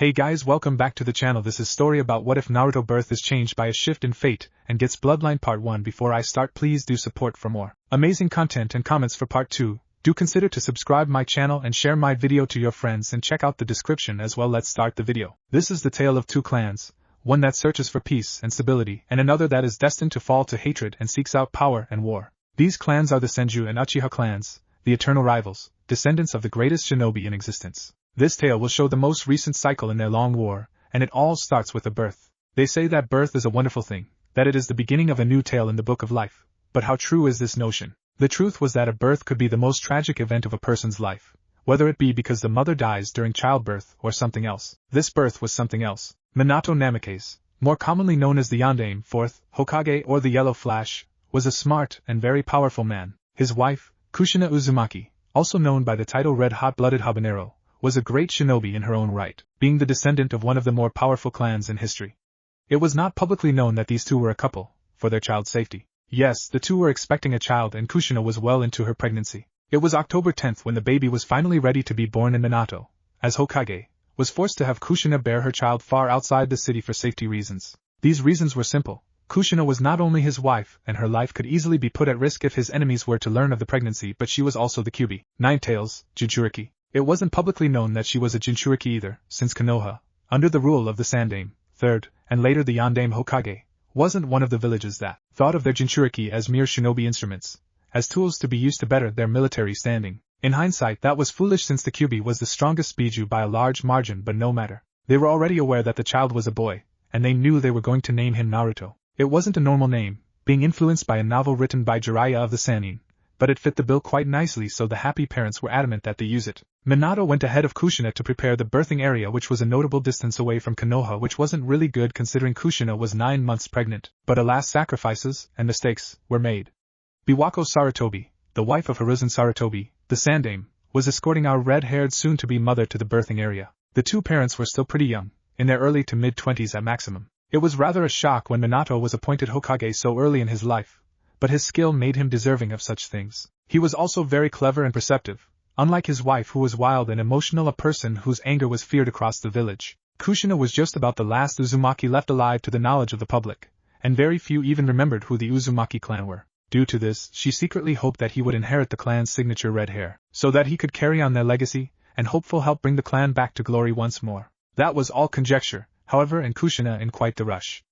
Hey guys, welcome back to the channel. This is story about what if Naruto birth is changed by a shift in fate and gets Bloodline part 1. Before I start, please do support for more amazing content and comments for part 2. Do consider to subscribe my channel and share my video to your friends and check out the description as well. Let's start the video. This is the tale of two clans, one that searches for peace and stability and another that is destined to fall to hatred and seeks out power and war. These clans are the Senju and Uchiha clans, the eternal rivals, descendants of the greatest shinobi in existence. This tale will show the most recent cycle in their long war, and it all starts with a birth. They say that birth is a wonderful thing, that it is the beginning of a new tale in the book of life. But how true is this notion? The truth was that a birth could be the most tragic event of a person's life, whether it be because the mother dies during childbirth or something else. This birth was something else. Minato Namikaze, more commonly known as the Yondaime, 4th Hokage or the Yellow Flash, was a smart and very powerful man. His wife, Kushina Uzumaki, also known by the title Red Hot-Blooded Habanero, was a great shinobi in her own right, being the descendant of one of the more powerful clans in history. It was not publicly known that these two were a couple, for their child's safety. Yes, the two were expecting a child and Kushina was well into her pregnancy. It was October 10th when the baby was finally ready to be born and Minato, as Hokage, was forced to have Kushina bear her child far outside the city for safety reasons. These reasons were simple. Kushina was not only his wife and her life could easily be put at risk if his enemies were to learn of the pregnancy, but she was also the Kyuubi, Nine-Tails, Jinchuriki. It wasn't publicly known that she was a Jinchuriki either, since Konoha, under the rule of the Sandaime, 3rd, and later the Yondaime Hokage, wasn't one of the villages that thought of their Jinchuriki as mere shinobi instruments, as tools to be used to better their military standing. In hindsight, that was foolish since the Kyuubi was the strongest Biju by a large margin, but no matter. They were already aware that the child was a boy, and they knew they were going to name him Naruto. It wasn't a normal name, being influenced by a novel written by Jiraiya of the Sannin, but it fit the bill quite nicely, so the happy parents were adamant that they use it. Minato went ahead of Kushina to prepare the birthing area, which was a notable distance away from Konoha, which wasn't really good considering Kushina was 9 months pregnant, but alas, sacrifices and mistakes were made. Biwako Sarutobi, the wife of Hiruzen Sarutobi, the Sandaime, was escorting our red-haired soon-to-be mother to the birthing area. The two parents were still pretty young, in their early to mid-20s at maximum. It was rather a shock when Minato was appointed Hokage so early in his life, but his skill made him deserving of such things. He was also very clever and perceptive, unlike his wife who was wild and emotional, a person whose anger was feared across the village. Kushina was just about the last Uzumaki left alive to the knowledge of the public, and very few even remembered who the Uzumaki clan were. Due to this, she secretly hoped that he would inherit the clan's signature red hair, so that he could carry on their legacy, and hopeful help bring the clan back to glory once more. That was all conjecture, however, and Kushina in quite the rush.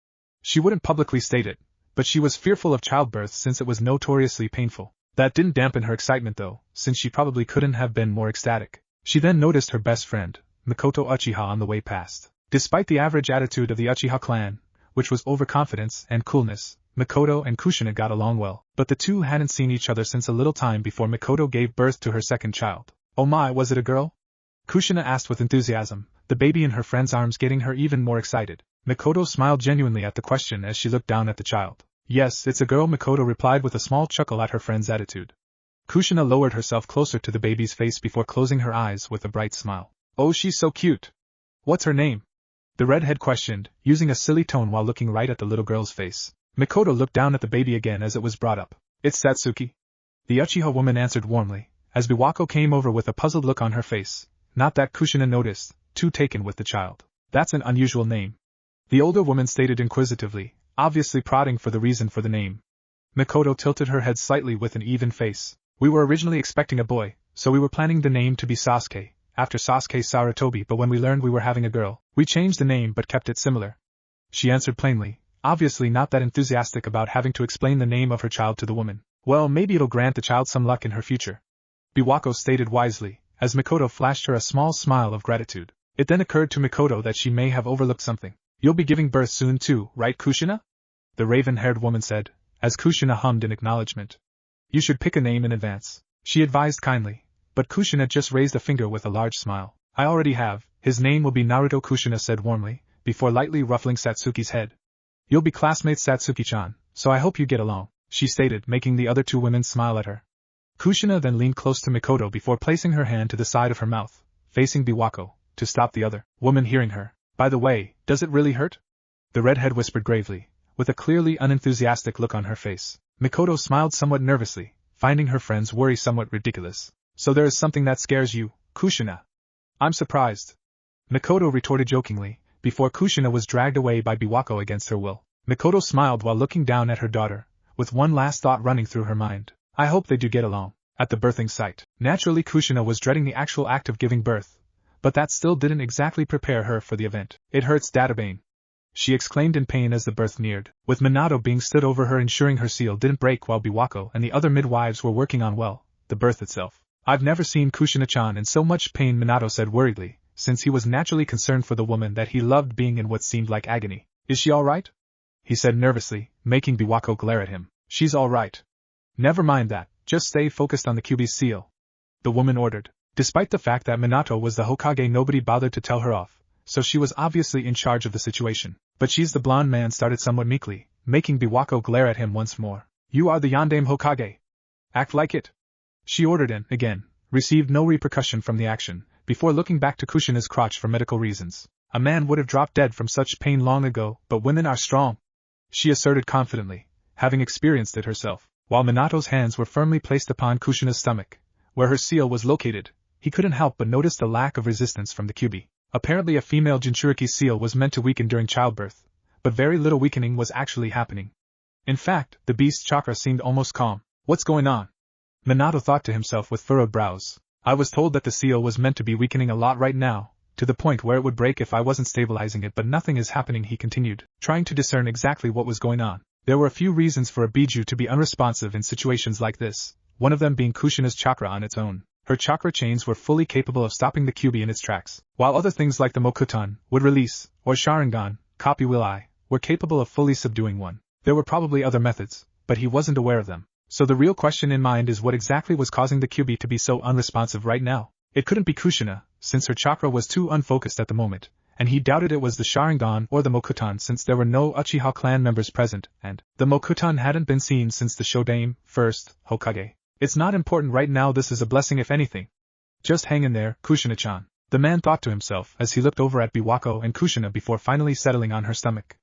She wouldn't publicly state it, but she was fearful of childbirth since it was notoriously painful. That didn't dampen her excitement though, since she probably couldn't have been more ecstatic. She then noticed her best friend, Mikoto Uchiha, on the way past. Despite the average attitude of the Uchiha clan, which was overconfidence and coolness, Mikoto and Kushina got along well, but the two hadn't seen each other since a little time before Mikoto gave birth to her second child. Oh my, was it a girl? Kushina asked with enthusiasm, the baby in her friend's arms getting her even more excited. Mikoto smiled genuinely at the question as she looked down at the child. Yes, it's a girl, Mikoto replied with a small chuckle at her friend's attitude. Kushina lowered herself closer to the baby's face before closing her eyes with a bright smile. Oh, she's so cute. What's her name? The redhead questioned, using a silly tone while looking right at the little girl's face. Mikoto looked down at the baby again as it was brought up. It's Satsuki. The Uchiha woman answered warmly, as Biwako came over with a puzzled look on her face. Not that Kushina noticed, too taken with the child. That's an unusual name. The older woman stated inquisitively, obviously prodding for the reason for the name. Mikoto tilted her head slightly with an even face. We were originally expecting a boy, so we were planning the name to be Sasuke, after Sasuke Sarutobi, but when we learned we were having a girl, we changed the name but kept it similar. She answered plainly, obviously not that enthusiastic about having to explain the name of her child to the woman. Well, maybe it'll grant the child some luck in her future. Biwako stated wisely, as Mikoto flashed her a small smile of gratitude. It then occurred to Mikoto that she may have overlooked something. You'll be giving birth soon too, right, Kushina? The raven-haired woman said, as Kushina hummed in acknowledgement. You should pick a name in advance, she advised kindly, but Kushina just raised a finger with a large smile. I already have, his name will be Naruto, Kushina said warmly, before lightly ruffling Satsuki's head. You'll be classmates, Satsuki-chan, so I hope you get along, she stated, making the other two women smile at her. Kushina then leaned close to Mikoto before placing her hand to the side of her mouth, facing Biwako, to stop the other woman hearing her. By the way, does it really hurt? The redhead whispered gravely, with a clearly unenthusiastic look on her face. Mikoto smiled somewhat nervously, finding her friend's worry somewhat ridiculous. So there is something that scares you, Kushina? I'm surprised. Mikoto retorted jokingly, before Kushina was dragged away by Biwako against her will. Mikoto smiled while looking down at her daughter, with one last thought running through her mind. I hope they do get along. At the birthing site, naturally Kushina was dreading the actual act of giving birth, but that still didn't exactly prepare her for the event. It hurts, Databane, she exclaimed in pain as the birth neared, with Minato being stood over her ensuring her seal didn't break while Biwako and the other midwives were working on, well, the birth itself. I've never seen Kushina-chan in so much pain, Minato said worriedly, since he was naturally concerned for the woman that he loved being in what seemed like agony. Is she alright? He said nervously, making Biwako glare at him. She's alright. Never mind that, just stay focused on the Kyuubi's seal, the woman ordered. Despite the fact that Minato was the Hokage, nobody bothered to tell her off, so she was obviously in charge of the situation. But she's the blonde man started somewhat meekly, making Biwako glare at him once more. You are the Yondaime Hokage. Act like it, she ordered, and, again, received no repercussion from the action, before looking back to Kushina's crotch for medical reasons. A man would have dropped dead from such pain long ago, but women are strong, she asserted confidently, having experienced it herself. While Minato's hands were firmly placed upon Kushina's stomach, where her seal was located, he couldn't help but notice the lack of resistance from the Kyuubi. Apparently a female Jinchuriki seal was meant to weaken during childbirth, but very little weakening was actually happening. In fact, the beast's chakra seemed almost calm. What's going on? Minato thought to himself with furrowed brows. I was told that the seal was meant to be weakening a lot right now, to the point where it would break if I wasn't stabilizing it, but nothing is happening, he continued, trying to discern exactly what was going on. There were a few reasons for a Biju to be unresponsive in situations like this, one of them being Kushina's chakra on its own. Her chakra chains were fully capable of stopping the Kyuubi in its tracks, while other things like the Mokuton, would release, or Sharingan, copy will I, were capable of fully subduing one. There were probably other methods, but he wasn't aware of them. So the real question in mind is what exactly was causing the Kyuubi to be so unresponsive right now? It couldn't be Kushina, since her chakra was too unfocused at the moment, and he doubted it was the Sharingan or the Mokuton since there were no Uchiha clan members present, and the Mokuton hadn't been seen since the Shodaime, first, Hokage. It's not important right now, this is a blessing if anything. Just hang in there, Kushina-chan, the man thought to himself as he looked over at Biwako and Kushina before finally settling on her stomach.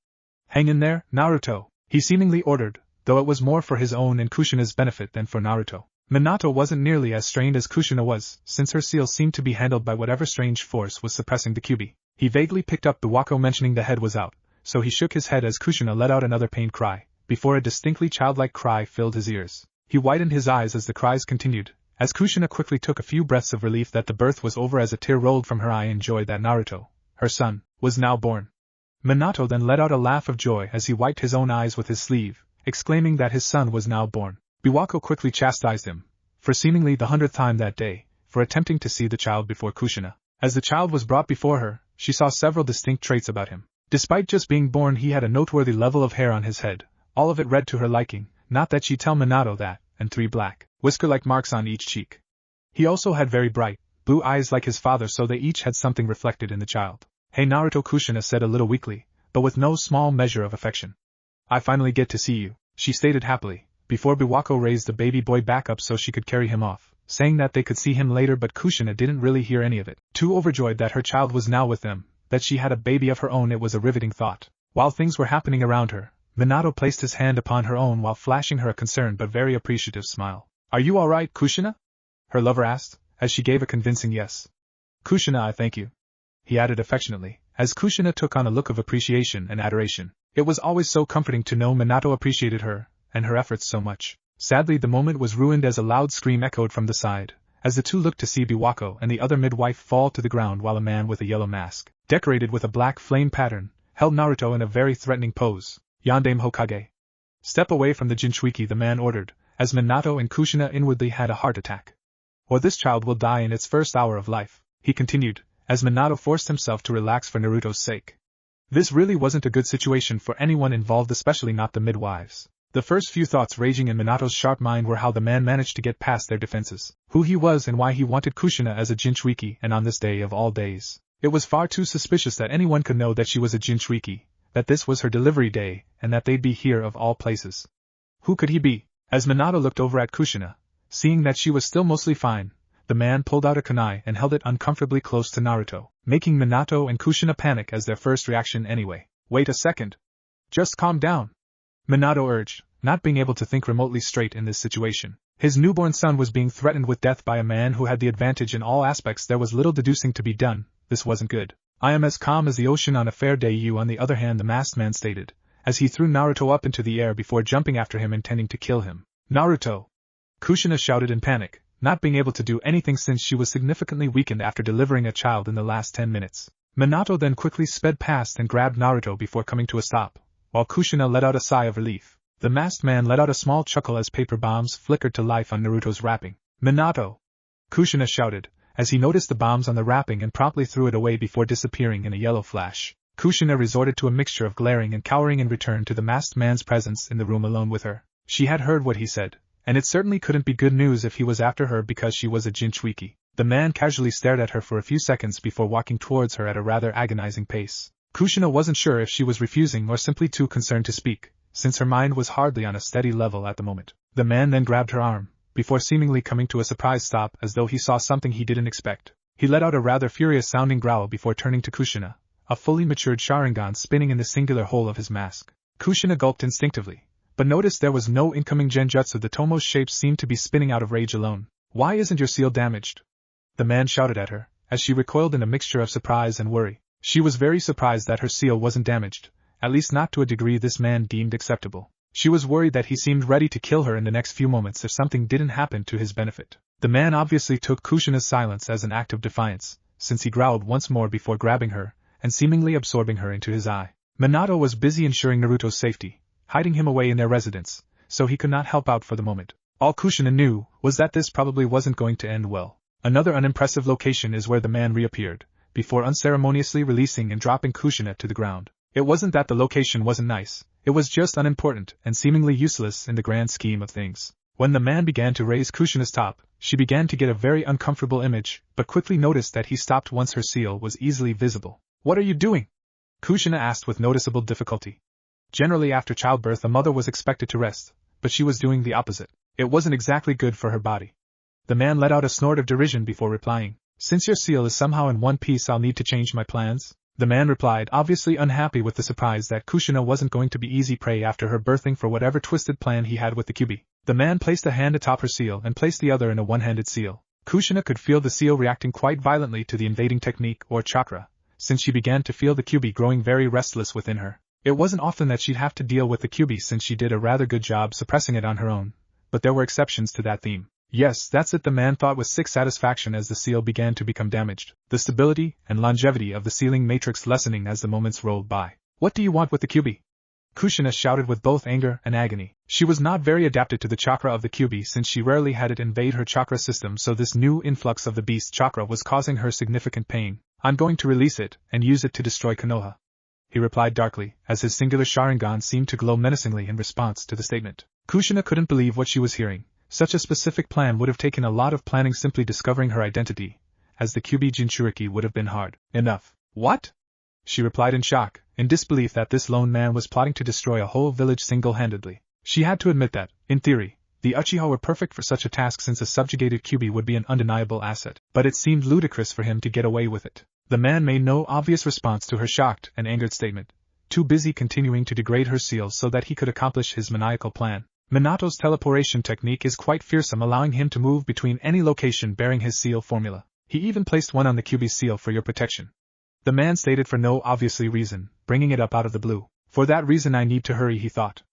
Hang in there, Naruto, he seemingly ordered, though it was more for his own and Kushina's benefit than for Naruto. Minato wasn't nearly as strained as Kushina was, since her seal seemed to be handled by whatever strange force was suppressing the Kyuubi. He vaguely picked up Biwako mentioning the head was out, so he shook his head as Kushina let out another pained cry, before a distinctly childlike cry filled his ears. He widened his eyes as the cries continued, as Kushina quickly took a few breaths of relief that the birth was over as a tear rolled from her eye in joy that Naruto, her son, was now born. Minato then let out a laugh of joy as he wiped his own eyes with his sleeve, exclaiming that his son was now born. Biwako quickly chastised him, for seemingly the 100th time that day, for attempting to see the child before Kushina. As the child was brought before her, she saw several distinct traits about him. Despite just being born, he had a noteworthy level of hair on his head, all of it red to her liking, not that she'd tell Minato that, and 3 black, whisker-like marks on each cheek. He also had very bright, blue eyes like his father, so they each had something reflected in the child. Hey Naruto, Kushina said a little weakly, but with no small measure of affection. I finally get to see you, she stated happily, before Biwako raised the baby boy back up so she could carry him off, saying that they could see him later, but Kushina didn't really hear any of it. Too overjoyed that her child was now with them, that she had a baby of her own, it was a riveting thought. While things were happening around her, Minato placed his hand upon her own while flashing her a concerned but very appreciative smile. Are you alright, Kushina? Her lover asked, as she gave a convincing yes. Kushina, I thank you, he added affectionately, as Kushina took on a look of appreciation and adoration. It was always so comforting to know Minato appreciated her, and her efforts so much. Sadly, the moment was ruined as a loud scream echoed from the side, as the two looked to see Biwako and the other midwife fall to the ground while a man with a yellow mask, decorated with a black flame pattern, held Naruto in a very threatening pose. Yondaime Hokage. Step away from the Jinchuriki, the man ordered, as Minato and Kushina inwardly had a heart attack. Or this child will die in its first hour of life, he continued, as Minato forced himself to relax for Naruto's sake. This really wasn't a good situation for anyone involved, especially not the midwives. The first few thoughts raging in Minato's sharp mind were how the man managed to get past their defenses, who he was and why he wanted Kushina as a Jinchuriki, and on this day of all days. It was far too suspicious that anyone could know that she was a Jinchuriki, that this was her delivery day, and that they'd be here of all places. Who could he be? As Minato looked over at Kushina, seeing that she was still mostly fine, the man pulled out a kunai and held it uncomfortably close to Naruto, making Minato and Kushina panic as their first reaction anyway. Wait a second. Just calm down, Minato urged, not being able to think remotely straight in this situation. His newborn son was being threatened with death by a man who had the advantage in all aspects. There was little deducing to be done. This wasn't good. I am as calm as the ocean on a fair day. You, on the other hand, the masked man stated, as he threw Naruto up into the air before jumping after him, intending to kill him. Naruto! Kushina shouted in panic, not being able to do anything since she was significantly weakened after delivering a child in the last 10 minutes. Minato then quickly sped past and grabbed Naruto before coming to a stop, while Kushina let out a sigh of relief. The masked man let out a small chuckle as paper bombs flickered to life on Naruto's wrapping. Minato! Kushina shouted, as he noticed the bombs on the wrapping and promptly threw it away before disappearing in a yellow flash. Kushina resorted to a mixture of glaring and cowering in return to the masked man's presence in the room alone with her. She had heard what he said, and it certainly couldn't be good news if he was after her because she was a Jinchuriki. The man casually stared at her for a few seconds before walking towards her at a rather agonizing pace. Kushina wasn't sure if she was refusing or simply too concerned to speak, since her mind was hardly on a steady level at the moment. The man then grabbed her arm, before seemingly coming to a surprise stop as though he saw something he didn't expect. He let out a rather furious-sounding growl before turning to Kushina, a fully matured Sharingan spinning in the singular hole of his mask. Kushina gulped instinctively, but noticed there was no incoming genjutsu. The Tomo's shape seemed to be spinning out of rage alone. Why isn't your seal damaged? The man shouted at her, as she recoiled in a mixture of surprise and worry. She was very surprised that her seal wasn't damaged, at least not to a degree this man deemed acceptable. She was worried that he seemed ready to kill her in the next few moments if something didn't happen to his benefit. The man obviously took Kushina's silence as an act of defiance, since he growled once more before grabbing her, and seemingly absorbing her into his eye. Minato was busy ensuring Naruto's safety, hiding him away in their residence, so he could not help out for the moment. All Kushina knew was that this probably wasn't going to end well. Another unimpressive location is where the man reappeared, before unceremoniously releasing and dropping Kushina to the ground. It wasn't that the location wasn't nice, it was just unimportant and seemingly useless in the grand scheme of things. When the man began to raise Kushina's top, she began to get a very uncomfortable image, but quickly noticed that he stopped once her seal was easily visible. What are you doing? Kushina asked with noticeable difficulty. Generally after childbirth a mother was expected to rest, but she was doing the opposite. It wasn't exactly good for her body. The man let out a snort of derision before replying, Since your seal is somehow in one piece, I'll need to change my plans. The man replied, obviously unhappy with the surprise that Kushina wasn't going to be easy prey after her birthing for whatever twisted plan he had with the Kyuubi. The man placed a hand atop her seal and placed the other in a one-handed seal. Kushina could feel the seal reacting quite violently to the invading technique or chakra, since she began to feel the Kyuubi growing very restless within her. It wasn't often that she'd have to deal with the Kyuubi since she did a rather good job suppressing it on her own, but there were exceptions to that theme. Yes, that's it, the man thought with sick satisfaction as the seal began to become damaged, the stability and longevity of the sealing matrix lessening as the moments rolled by. What do you want with the Kyuubi? Kushina shouted with both anger and agony. She was not very adapted to the chakra of the Kyuubi since she rarely had it invade her chakra system, so this new influx of the beast chakra was causing her significant pain. I'm going to release it and use it to destroy Konoha, he replied darkly, as his singular Sharingan seemed to glow menacingly in response to the statement. Kushina couldn't believe what she was hearing. Such a specific plan would have taken a lot of planning. Simply discovering her identity as the Kyuubi Jinchuriki would have been hard enough. What? She replied in shock, in disbelief that this lone man was plotting to destroy a whole village single-handedly. She had to admit that, in theory, the Uchiha were perfect for such a task since a subjugated Kyuubi would be an undeniable asset, but it seemed ludicrous for him to get away with it. The man made no obvious response to her shocked and angered statement, too busy continuing to degrade her seal so that he could accomplish his maniacal plan. Minato's teleportation technique is quite fearsome, allowing him to move between any location bearing his seal formula. He even placed one on the Kyuubi's seal for your protection. The man stated for no obviously reason, bringing it up out of the blue. For that reason I need to hurry, he thought.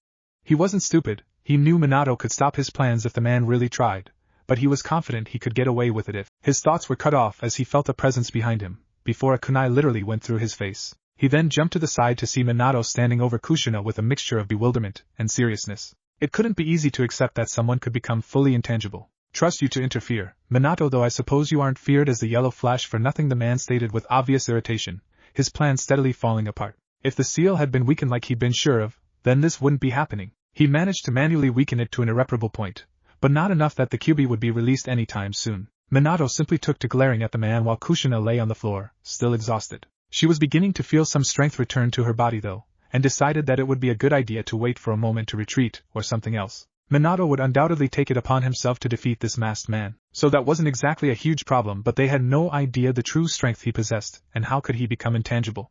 He wasn't stupid, he knew Minato could stop his plans if the man really tried, but he was confident he could get away with it if. His thoughts were cut off as he felt a presence behind him, before a kunai literally went through his face. He then jumped to the side to see Minato standing over Kushina with a mixture of bewilderment and seriousness. It couldn't be easy to accept that someone could become fully intangible. Trust you to interfere, Minato, though I suppose you aren't feared as the yellow flash for nothing, the man stated with obvious irritation, his plan steadily falling apart. If the seal had been weakened like he'd been sure of, then this wouldn't be happening. He managed to manually weaken it to an irreparable point, but not enough that the Kyuubi would be released anytime soon. Minato simply took to glaring at the man while Kushina lay on the floor, still exhausted. She was beginning to feel some strength return to her body though, and decided that it would be a good idea to wait for a moment to retreat, or something else. Minato would undoubtedly take it upon himself to defeat this masked man, so that wasn't exactly a huge problem, but they had no idea the true strength he possessed, and how could he become intangible?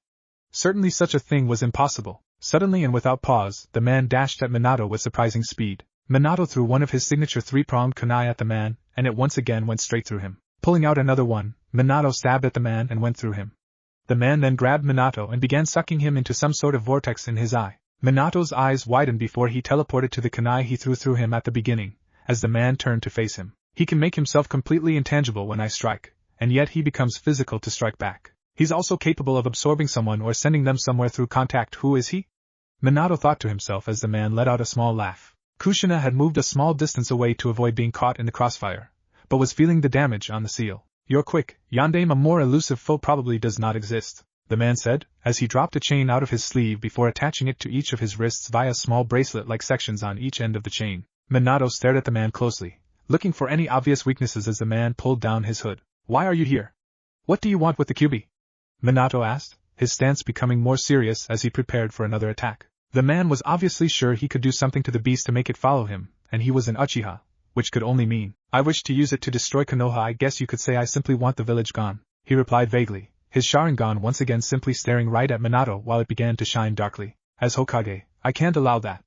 Certainly such a thing was impossible. Suddenly and without pause, the man dashed at Minato with surprising speed. Minato threw one of his signature three-pronged kunai at the man, and it once again went straight through him. Pulling out another one, Minato stabbed at the man and went through him. The man then grabbed Minato and began sucking him into some sort of vortex in his eye. Minato's eyes widened before he teleported to the kunai he threw through him at the beginning, as the man turned to face him. He can make himself completely intangible when I strike, and yet he becomes physical to strike back. He's also capable of absorbing someone or sending them somewhere through contact. Who is he? Minato thought to himself as the man let out a small laugh. Kushina had moved a small distance away to avoid being caught in the crossfire, but was feeling the damage on the seal. You're quick, Yandame. A more elusive foe probably does not exist, the man said, as he dropped a chain out of his sleeve before attaching it to each of his wrists via small bracelet-like sections on each end of the chain. Minato stared at the man closely, looking for any obvious weaknesses as the man pulled down his hood. Why are you here? What do you want with the Kyuubi? Minato asked, his stance becoming more serious as he prepared for another attack. The man was obviously sure he could do something to the beast to make it follow him, and he was an Uchiha, which could only mean, I wish to use it to destroy Konoha. I guess you could say I simply want the village gone, he replied vaguely, his Sharingan once again simply staring right at Minato while it began to shine darkly. As Hokage, I can't allow that,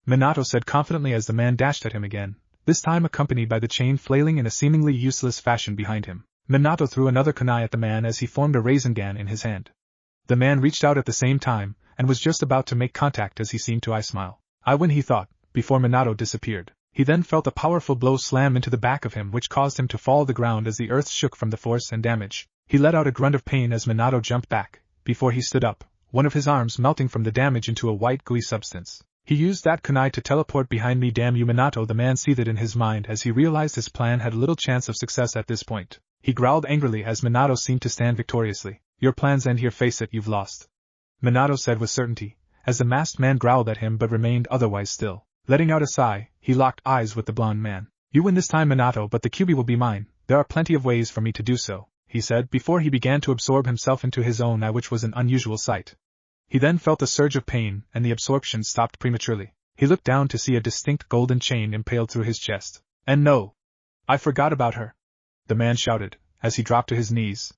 Minato said confidently as the man dashed at him again, this time accompanied by the chain flailing in a seemingly useless fashion behind him. Minato threw another kunai at the man as he formed a Rasengan in his hand. The man reached out at the same time, and was just about to make contact as he seemed to eye-smile. I win, he thought, before Minato disappeared. He then felt a powerful blow slam into the back of him which caused him to fall to the ground as the earth shook from the force and damage. He let out a grunt of pain as Minato jumped back, before he stood up, one of his arms melting from the damage into a white gooey substance. He used that kunai to teleport behind me. Damn you, Minato, the man seethed in his mind as he realized his plan had little chance of success at this point. He growled angrily as Minato seemed to stand victoriously. Your plans end here, face it, you've lost, Minato said with certainty, as the masked man growled at him but remained otherwise still. Letting out a sigh, he locked eyes with the blonde man. You win this time, Minato, but the Kyuubi will be mine. There are plenty of ways for me to do so, he said before he began to absorb himself into his own eye, which was an unusual sight. He then felt a surge of pain, and the absorption stopped prematurely. He looked down to see a distinct golden chain impaled through his chest. And no! I forgot about her, the man shouted, as he dropped to his knees.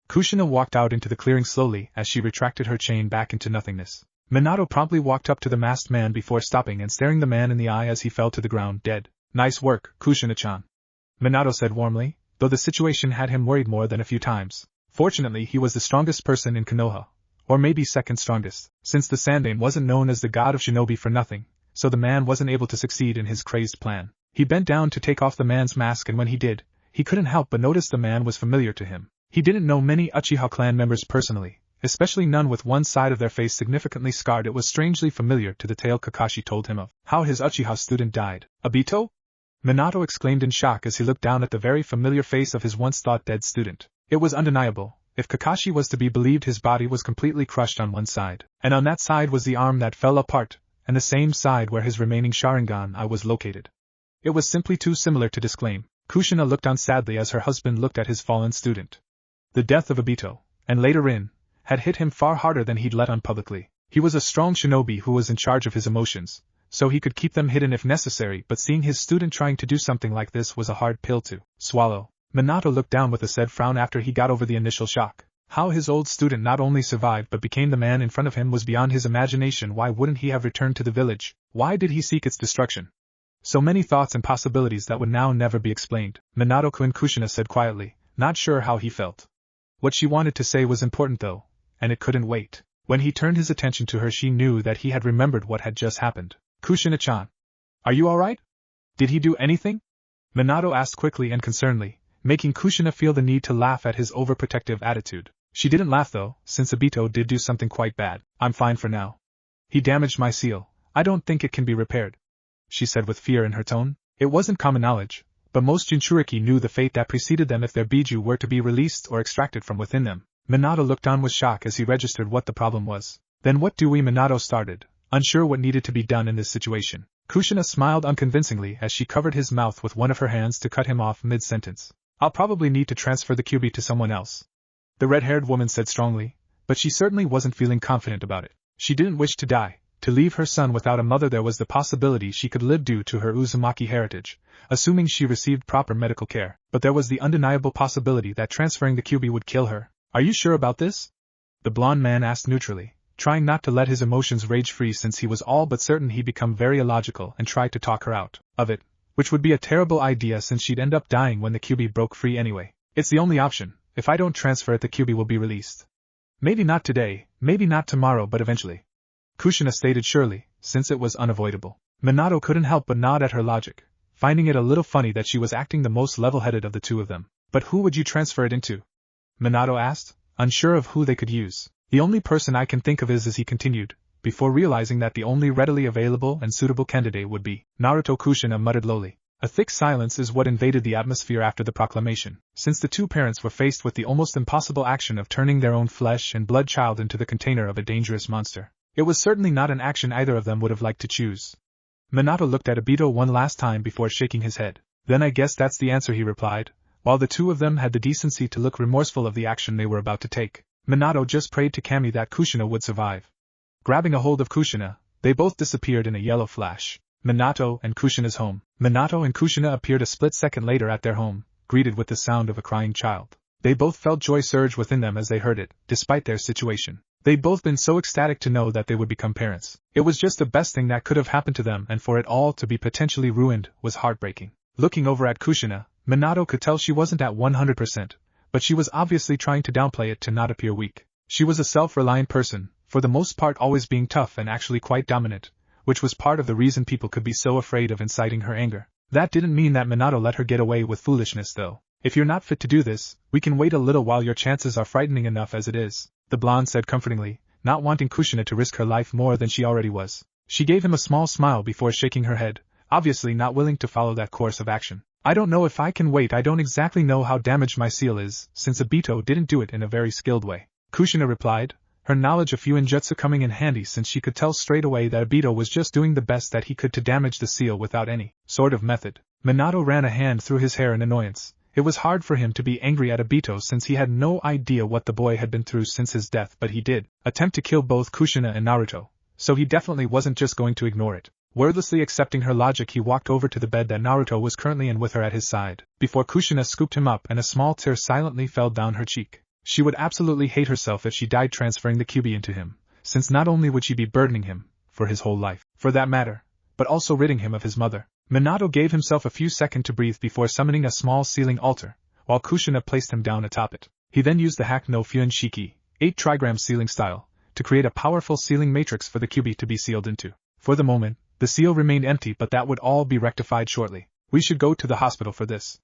Kushina walked out into the clearing slowly as she retracted her chain back into nothingness. Minato promptly walked up to the masked man before stopping and staring the man in the eye as he fell to the ground dead. Nice work, Kushina-chan, Minato said warmly, though the situation had him worried more than a few times. Fortunately, he was the strongest person in Konoha, or maybe second strongest, since the Sandaime wasn't known as the god of Shinobi for nothing, so the man wasn't able to succeed in his crazed plan. He bent down to take off the man's mask, and when he did, he couldn't help but notice the man was familiar to him. He didn't know many Uchiha clan members personally, especially none with one side of their face significantly scarred. It was strangely familiar to the tale Kakashi told him of how his Uchiha student died. Obito? Minato exclaimed in shock as he looked down at the very familiar face of his once thought dead student. It was undeniable. If Kakashi was to be believed, his body was completely crushed on one side, and on that side was the arm that fell apart, and the same side where his remaining Sharingan eye was located. It was simply too similar to disclaim. Kushina looked on sadly as her husband looked at his fallen student. The death of Obito, and later Rin, had hit him far harder than he'd let on publicly. He was a strong shinobi who was in charge of his emotions, so he could keep them hidden if necessary, but seeing his student trying to do something like this was a hard pill to swallow. Minato looked down with a sad frown after he got over the initial shock. How his old student not only survived but became the man in front of him was beyond his imagination. Why wouldn't he have returned to the village? Why did he seek its destruction? So many thoughts and possibilities that would now never be explained. Minato-kun, Kushina said quietly, not sure how he felt. What she wanted to say was important though, and it couldn't wait. When he turned his attention to her, she knew that he had remembered what had just happened. Kushina-chan, are you alright? Did he do anything? Minato asked quickly and concernedly, making Kushina feel the need to laugh at his overprotective attitude. She didn't laugh though, since Obito did do something quite bad. I'm fine for now. He damaged my seal. I don't think it can be repaired, she said with fear in her tone. It wasn't common knowledge, but most Jinchuriki knew the fate that preceded them if their Biju were to be released or extracted from within them. Minato looked on with shock as he registered what the problem was. Then what do we? Minato started, unsure what needed to be done in this situation. Kushina smiled unconvincingly as she covered his mouth with one of her hands to cut him off mid-sentence. I'll probably need to transfer the Kyuubi to someone else, the red-haired woman said strongly, but she certainly wasn't feeling confident about it. She didn't wish to die. To leave her son without a mother, there was the possibility she could live due to her Uzumaki heritage, assuming she received proper medical care, but there was the undeniable possibility that transferring the Kyuubi would kill her. Are you sure about this? The blonde man asked neutrally, trying not to let his emotions rage free since he was all but certain he'd become very illogical and tried to talk her out of it, which would be a terrible idea since she'd end up dying when the Kyuubi broke free anyway. It's the only option. If I don't transfer it, the Kyuubi will be released, Maybe not today, maybe not tomorrow, but eventually. Kushina stated surely, since it was unavoidable. Minato couldn't help but nod at her logic, finding it a little funny that she was acting the most level-headed of the two of them. But who would you transfer it into? Minato asked, unsure of who they could use. The only person I can think of is, as he continued, before realizing that the only readily available and suitable candidate would be Naruto. Kushina muttered lowly. A thick silence is what invaded the atmosphere after the proclamation, since the two parents were faced with the almost impossible action of turning their own flesh and blood child into the container of a dangerous monster. It was certainly not an action either of them would have liked to choose. Minato looked at Obito one last time before shaking his head. Then I guess that's the answer, he replied, while the two of them had the decency to look remorseful of the action they were about to take. Minato just prayed to Kami that Kushina would survive. Grabbing a hold of Kushina, they both disappeared in a yellow flash. Minato and Kushina's home. Minato and Kushina appeared a split second later at their home, greeted with the sound of a crying child. They both felt joy surge within them as they heard it, despite their situation. They'd both been so ecstatic to know that they would become parents. It was just the best thing that could have happened to them, and for it all to be potentially ruined was heartbreaking. Looking over at Kushina, Minato could tell she wasn't at 100%, but she was obviously trying to downplay it to not appear weak. She was a self-reliant person, for the most part always being tough and actually quite dominant, which was part of the reason people could be so afraid of inciting her anger. That didn't mean that Minato let her get away with foolishness though. If you're not fit to do this, we can wait a little while, your chances are frightening enough as it is, the blonde said comfortingly, not wanting Kushina to risk her life more than she already was. She gave him a small smile before shaking her head, obviously not willing to follow that course of action. I don't know if I can wait. I don't exactly know how damaged my seal is, since Obito didn't do it in a very skilled way. Kushina replied, her knowledge of Fuinjutsu coming in handy since she could tell straight away that Obito was just doing the best that he could to damage the seal without any sort of method. Minato ran a hand through his hair in annoyance. It was hard for him to be angry at Obito since he had no idea what the boy had been through since his death, but he did attempt to kill both Kushina and Naruto, so he definitely wasn't just going to ignore it. Wordlessly accepting her logic, he walked over to the bed that Naruto was currently in with her at his side, before Kushina scooped him up and a small tear silently fell down her cheek. She would absolutely hate herself if she died transferring the QB into him, since not only would she be burdening him, for his whole life, for that matter, but also ridding him of his mother. Minato gave himself a few seconds to breathe before summoning a small ceiling altar, while Kushina placed him down atop it. He then used the Hack no Fuin Shiki, 8 trigram ceiling style, to create a powerful ceiling matrix for the QB to be sealed into. For the moment, the seal remained empty, but that would all be rectified shortly. We should go to the hospital for this,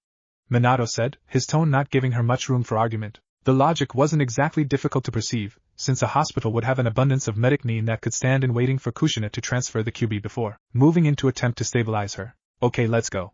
Minato said, his tone not giving her much room for argument. The logic wasn't exactly difficult to perceive, since a hospital would have an abundance of medic neem that could stand in waiting for Kushina to transfer the QB before moving in to attempt to stabilize her. Okay, let's go,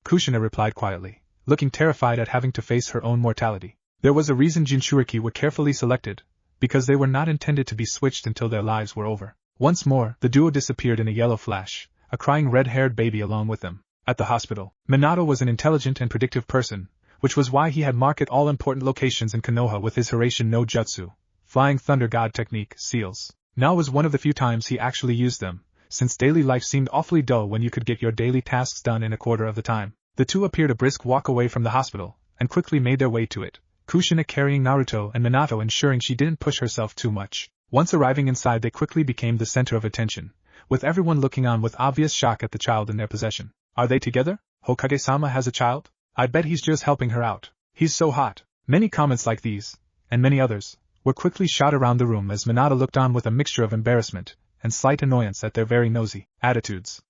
Kushina replied quietly, looking terrified at having to face her own mortality. There was a reason Jinchuriki were carefully selected, because they were not intended to be switched until their lives were over. Once more, the duo disappeared in a yellow flash, a crying red-haired baby along with them. At the hospital, Minato was an intelligent and predictive person, which was why he had marked all important locations in Konoha with his Hiraishin no Jutsu, Flying Thunder God technique, seals. Now was one of the few times he actually used them, since daily life seemed awfully dull when you could get your daily tasks done in a quarter of the time. The two appeared a brisk walk away from the hospital, and quickly made their way to it, Kushina carrying Naruto and Minato ensuring she didn't push herself too much. Once arriving inside, they quickly became the center of attention, with everyone looking on with obvious shock at the child in their possession. Are they together? Hokage-sama has a child? I bet he's just helping her out. He's so hot. Many comments like these, and many others, were quickly shot around the room as Minato looked on with a mixture of embarrassment and slight annoyance at their very nosy attitudes.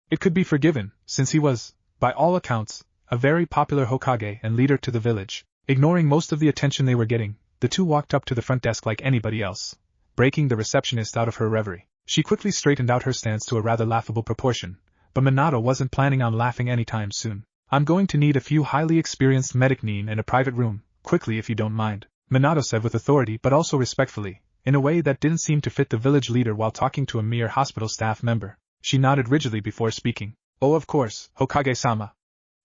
It could be forgiven, since he was, by all accounts, a very popular Hokage and leader to the village. Ignoring most of the attention they were getting, the two walked up to the front desk like anybody else, breaking the receptionist out of her reverie. She quickly straightened out her stance to a rather laughable proportion, but Minato wasn't planning on laughing anytime soon. I'm going to need a few highly experienced medic neem in a private room, quickly if you don't mind, Minato said with authority but also respectfully, in a way that didn't seem to fit the village leader while talking to a mere hospital staff member. She nodded rigidly before speaking. Oh, of course, Hokage-sama,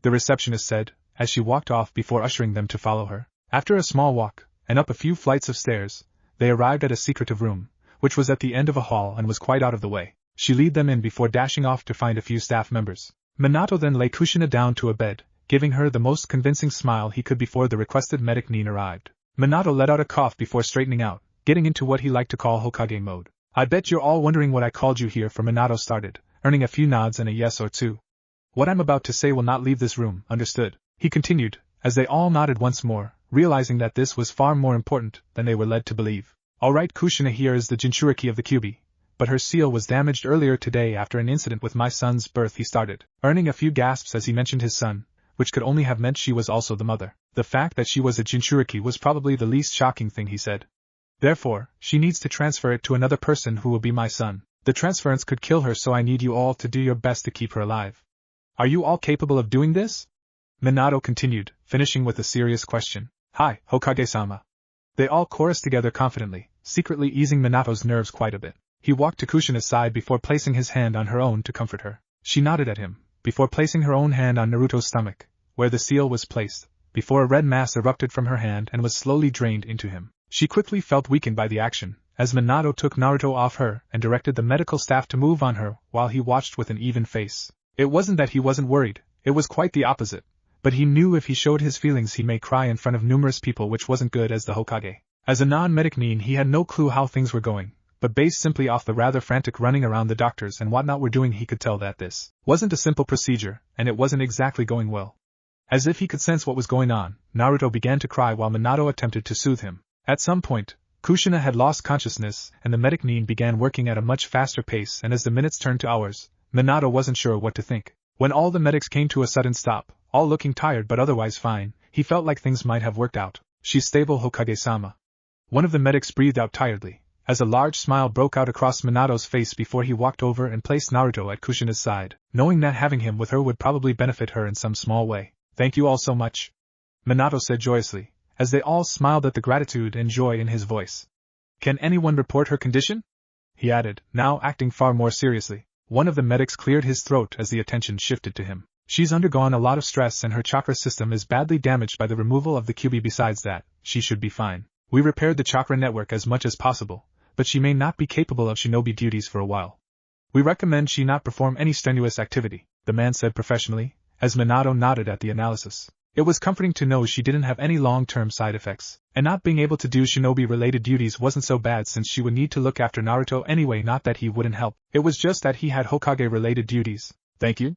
the receptionist said, as she walked off before ushering them to follow her. After a small walk, and up a few flights of stairs, they arrived at a secretive room, which was at the end of a hall and was quite out of the way. She led them in before dashing off to find a few staff members. Minato then lay Kushina down to a bed, giving her the most convincing smile he could before the requested medic neem arrived. Minato let out a cough before straightening out, getting into what he liked to call Hokage mode. I bet you're all wondering what I called you here for, Minato started, earning a few nods and a yes or two. What I'm about to say will not leave this room, understood? He continued, as they all nodded once more, realizing that this was far more important than they were led to believe. Alright, Kushina here is the Jinchuriki of the Kyuubi, but her seal was damaged earlier today after an incident with my son's birth, he started, earning a few gasps as he mentioned his son, which could only have meant she was also the mother. The fact that she was a Jinchuriki was probably the least shocking thing, he said. Therefore, she needs to transfer it to another person who will be my son. The transference could kill her, so I need you all to do your best to keep her alive. Are you all capable of doing this? Minato continued, finishing with a serious question. Hi, Hokage-sama. They all chorused together confidently, secretly easing Minato's nerves quite a bit. He walked to Kushina's side before placing his hand on her own to comfort her. She nodded at him, before placing her own hand on Naruto's stomach, where the seal was placed, before a red mass erupted from her hand and was slowly drained into him. She quickly felt weakened by the action, as Minato took Naruto off her and directed the medical staff to move on her while he watched with an even face. It wasn't that he wasn't worried, it was quite the opposite, but he knew if he showed his feelings he may cry in front of numerous people, which wasn't good as the Hokage. As a non-medic nin, he had no clue how things were going, but based simply off the rather frantic running around the doctors and whatnot were doing, he could tell that this wasn't a simple procedure, and it wasn't exactly going well. As if he could sense what was going on, Naruto began to cry while Minato attempted to soothe him. At some point, Kushina had lost consciousness and the medic nin began working at a much faster pace, and as the minutes turned to hours, Minato wasn't sure what to think. When all the medics came to a sudden stop, all looking tired but otherwise fine, he felt like things might have worked out. She's stable, Hokage-sama. One of the medics breathed out tiredly, as a large smile broke out across Minato's face before he walked over and placed Naruto at Kushina's side, knowing that having him with her would probably benefit her in some small way. Thank you all so much, Minato said joyously, as they all smiled at the gratitude and joy in his voice. Can anyone report her condition? He added, now acting far more seriously. One of the medics cleared his throat as the attention shifted to him. She's undergone a lot of stress and her chakra system is badly damaged by the removal of the Kyuubi. Besides that, she should be fine. We repaired the chakra network as much as possible, but she may not be capable of shinobi duties for a while. We recommend she not perform any strenuous activity, the man said professionally, as Minato nodded at the analysis. It was comforting to know she didn't have any long-term side effects, and not being able to do shinobi-related duties wasn't so bad since she would need to look after Naruto anyway. Not that he wouldn't help, it was just that he had Hokage-related duties. Thank you.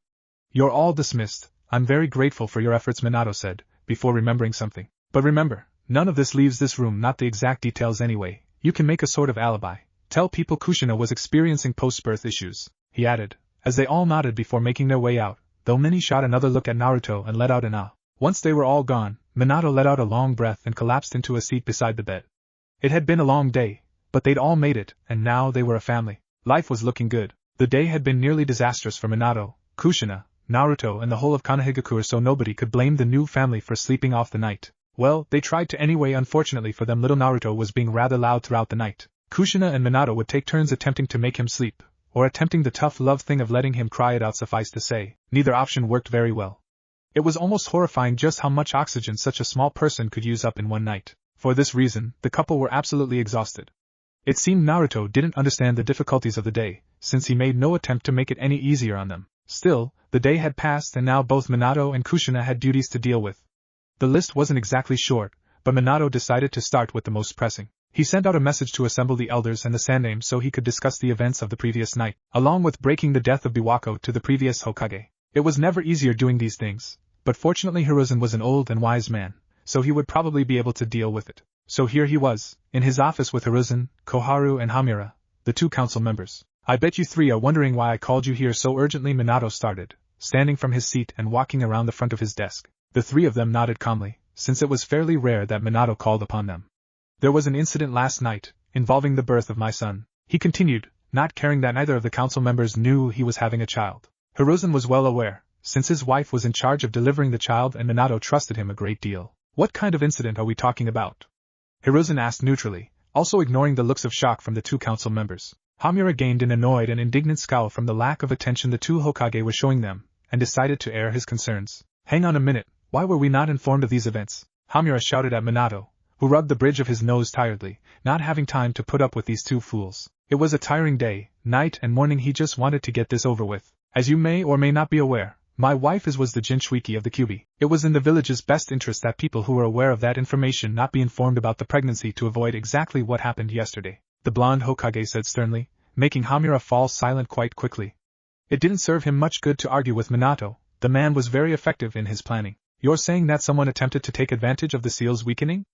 You're all dismissed. I'm very grateful for your efforts, Minato said, before remembering something. But remember, none of this leaves this room, not the exact details anyway. You can make a sort of alibi. Tell people Kushina was experiencing post-birth issues, he added, as they all nodded before making their way out, though many shot another look at Naruto and let out an ah. Once they were all gone, Minato let out a long breath and collapsed into a seat beside the bed. It had been a long day, but they'd all made it, and now they were a family. Life was looking good. The day had been nearly disastrous for Minato, Kushina, Naruto and the whole of Konohagakure, so nobody could blame the new family for sleeping off the night. Well, they tried to anyway. Unfortunately for them, little Naruto was being rather loud throughout the night. Kushina and Minato would take turns attempting to make him sleep, or attempting the tough love thing of letting him cry it out. Suffice to say, neither option worked very well. It was almost horrifying just how much oxygen such a small person could use up in one night. For this reason, the couple were absolutely exhausted. It seemed Naruto didn't understand the difficulties of the day, since he made no attempt to make it any easier on them. Still, the day had passed and now both Minato and Kushina had duties to deal with. The list wasn't exactly short, but Minato decided to start with the most pressing. He sent out a message to assemble the elders and the Sandaime so he could discuss the events of the previous night, along with breaking the death of Biwako to the previous Hokage. It was never easier doing these things, but fortunately Hiruzen was an old and wise man, so he would probably be able to deal with it. So here he was, in his office with Hiruzen, Koharu and Hamura, the two council members. I bet you three are wondering why I called you here so urgently, Minato started, standing from his seat and walking around the front of his desk. The three of them nodded calmly, since it was fairly rare that Minato called upon them. There was an incident last night, involving the birth of my son, he continued, not caring that neither of the council members knew he was having a child. Hiruzen was well aware, since his wife was in charge of delivering the child and Minato trusted him a great deal. What kind of incident are we talking about? Hiruzen asked neutrally, also ignoring the looks of shock from the two council members. Hamura gained an annoyed and indignant scowl from the lack of attention the two Hokage were showing them, and decided to air his concerns. Hang on a minute, why were we not informed of these events? Hamura shouted at Minato, who rubbed the bridge of his nose tiredly, not having time to put up with these two fools. It was a tiring day, night and morning. He just wanted to get this over with. As you may or may not be aware, my wife was the Jinchuriki of the Kyuubi. It was in the village's best interest that people who were aware of that information not be informed about the pregnancy to avoid exactly what happened yesterday, the blonde Hokage said sternly, making Hamura fall silent quite quickly. It didn't serve him much good to argue with Minato. The man was very effective in his planning. You're saying that someone attempted to take advantage of the seal's weakening?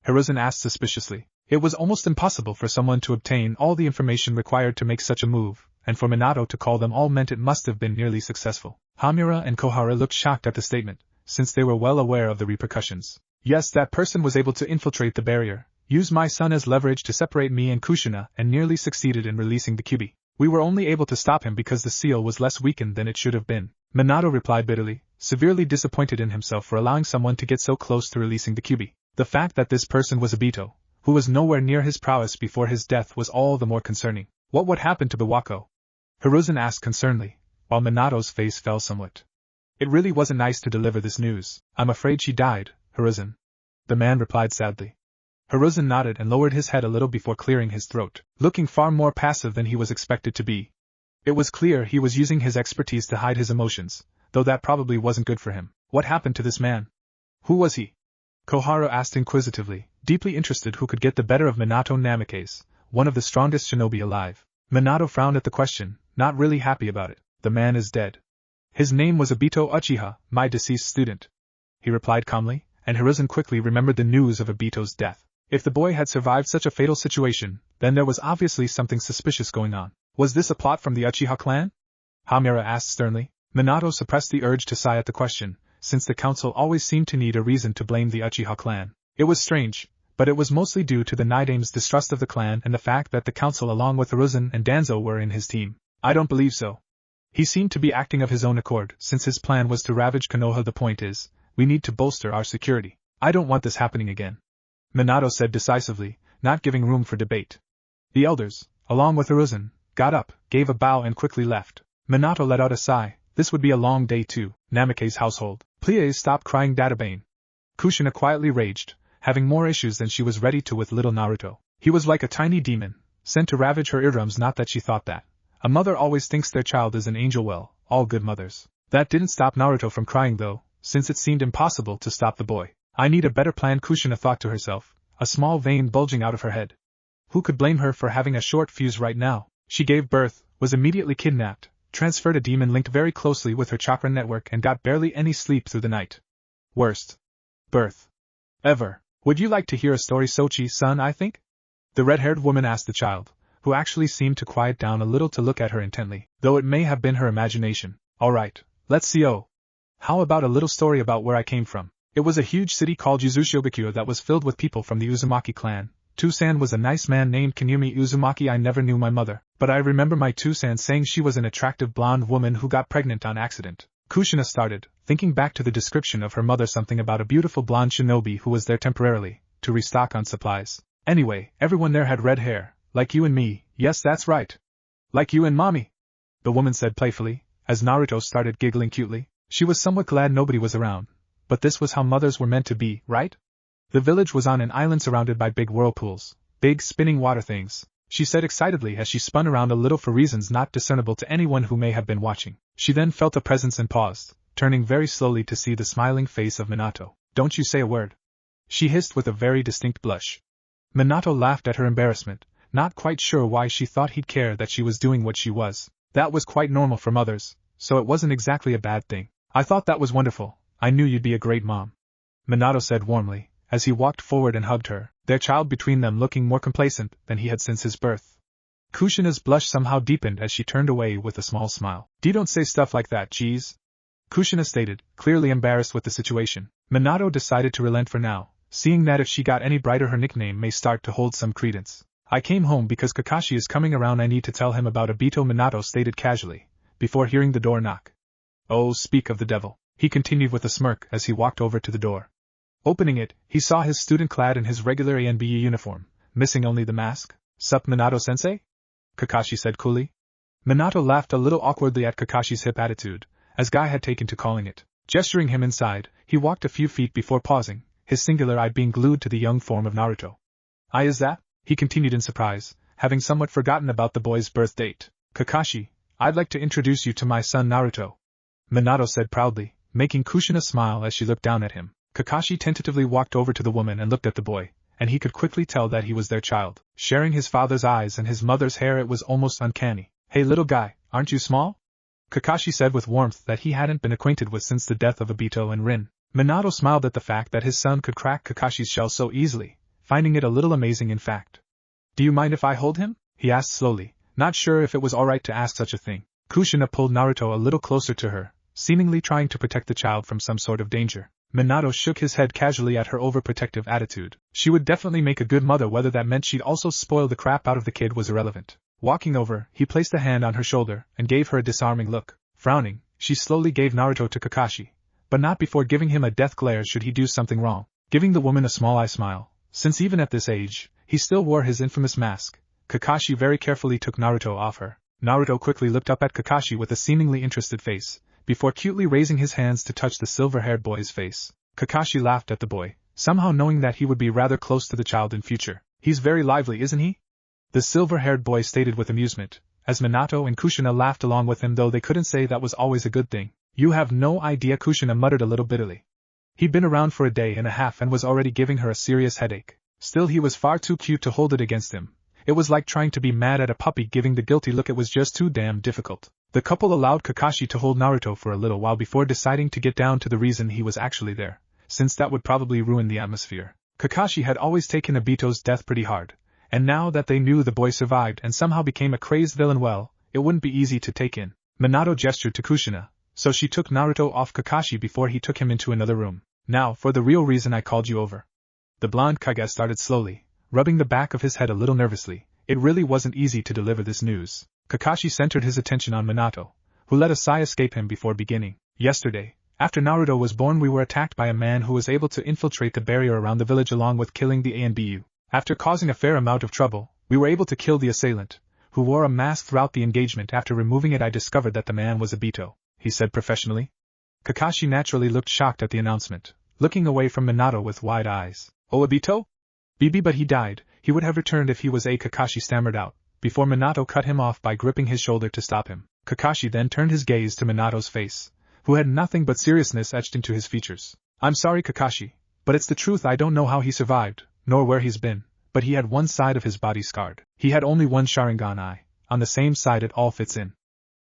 Hiruzen asked suspiciously. It was almost impossible for someone to obtain all the information required to make such a move, and for Minato to call them all meant it must have been nearly successful. Hamura and Kohara looked shocked at the statement, since they were well aware of the repercussions. Yes, that person was able to infiltrate the barrier, use my son as leverage to separate me and Kushina, and nearly succeeded in releasing the Kyuubi. We were only able to stop him because the seal was less weakened than it should have been. Minato replied bitterly, severely disappointed in himself for allowing someone to get so close to releasing the Kyuubi. The fact that this person was Obito, who was nowhere near his prowess before his death, was all the more concerning. What would happen to Biwako? Hiruzen asked concernedly, while Minato's face fell somewhat. It really wasn't nice to deliver this news. I'm afraid she died, Hiruzen. The man replied sadly. Hiruzen nodded and lowered his head a little before clearing his throat, looking far more passive than he was expected to be. It was clear he was using his expertise to hide his emotions, though that probably wasn't good for him. What happened to this man? Who was he? Kohara asked inquisitively, deeply interested who could get the better of Minato Namikaze, one of the strongest shinobi alive. Minato frowned at the question, not really happy about it. The man is dead. His name was Obito Uchiha, my deceased student, he replied calmly, and Hiruzen quickly remembered the news of Obito's death. If the boy had survived such a fatal situation, then there was obviously something suspicious going on. Was this a plot from the Uchiha clan? Hamura asked sternly. Minato suppressed the urge to sigh at the question, since the council always seemed to need a reason to blame the Uchiha clan. It was strange, but it was mostly due to the Nidame's distrust of the clan and the fact that the council along with Hiruzen and Danzo were in his team. I don't believe so. He seemed to be acting of his own accord, since his plan was to ravage Konoha. The point is, we need to bolster our security. I don't want this happening again, Minato said decisively, not giving room for debate. The elders, along with Hiruzen, got up, gave a bow and quickly left. Minato let out a sigh. This would be a long day too. Namikaze household. Please stop crying, Databane. Kushina quietly raged, having more issues than she was ready to with little Naruto. He was like a tiny demon, sent to ravage her eardrums. Not that she thought that. A mother always thinks their child is an angel. Well, all good mothers. That didn't stop Naruto from crying though, since it seemed impossible to stop the boy. I need a better plan, Kushina thought to herself, a small vein bulging out of her head. Who could blame her for having a short fuse right now? She gave birth, was immediately kidnapped, transferred a demon linked very closely with her chakra network, and got barely any sleep through the night. Worst birth ever. Would you like to hear a story, Sochi-san? I think? The red-haired woman asked the child, who actually seemed to quiet down a little to look at her intently, though it may have been her imagination. All right, let's see. Oh, how about a little story about where I came from? It was a huge city called Yuzushiobikyo that was filled with people from the Uzumaki clan. Tusan was a nice man named Kanyumi Uzumaki. I never knew my mother, but I remember my Tusan saying she was an attractive blonde woman who got pregnant on accident. Kushina started, thinking back to the description of her mother, something about a beautiful blonde shinobi who was there temporarily, to restock on supplies. Anyway, everyone there had red hair, like you and me. Yes, that's right. Like you and mommy, the woman said playfully, as Naruto started giggling cutely. She was somewhat glad nobody was around, but this was how mothers were meant to be, right? The village was on an island surrounded by big whirlpools, big spinning water things, she said excitedly as she spun around a little for reasons not discernible to anyone who may have been watching. She then felt a presence and paused, turning very slowly to see the smiling face of Minato. Don't you say a word, she hissed with a very distinct blush. Minato laughed at her embarrassment, not quite sure why she thought he'd care that she was doing what she was. That was quite normal for mothers, so it wasn't exactly a bad thing. I thought that was wonderful. I knew you'd be a great mom, Minato said warmly, as he walked forward and hugged her, their child between them looking more complacent than he had since his birth. Kushina's blush somehow deepened as she turned away with a small smile. Don't say stuff like that, jeez, Kushina stated, clearly embarrassed with the situation. Minato decided to relent for now, seeing that if she got any brighter her nickname may start to hold some credence. I came home because Kakashi is coming around. I need to tell him about Obito, Minato stated casually, before hearing the door knock. Oh, speak of the devil, he continued with a smirk as he walked over to the door. Opening it, he saw his student clad in his regular ANBU uniform, missing only the mask. Sup, Minato-sensei? Kakashi said coolly. Minato laughed a little awkwardly at Kakashi's hip attitude, as Guy had taken to calling it. Gesturing him inside, he walked a few feet before pausing, his singular eye being glued to the young form of Naruto. Is that? He continued in surprise, having somewhat forgotten about the boy's birth date. Kakashi, I'd like to introduce you to my son Naruto, Minato said proudly, making Kushina smile as she looked down at him. Kakashi tentatively walked over to the woman and looked at the boy, and he could quickly tell that he was their child. Sharing his father's eyes and his mother's hair, it was almost uncanny. Hey little guy, aren't you small? Kakashi said with warmth that he hadn't been acquainted with since the death of Obito and Rin. Minato smiled at the fact that his son could crack Kakashi's shell so easily, finding it a little amazing in fact. "Do you mind if I hold him?" he asked slowly, not sure if it was alright to ask such a thing. Kushina pulled Naruto a little closer to her, seemingly trying to protect the child from some sort of danger. Minato shook his head casually at her overprotective attitude. She would definitely make a good mother, whether that meant she'd also spoil the crap out of the kid was irrelevant. Walking over, he placed a hand on her shoulder and gave her a disarming look. Frowning, she slowly gave Naruto to Kakashi, but not before giving him a death glare should he do something wrong, giving the woman a small eye smile. Since even at this age, he still wore his infamous mask, Kakashi very carefully took Naruto off her. Naruto quickly looked up at Kakashi with a seemingly interested face, before cutely raising his hands to touch the silver-haired boy's face. Kakashi laughed at the boy, somehow knowing that he would be rather close to the child in future. "He's very lively, isn't he?" the silver-haired boy stated with amusement, as Minato and Kushina laughed along with him, though they couldn't say that was always a good thing. "You have no idea," Kushina muttered a little bitterly. He'd been around for a day and a half and was already giving her a serious headache. Still, he was far too cute to hold it against him. It was like trying to be mad at a puppy giving the guilty look. It was just too damn difficult. The couple allowed Kakashi to hold Naruto for a little while before deciding to get down to the reason he was actually there, since that would probably ruin the atmosphere. Kakashi had always taken Obito's death pretty hard, and now that they knew the boy survived and somehow became a crazed villain, well, it wouldn't be easy to take in. Minato gestured to Kushina, so she took Naruto off Kakashi before he took him into another room. "Now for the real reason I called you over." The blonde Kage started slowly, rubbing the back of his head a little nervously. It really wasn't easy to deliver this news. Kakashi centered his attention on Minato, who let a sigh escape him before beginning. "Yesterday, after Naruto was born, we were attacked by a man who was able to infiltrate the barrier around the village along with killing the ANBU. After causing a fair amount of trouble, we were able to kill the assailant, who wore a mask throughout the engagement. After removing it, I discovered that the man was Obito," he said professionally. Kakashi naturally looked shocked at the announcement, looking away from Minato with wide eyes. "Oh, Obito? Bibi, but he died. He would have returned if he was a," Kakashi stammered out, before Minato cut him off by gripping his shoulder to stop him. Kakashi then turned his gaze to Minato's face, who had nothing but seriousness etched into his features. "I'm sorry, Kakashi, but it's the truth. I don't know how he survived, nor where he's been, but he had one side of his body scarred. He had only one Sharingan eye, on the same side it all fits in,"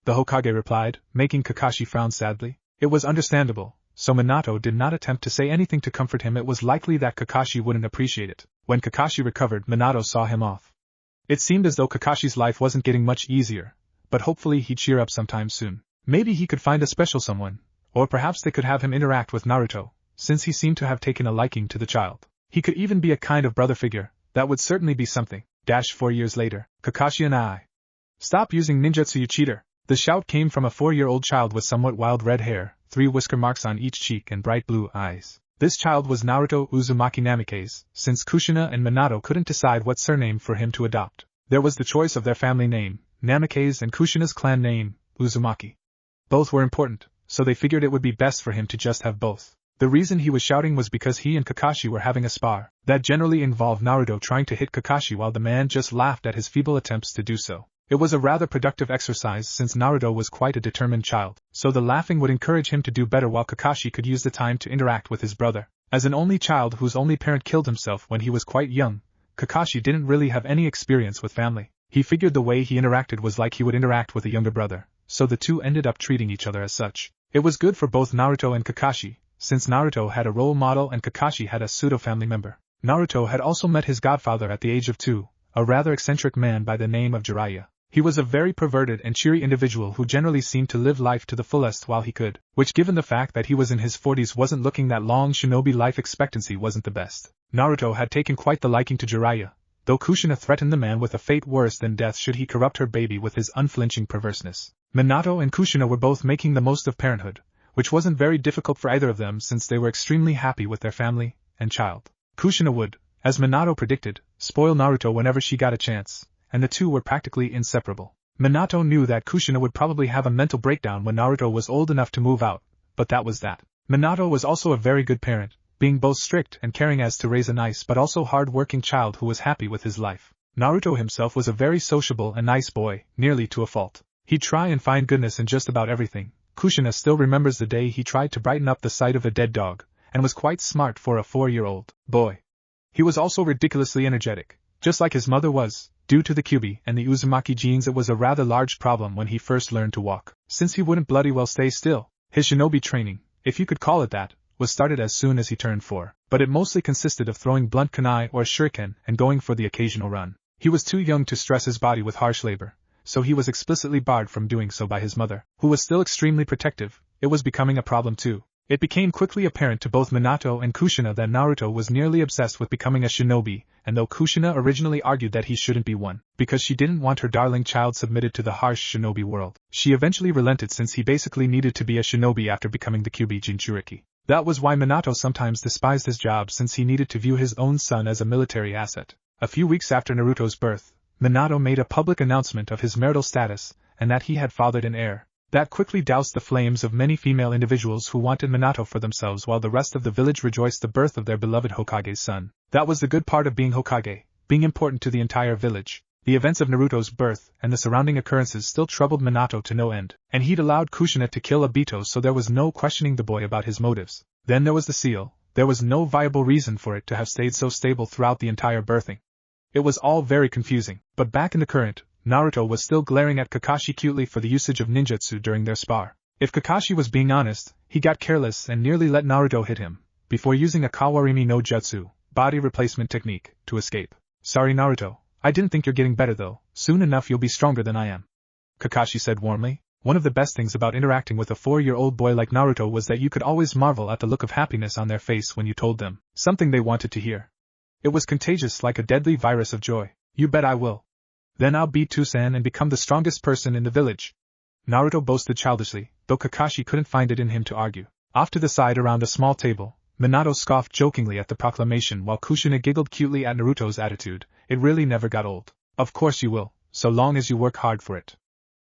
the Hokage replied, making Kakashi frown sadly. It was understandable, so Minato did not attempt to say anything to comfort him. It was likely that Kakashi wouldn't appreciate it. When Kakashi recovered, Minato saw him off. It seemed as though Kakashi's life wasn't getting much easier, but hopefully he'd cheer up sometime soon. Maybe he could find a special someone, or perhaps they could have him interact with Naruto, since he seemed to have taken a liking to the child. He could even be a kind of brother figure. That would certainly be something. 4 years later, Kakashi and I. "Stop using ninjutsu, you cheater!" The shout came from a 4-year-old child with somewhat wild red hair, 3 whisker marks on each cheek and bright blue eyes. This child was Naruto Uzumaki Namikaze, since Kushina and Minato couldn't decide what surname for him to adopt. There was the choice of their family name, Namikaze, and Kushina's clan name, Uzumaki. Both were important, so they figured it would be best for him to just have both. The reason he was shouting was because he and Kakashi were having a spar, that generally involved Naruto trying to hit Kakashi while the man just laughed at his feeble attempts to do so. It was a rather productive exercise since Naruto was quite a determined child, so the laughing would encourage him to do better while Kakashi could use the time to interact with his brother. As an only child whose only parent killed himself when he was quite young, Kakashi didn't really have any experience with family. He figured the way he interacted was like he would interact with a younger brother, so the two ended up treating each other as such. It was good for both Naruto and Kakashi, since Naruto had a role model and Kakashi had a pseudo-family member. Naruto had also met his godfather at the age of 2, a rather eccentric man by the name of Jiraiya. He was a very perverted and cheery individual who generally seemed to live life to the fullest while he could, which given the fact that he was in his 40s wasn't looking that long. Shinobi life expectancy wasn't the best. Naruto had taken quite the liking to Jiraiya, though Kushina threatened the man with a fate worse than death should he corrupt her baby with his unflinching perverseness. Minato and Kushina were both making the most of parenthood, which wasn't very difficult for either of them since they were extremely happy with their family and child. Kushina would, as Minato predicted, spoil Naruto whenever she got a chance, and the two were practically inseparable. Minato knew that Kushina would probably have a mental breakdown when Naruto was old enough to move out, but that was that. Minato was also a very good parent, being both strict and caring as to raise a nice but also hard-working child who was happy with his life. Naruto himself was a very sociable and nice boy, nearly to a fault. He'd try and find goodness in just about everything. Kushina still remembers the day he tried to brighten up the sight of a dead dog, and was quite smart for a 4-year-old boy. He was also ridiculously energetic, just like his mother was. Due to the Kyuubi and the Uzumaki genes, it was a rather large problem when he first learned to walk, since he wouldn't bloody well stay still. His shinobi training, if you could call it that, was started as soon as he turned 4. but it mostly consisted of throwing blunt kunai or shuriken and going for the occasional run. He was too young to stress his body with harsh labor, so he was explicitly barred from doing so by his mother, who was still extremely protective. It was becoming a problem too. It became quickly apparent to both Minato and Kushina that Naruto was nearly obsessed with becoming a shinobi, and though Kushina originally argued that he shouldn't be one, because she didn't want her darling child submitted to the harsh shinobi world, she eventually relented since he basically needed to be a shinobi after becoming the Kyuubi Jinchuriki. That was why Minato sometimes despised his job, since he needed to view his own son as a military asset. A few weeks after Naruto's birth, Minato made a public announcement of his marital status, and that he had fathered an heir. That quickly doused the flames of many female individuals who wanted Minato for themselves, while the rest of the village rejoiced the birth of their beloved Hokage's son. That was the good part of being Hokage, being important to the entire village. The events of Naruto's birth and the surrounding occurrences still troubled Minato to no end, and he'd allowed Kushina to kill Obito, so there was no questioning the boy about his motives. Then there was the seal. There was no viable reason for it to have stayed so stable throughout the entire birthing. It was all very confusing, but back in the current, Naruto was still glaring at Kakashi cutely for the usage of ninjutsu during their spar. If Kakashi was being honest, he got careless and nearly let Naruto hit him, before using a Kawarimi no Jutsu, body replacement technique, to escape. Sorry Naruto, I didn't think you're getting better though, soon enough you'll be stronger than I am, Kakashi said warmly. One of the best things about interacting with a 4-year-old boy like Naruto was that you could always marvel at the look of happiness on their face when you told them something they wanted to hear. It was contagious, like a deadly virus of joy. You bet I will. Then I'll beat Toussaint and become the strongest person in the village, Naruto boasted childishly, though Kakashi couldn't find it in him to argue. Off to the side around a small table, Minato scoffed jokingly at the proclamation while Kushina giggled cutely at Naruto's attitude. It really never got old. Of course you will, so long as you work hard for it,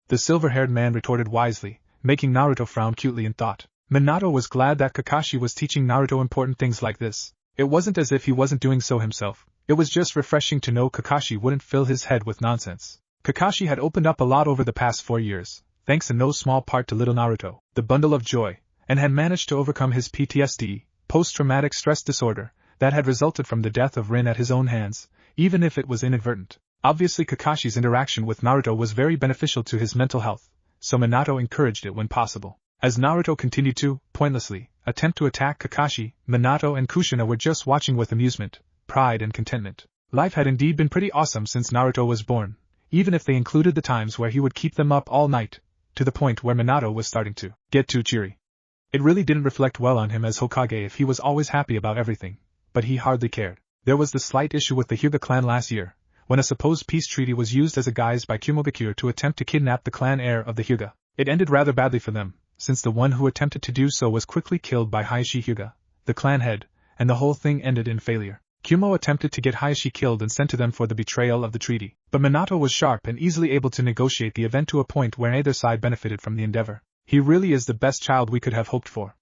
the silver-haired man retorted wisely, making Naruto frown cutely in thought. Minato was glad that Kakashi was teaching Naruto important things like this. It wasn't as if he wasn't doing so himself. It was just refreshing to know Kakashi wouldn't fill his head with nonsense. Kakashi had opened up a lot over the past 4 years, thanks in no small part to little Naruto, the bundle of joy, and had managed to overcome his PTSD, post-traumatic stress disorder, that had resulted from the death of Rin at his own hands, even if it was inadvertent. Obviously Kakashi's interaction with Naruto was very beneficial to his mental health, so Minato encouraged it when possible. As Naruto continued to, pointlessly, attempt to attack Kakashi, Minato and Kushina were just watching with amusement, pride and contentment. Life had indeed been pretty awesome since Naruto was born, even if they included the times where he would keep them up all night, to the point where Minato was starting to get too cheery. It really didn't reflect well on him as Hokage if he was always happy about everything, but he hardly cared. There was the slight issue with the Hyuga clan last year, when a supposed peace treaty was used as a guise by Kumogakure to attempt to kidnap the clan heir of the Hyuga. It ended rather badly for them, since the one who attempted to do so was quickly killed by Hayashi Hyuga, the clan head, and the whole thing ended in failure. Kumo attempted to get Hayashi killed and sent to them for the betrayal of the treaty, but Minato was sharp and easily able to negotiate the event to a point where neither side benefited from the endeavor. He really is the best child we could have hoped for,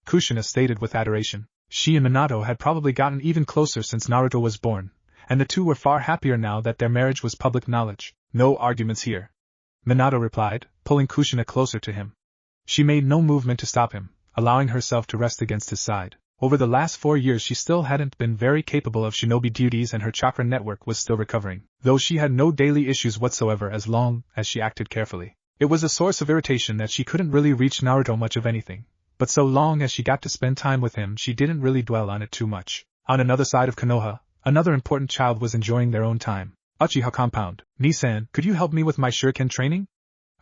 Kushina stated with adoration. She and Minato had probably gotten even closer since Naruto was born, and the two were far happier now that their marriage was public knowledge. No arguments here, Minato replied, pulling Kushina closer to him. She made no movement to stop him, allowing herself to rest against his side. Over the last 4 years she still hadn't been very capable of shinobi duties and her chakra network was still recovering, though she had no daily issues whatsoever as long as she acted carefully. It was a source of irritation that she couldn't really reach Naruto much of anything, but so long as she got to spend time with him she didn't really dwell on it too much. On another side of Konoha, another important child was enjoying their own time. Uchiha compound. Nisan, could you help me with my shuriken training?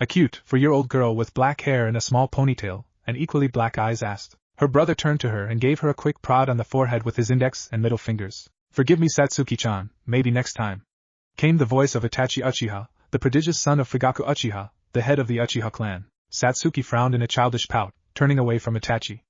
A cute, 4-year-old girl with black hair and a small ponytail, and equally black eyes asked. Her brother turned to her and gave her a quick prod on the forehead with his index and middle fingers. Forgive me Satsuki-chan, maybe next time, came the voice of Itachi Uchiha, the prodigious son of Fugaku Uchiha, the head of the Uchiha clan. Satsuki frowned in a childish pout, turning away from Itachi.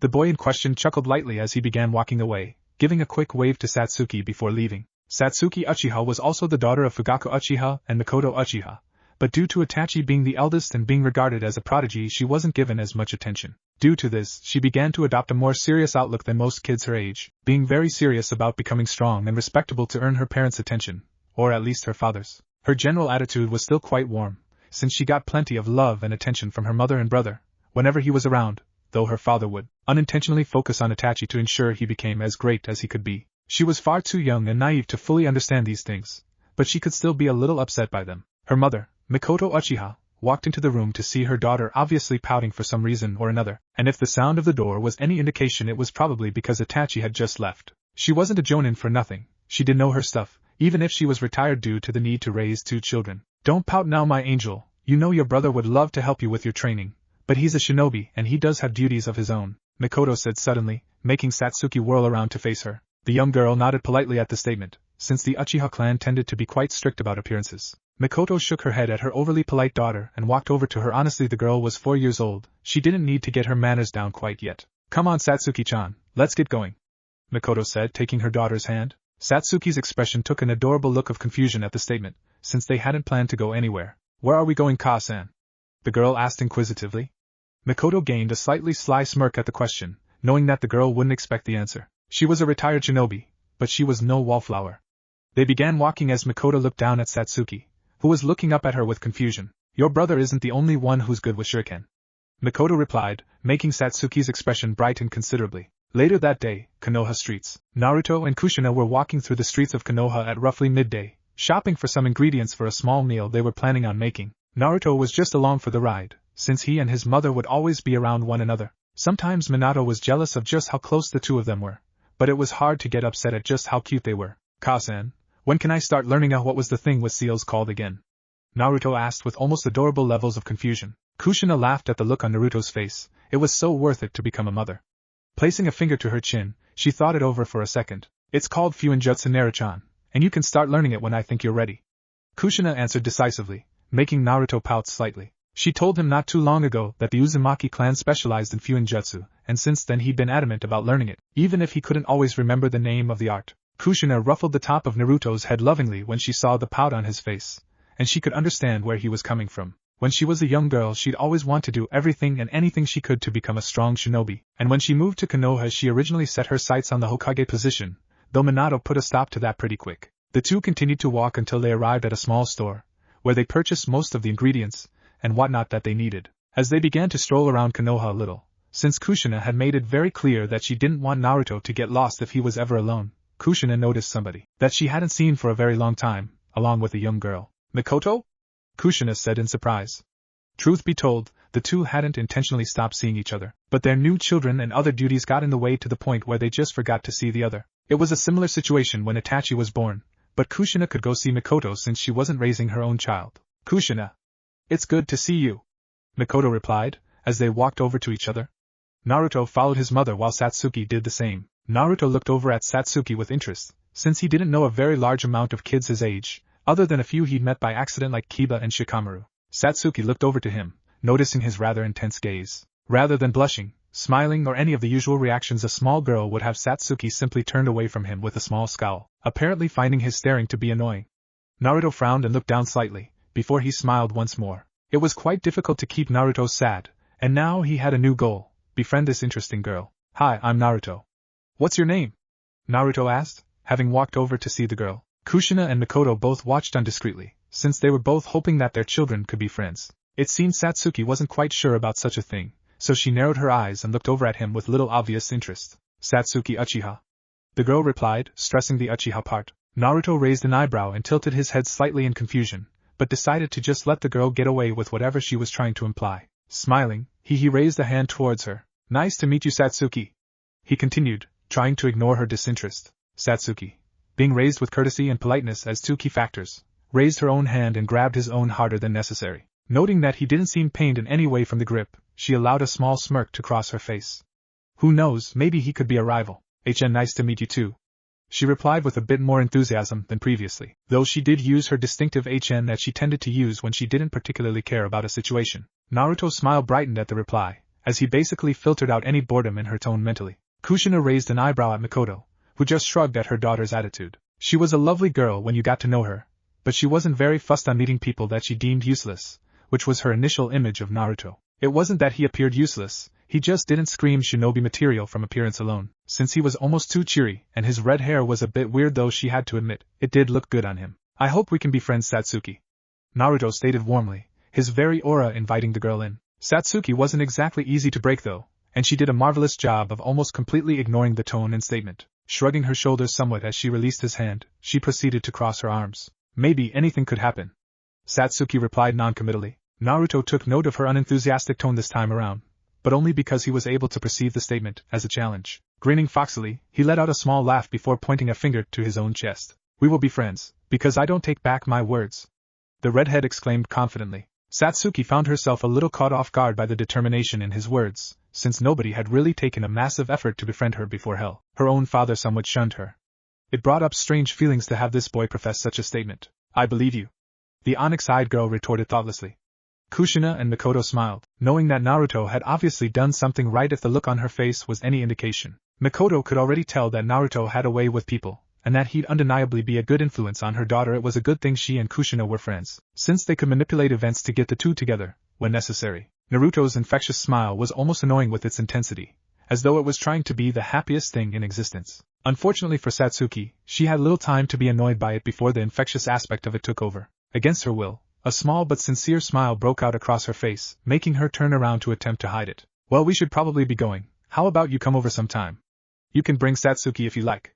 The boy in question chuckled lightly as he began walking away, giving a quick wave to Satsuki before leaving. Satsuki Uchiha was also the daughter of Fugaku Uchiha and Mikoto Uchiha, but due to Itachi being the eldest and being regarded as a prodigy she wasn't given as much attention. Due to this, she began to adopt a more serious outlook than most kids her age, being very serious about becoming strong and respectable to earn her parents' attention, or at least her father's. Her general attitude was still quite warm, since she got plenty of love and attention from her mother and brother, whenever he was around, though her father would unintentionally focus on Itachi to ensure he became as great as he could be. She was far too young and naive to fully understand these things, but she could still be a little upset by them. Her mother, Mikoto Uchiha, walked into the room to see her daughter obviously pouting for some reason or another, and if the sound of the door was any indication it was probably because Itachi had just left. She wasn't a jonin for nothing, she did know her stuff, even if she was retired due to the need to raise 2 children. Don't pout now, my angel, you know your brother would love to help you with your training, but he's a shinobi and he does have duties of his own, Mikoto said suddenly, making Satsuki whirl around to face her. The young girl nodded politely at the statement, since the Uchiha clan tended to be quite strict about appearances. Mikoto shook her head at her overly polite daughter and walked over to her. Honestly, the girl was 4 years old, she didn't need to get her manners down quite yet. Come on Satsuki-chan, let's get going, Mikoto said, taking her daughter's hand. Satsuki's expression took an adorable look of confusion at the statement, since they hadn't planned to go anywhere. Where are we going, Ka-san? The girl asked inquisitively. Mikoto gained a slightly sly smirk at the question, knowing that the girl wouldn't expect the answer. She was a retired shinobi, but she was no wallflower. They began walking as Mikoto looked down at Satsuki, who was looking up at her with confusion. Your brother isn't the only one who's good with shuriken, Mikoto replied, making Satsuki's expression brighten considerably. Later that day, Konoha streets. Naruto and Kushina were walking through the streets of Konoha at roughly midday, shopping for some ingredients for a small meal they were planning on making. Naruto was just along for the ride, since he and his mother would always be around one another. Sometimes Minato was jealous of just how close the two of them were, but it was hard to get upset at just how cute they were. Ka-san, when can I start learning what was the thing with seals called again? Naruto asked with almost adorable levels of confusion. Kushina laughed at the look on Naruto's face. It was so worth it to become a mother. Placing a finger to her chin, she thought it over for a second. It's called Fuinjutsu Naruchan, and you can start learning it when I think you're ready, Kushina answered decisively, making Naruto pout slightly. She told him not too long ago that the Uzumaki clan specialized in Fuinjutsu, and since then he'd been adamant about learning it, even if he couldn't always remember the name of the art. Kushina ruffled the top of Naruto's head lovingly when she saw the pout on his face, and she could understand where he was coming from. When she was a young girl, she'd always want to do everything and anything she could to become a strong shinobi, and when she moved to Konoha she originally set her sights on the Hokage position, though Minato put a stop to that pretty quick. The two continued to walk until they arrived at a small store, where they purchased most of the ingredients and whatnot that they needed. As they began to stroll around Konoha a little, since Kushina had made it very clear that she didn't want Naruto to get lost if he was ever alone, Kushina noticed somebody that she hadn't seen for a very long time, along with a young girl. Mikoto? Kushina said in surprise. Truth be told, the two hadn't intentionally stopped seeing each other, but their new children and other duties got in the way to the point where they just forgot to see the other. It was a similar situation when Itachi was born, but Kushina could go see Mikoto since she wasn't raising her own child. Kushina. It's good to see you, Mikoto replied, as they walked over to each other. Naruto followed his mother while Satsuki did the same. Naruto looked over at Satsuki with interest, since he didn't know a very large amount of kids his age, other than a few he'd met by accident like Kiba and Shikamaru. Satsuki looked over to him, noticing his rather intense gaze. Rather than blushing, smiling or any of the usual reactions a small girl would have, Satsuki simply turned away from him with a small scowl, apparently finding his staring to be annoying. Naruto frowned and looked down slightly, before he smiled once more. It was quite difficult to keep Naruto sad, and now he had a new goal: befriend this interesting girl. Hi, I'm Naruto. What's your name? Naruto asked, having walked over to see the girl. Kushina and Mikoto both watched on discreetly, since they were both hoping that their children could be friends. It seemed Satsuki wasn't quite sure about such a thing, so she narrowed her eyes and looked over at him with little obvious interest. Satsuki Uchiha, the girl replied, stressing the Uchiha part. Naruto raised an eyebrow and tilted his head slightly in confusion, but decided to just let the girl get away with whatever she was trying to imply. Smiling, he raised a hand towards her. Nice to meet you, Satsuki, he continued, trying to ignore her disinterest. Satsuki, being raised with courtesy and politeness as two key factors, raised her own hand and grabbed his own harder than necessary. Noting that he didn't seem pained in any way from the grip, she allowed a small smirk to cross her face. Who knows, maybe he could be a rival. HN, nice to meet you too, she replied with a bit more enthusiasm than previously, though she did use her distinctive HN that she tended to use when she didn't particularly care about a situation. Naruto's smile brightened at the reply, as he basically filtered out any boredom in her tone mentally. Kushina raised an eyebrow at Mikoto, who just shrugged at her daughter's attitude. She was a lovely girl when you got to know her, but she wasn't very fussed on meeting people that she deemed useless, which was her initial image of Naruto. It wasn't that he appeared useless, he just didn't scream shinobi material from appearance alone, since he was almost too cheery, and his red hair was a bit weird, though she had to admit, it did look good on him. I hope we can be friends, Satsuki, Naruto stated warmly, his very aura inviting the girl in. Satsuki wasn't exactly easy to break though, and she did a marvelous job of almost completely ignoring the tone and statement. Shrugging her shoulders somewhat as she released his hand, she proceeded to cross her arms. Maybe anything could happen, Satsuki replied noncommittally. Naruto took note of her unenthusiastic tone this time around, but only because he was able to perceive the statement as a challenge. Grinning foxily, he let out a small laugh before pointing a finger to his own chest. "We will be friends, because I don't take back my words," the redhead exclaimed confidently. Satsuki found herself a little caught off guard by the determination in his words, since nobody had really taken a massive effort to befriend her before hell. Her own father somewhat shunned her. It brought up strange feelings to have this boy profess such a statement. "I believe you," the onyx-eyed girl retorted thoughtlessly. Kushina and Mikoto smiled, knowing that Naruto had obviously done something right if the look on her face was any indication. Mikoto could already tell that Naruto had a way with people, and that he'd undeniably be a good influence on her daughter. It was a good thing she and Kushina were friends, since they could manipulate events to get the two together, when necessary. Naruto's infectious smile was almost annoying with its intensity, as though it was trying to be the happiest thing in existence. Unfortunately for Satsuki, she had little time to be annoyed by it before the infectious aspect of it took over. Against her will, a small but sincere smile broke out across her face, making her turn around to attempt to hide it. "Well, we should probably be going. How about you come over sometime? You can bring Satsuki if you like,"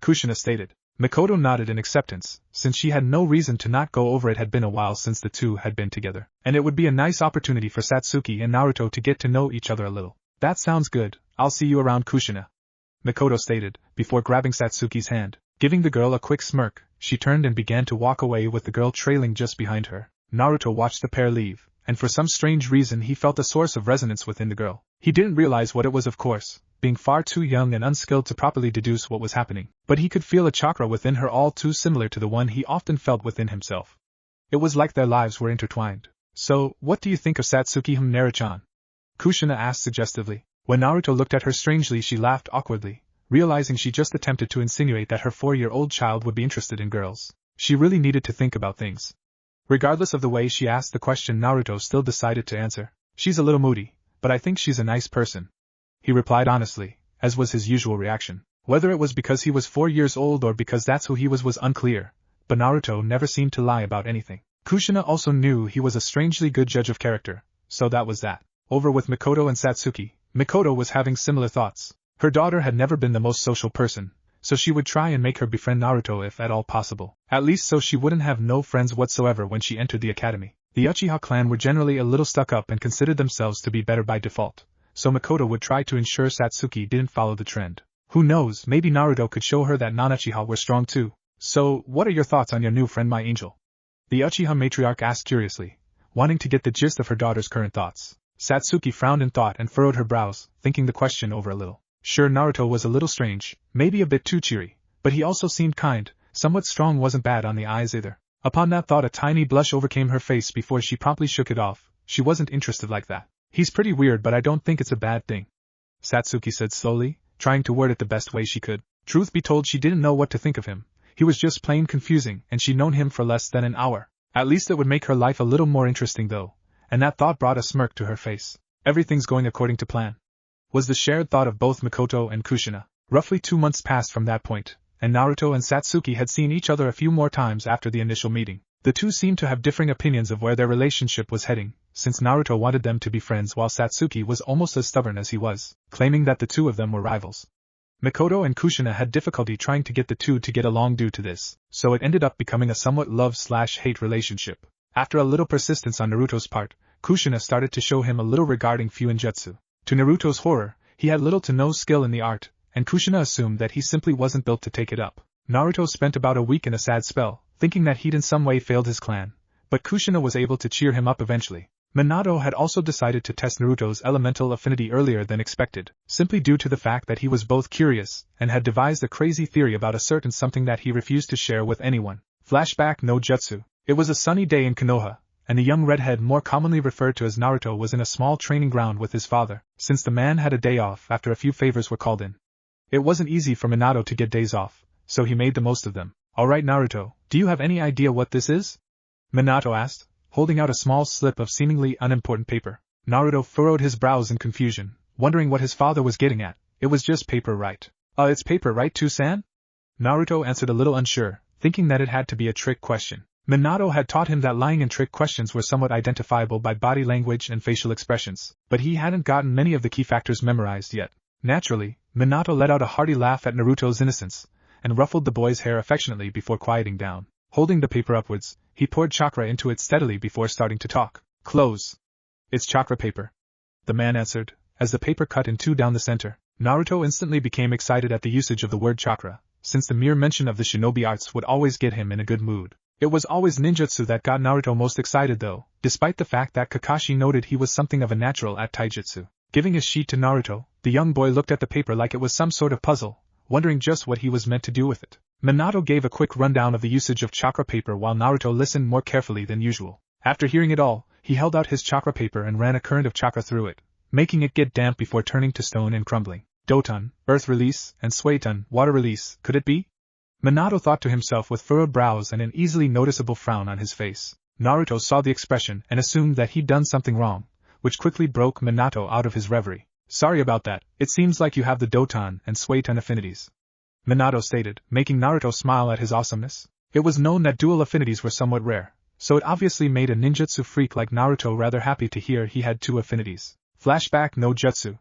Kushina stated. Mikoto nodded in acceptance, since she had no reason to not go over. It had been a while since the two had been together, and it would be a nice opportunity for Satsuki and Naruto to get to know each other a little. "That sounds good, I'll see you around, Kushina," Mikoto stated, before grabbing Satsuki's hand. Giving the girl a quick smirk, she turned and began to walk away with the girl trailing just behind her. Naruto watched the pair leave, and for some strange reason he felt a source of resonance within the girl. He didn't realize what it was, of course, being far too young and unskilled to properly deduce what was happening, but he could feel a chakra within her all too similar to the one he often felt within himself. It was like their lives were intertwined. "So, what do you think of Satsuki Naruto-chan?" Kushina asked suggestively. When Naruto looked at her strangely, she laughed awkwardly, realizing she just attempted to insinuate that her 4-year-old child would be interested in girls. She really needed to think about things. Regardless of the way she asked the question, Naruto still decided to answer. "She's a little moody, but I think she's a nice person," he replied honestly, as was his usual reaction. Whether it was because he was 4 years old or because that's who he was unclear, but Naruto never seemed to lie about anything. Kushina also knew he was a strangely good judge of character, so that was that. Over with Mikoto and Satsuki, Mikoto was having similar thoughts. Her daughter had never been the most social person, so she would try and make her befriend Naruto if at all possible, at least so she wouldn't have no friends whatsoever when she entered the academy. The Uchiha clan were generally a little stuck up and considered themselves to be better by default, so Mikoto would try to ensure Satsuki didn't follow the trend. Who knows, maybe Naruto could show her that non-Uchiha were strong too. "So, what are your thoughts on your new friend, my angel?" the Uchiha matriarch asked curiously, wanting to get the gist of her daughter's current thoughts. Satsuki frowned in thought and furrowed her brows, thinking the question over a little. Sure, Naruto was a little strange, maybe a bit too cheery, but he also seemed kind. Somewhat strong wasn't bad on the eyes either. Upon that thought, a tiny blush overcame her face before she promptly shook it off. She wasn't interested like that. "He's pretty weird, but I don't think it's a bad thing," Satsuki said slowly, trying to word it the best way she could. Truth be told, she didn't know what to think of him. He was just plain confusing, and she'd known him for less than an hour. At least it would make her life a little more interesting though, and that thought brought a smirk to her face. Everything's going according to plan, was the shared thought of both Mikoto and Kushina. Roughly 2 months passed from that point, and Naruto and Satsuki had seen each other a few more times after the initial meeting. The two seemed to have differing opinions of where their relationship was heading, since Naruto wanted them to be friends while Satsuki was almost as stubborn as he was, claiming that the two of them were rivals. Mikoto and Kushina had difficulty trying to get the two to get along due to this, so it ended up becoming a somewhat love/hate relationship. After a little persistence on Naruto's part, Kushina started to show him a little regarding Fuinjutsu. To Naruto's horror, he had little to no skill in the art, and Kushina assumed that he simply wasn't built to take it up. Naruto spent about a week in a sad spell, thinking that he'd in some way failed his clan, but Kushina was able to cheer him up eventually. Minato had also decided to test Naruto's elemental affinity earlier than expected, simply due to the fact that he was both curious and had devised a crazy theory about a certain something that he refused to share with anyone. Flashback no jutsu. It was a sunny day in Konoha, and the young redhead, more commonly referred to as Naruto, was in a small training ground with his father, since the man had a day off after a few favors were called in. It wasn't easy for Minato to get days off, so he made the most of them. "Alright Naruto, do you have any idea what this is?" Minato asked, holding out a small slip of seemingly unimportant paper. Naruto furrowed his brows in confusion, wondering what his father was getting at. "It was just paper, right?" It's paper, right, Too-san?" Naruto answered a little unsure, thinking that it had to be a trick question. Minato had taught him that lying and trick questions were somewhat identifiable by body language and facial expressions, but he hadn't gotten many of the key factors memorized yet. Naturally, Minato let out a hearty laugh at Naruto's innocence, and ruffled the boy's hair affectionately before quieting down. Holding the paper upwards, he poured chakra into it steadily before starting to talk. Close. It's chakra paper. The man answered, as the paper cut in two down the center. Naruto instantly became excited at the usage of the word chakra, since the mere mention of the shinobi arts would always get him in a good mood. It was always ninjutsu that got Naruto most excited though, despite the fact that Kakashi noted he was something of a natural at taijutsu. Giving his sheet to Naruto, the young boy looked at the paper like it was some sort of puzzle, wondering just what he was meant to do with it. Minato gave a quick rundown of the usage of chakra paper while Naruto listened more carefully than usual. After hearing it all, he held out his chakra paper and ran a current of chakra through it, making it get damp before turning to stone and crumbling. Doton, earth release, and Sueton, water release, could it be? Minato thought to himself with furrowed brows and an easily noticeable frown on his face. Naruto saw the expression and assumed that he'd done something wrong, which quickly broke Minato out of his reverie. Sorry about that, it seems like you have the Doton and Sueton affinities, Minato stated, making Naruto smile at his awesomeness. It was known that dual affinities were somewhat rare, so it obviously made a ninjutsu freak like Naruto rather happy to hear he had two affinities. Flashback no jutsu.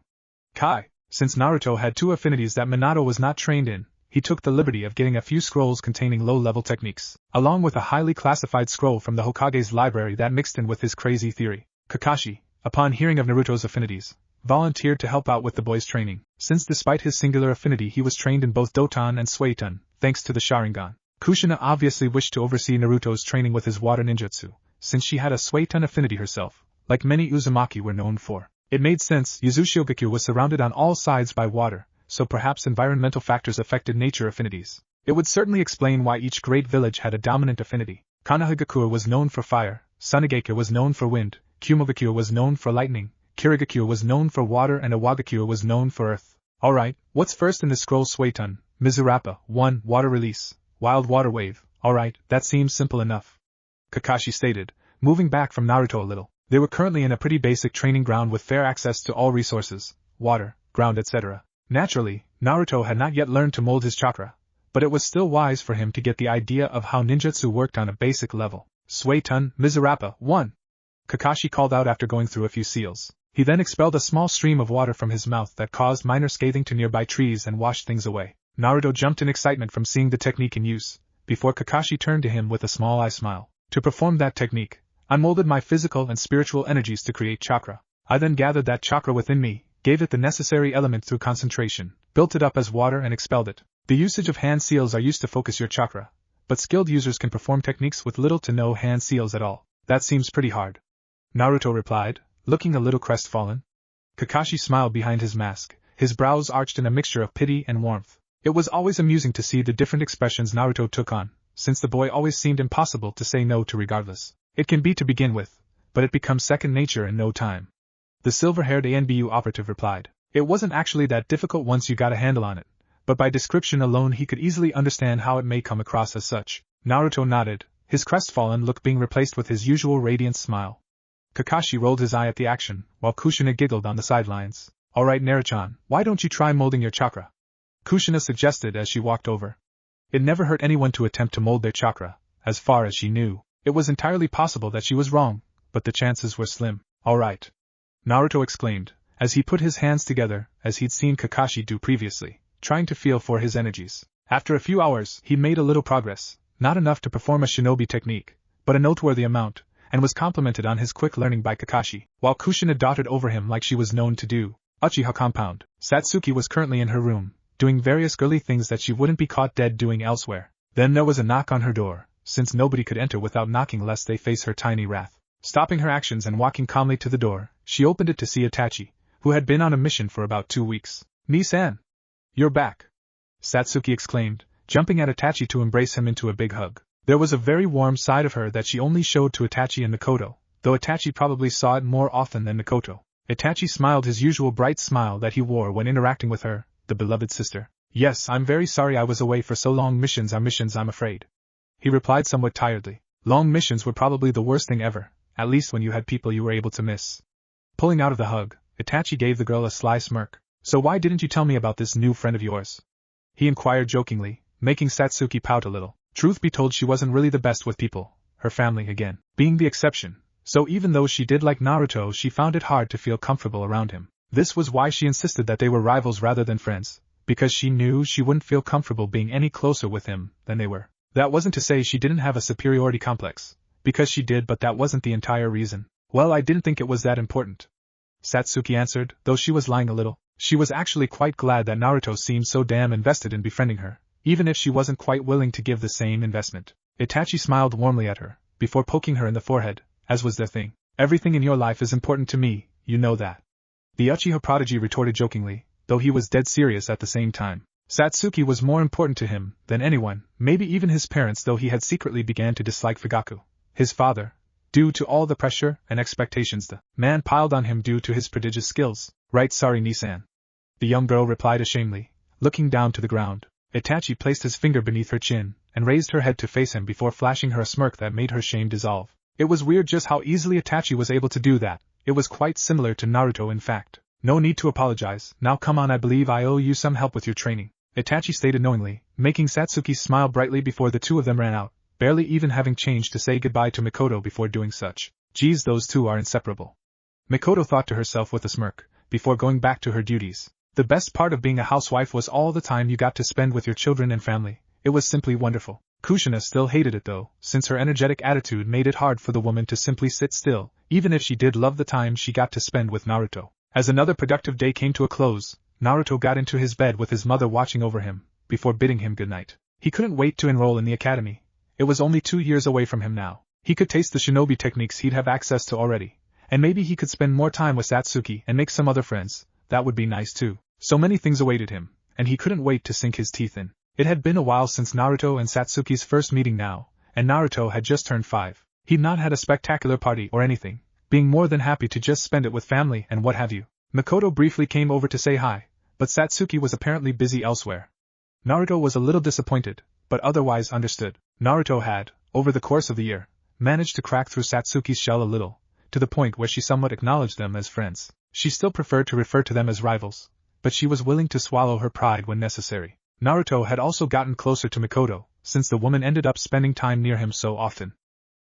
Kai. Since Naruto had two affinities that Minato was not trained in, he took the liberty of getting a few scrolls containing low-level techniques, along with a highly classified scroll from the Hokage's library that mixed in with his crazy theory. Kakashi, upon hearing of Naruto's affinities, volunteered to help out with the boy's training, since despite his singular affinity he was trained in both Doton and Sueton, thanks to the Sharingan. Kushina obviously wished to oversee Naruto's training with his water ninjutsu, since she had a Sueton affinity herself, like many Uzumaki were known for. It made sense. Yuzushiogakure was surrounded on all sides by water, so perhaps environmental factors affected nature affinities. It would certainly explain why each great village had a dominant affinity. Konohagakure was known for fire, Sunagakure was known for wind, Kumogakure was known for lightning, Kirigakure was known for water, and Awagakure was known for earth. Alright, what's first in the scroll? Sueton, Mizurappa, 1. Water release, wild water wave. Alright, that seems simple enough, Kakashi stated, moving back from Naruto a little. They were currently in a pretty basic training ground with fair access to all resources, water, ground, etc. Naturally, Naruto had not yet learned to mold his chakra, but it was still wise for him to get the idea of how ninjutsu worked on a basic level. Sueton, Mizurappa, 1. Kakashi called out after going through a few seals. He then expelled a small stream of water from his mouth that caused minor scathing to nearby trees and washed things away. Naruto jumped in excitement from seeing the technique in use, before Kakashi turned to him with a small eye smile. To perform that technique, I molded my physical and spiritual energies to create chakra. I then gathered that chakra within me, gave it the necessary element through concentration, built it up as water and expelled it. The usage of hand seals are used to focus your chakra, but skilled users can perform techniques with little to no hand seals at all. That seems pretty hard, Naruto replied, looking a little crestfallen. Kakashi smiled behind his mask, his brows arched in a mixture of pity and warmth. It was always amusing to see the different expressions Naruto took on, since the boy always seemed impossible to say no to regardless. It can be to begin with, but it becomes second nature in no time, the silver-haired ANBU operative replied. It wasn't actually that difficult once you got a handle on it, but by description alone he could easily understand how it may come across as such. Naruto nodded, his crestfallen look being replaced with his usual radiant smile. Kakashi rolled his eye at the action, while Kushina giggled on the sidelines. Alright Naruto-chan, why don't you try molding your chakra? Kushina suggested as she walked over. It never hurt anyone to attempt to mold their chakra, as far as she knew. It was entirely possible that she was wrong, but the chances were slim. Alright, Naruto exclaimed, as he put his hands together, as he'd seen Kakashi do previously, trying to feel for his energies. After a few hours, he made a little progress, not enough to perform a shinobi technique, but a noteworthy amount, and was complimented on his quick learning by Kakashi, while Kushina dotted over him like she was known to do. Uchiha compound. Satsuki was currently in her room, doing various girly things that she wouldn't be caught dead doing elsewhere. Then there was a knock on her door, since nobody could enter without knocking lest they face her tiny wrath. Stopping her actions and walking calmly to the door, she opened it to see Aachi, who had been on a mission for about 2 weeks. "Nii-san! You're back!" Satsuki exclaimed, jumping at Aachi to embrace him into a big hug. There was a very warm side of her that she only showed to Aachi and Mikoto, though Aachi probably saw it more often than Mikoto. Aachi smiled his usual bright smile that he wore when interacting with her, the beloved sister. "Yes, I'm very sorry I was away for so long. Missions are missions, I'm afraid," he replied somewhat tiredly. Long missions were probably the worst thing ever, at least when you had people you were able to miss. Pulling out of the hug, Aachi gave the girl a sly smirk. "So why didn't you tell me about this new friend of yours?" he inquired jokingly, making Satsuki pout a little. Truth be told, she wasn't really the best with people, her family again being the exception, so even though she did like Naruto, she found it hard to feel comfortable around him. This was why she insisted that they were rivals rather than friends, because she knew she wouldn't feel comfortable being any closer with him than they were. That wasn't to say she didn't have a superiority complex, because she did, but that wasn't the entire reason. Well, I didn't think it was that important, Satsuki answered, though she was lying a little. She was actually quite glad that Naruto seemed so damn invested in befriending her, even if she wasn't quite willing to give the same investment. Itachi smiled warmly at her, before poking her in the forehead, as was their thing. Everything in your life is important to me, you know that. The Uchiha prodigy retorted jokingly, though he was dead serious at the same time. Satsuki was more important to him than anyone, maybe even his parents, though he had secretly began to dislike Fugaku, his father, due to all the pressure and expectations the man piled on him due to his prodigious skills. Right, sorry Nisan. The young girl replied ashamedly, looking down to the ground. Itachi placed his finger beneath her chin, and raised her head to face him before flashing her a smirk that made her shame dissolve. It was weird just how easily Itachi was able to do that. It was quite similar to Naruto in fact. No need to apologize, now come on, I believe I owe you some help with your training, Itachi stated knowingly, making Satsuki smile brightly before the two of them ran out, barely even having changed to say goodbye to Mikoto before doing such. Geez, those two are inseparable, Mikoto thought to herself with a smirk, before going back to her duties. The best part of being a housewife was all the time you got to spend with your children and family. It was simply wonderful. Kushina still hated it though, since her energetic attitude made it hard for the woman to simply sit still, even if she did love the time she got to spend with Naruto. As another productive day came to a close, Naruto got into his bed with his mother watching over him, before bidding him goodnight. He couldn't wait to enroll in the academy. It was only 2 years away from him now. He could taste the shinobi techniques he'd have access to already, and maybe he could spend more time with Satsuki and make some other friends. That would be nice too. So many things awaited him, and he couldn't wait to sink his teeth in. It had been a while since Naruto and Satsuki's first meeting now, and Naruto had just turned 5. He'd not had a spectacular party or anything, being more than happy to just spend it with family and what have you. Mikoto briefly came over to say hi, but Satsuki was apparently busy elsewhere. Naruto was a little disappointed, but otherwise understood. Naruto had, over the course of the year, managed to crack through Satsuki's shell a little, to the point where she somewhat acknowledged them as friends. She still preferred to refer to them as rivals, but she was willing to swallow her pride when necessary. Naruto had also gotten closer to Mikoto, since the woman ended up spending time near him so often.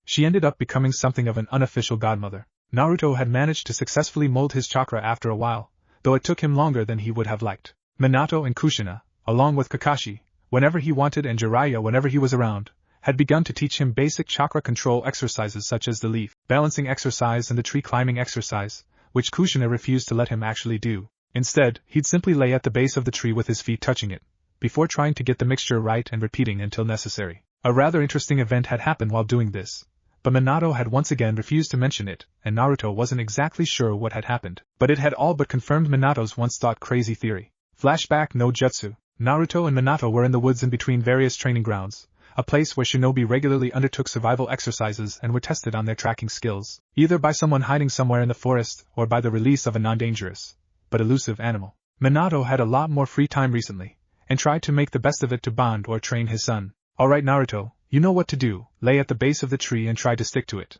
She ended up becoming something of an unofficial godmother. Naruto had managed to successfully mold his chakra after a while, though it took him longer than he would have liked. Minato and Kushina, along with Kakashi, whenever he wanted, and Jiraiya whenever he was around, had begun to teach him basic chakra control exercises such as the leaf balancing exercise and the tree climbing exercise, which Kushina refused to let him actually do. Instead, he'd simply lay at the base of the tree with his feet touching it, before trying to get the mixture right and repeating until necessary. A rather interesting event had happened while doing this, but Minato had once again refused to mention it, and Naruto wasn't exactly sure what had happened. But it had all but confirmed Minato's once-thought crazy theory. Flashback no jutsu. Naruto and Minato were in the woods in between various training grounds, a place where shinobi regularly undertook survival exercises and were tested on their tracking skills, either by someone hiding somewhere in the forest or by the release of a non-dangerous, but elusive animal. Minato had a lot more free time recently, and tried to make the best of it to bond or train his son. Alright Naruto, you know what to do, lay at the base of the tree and try to stick to it.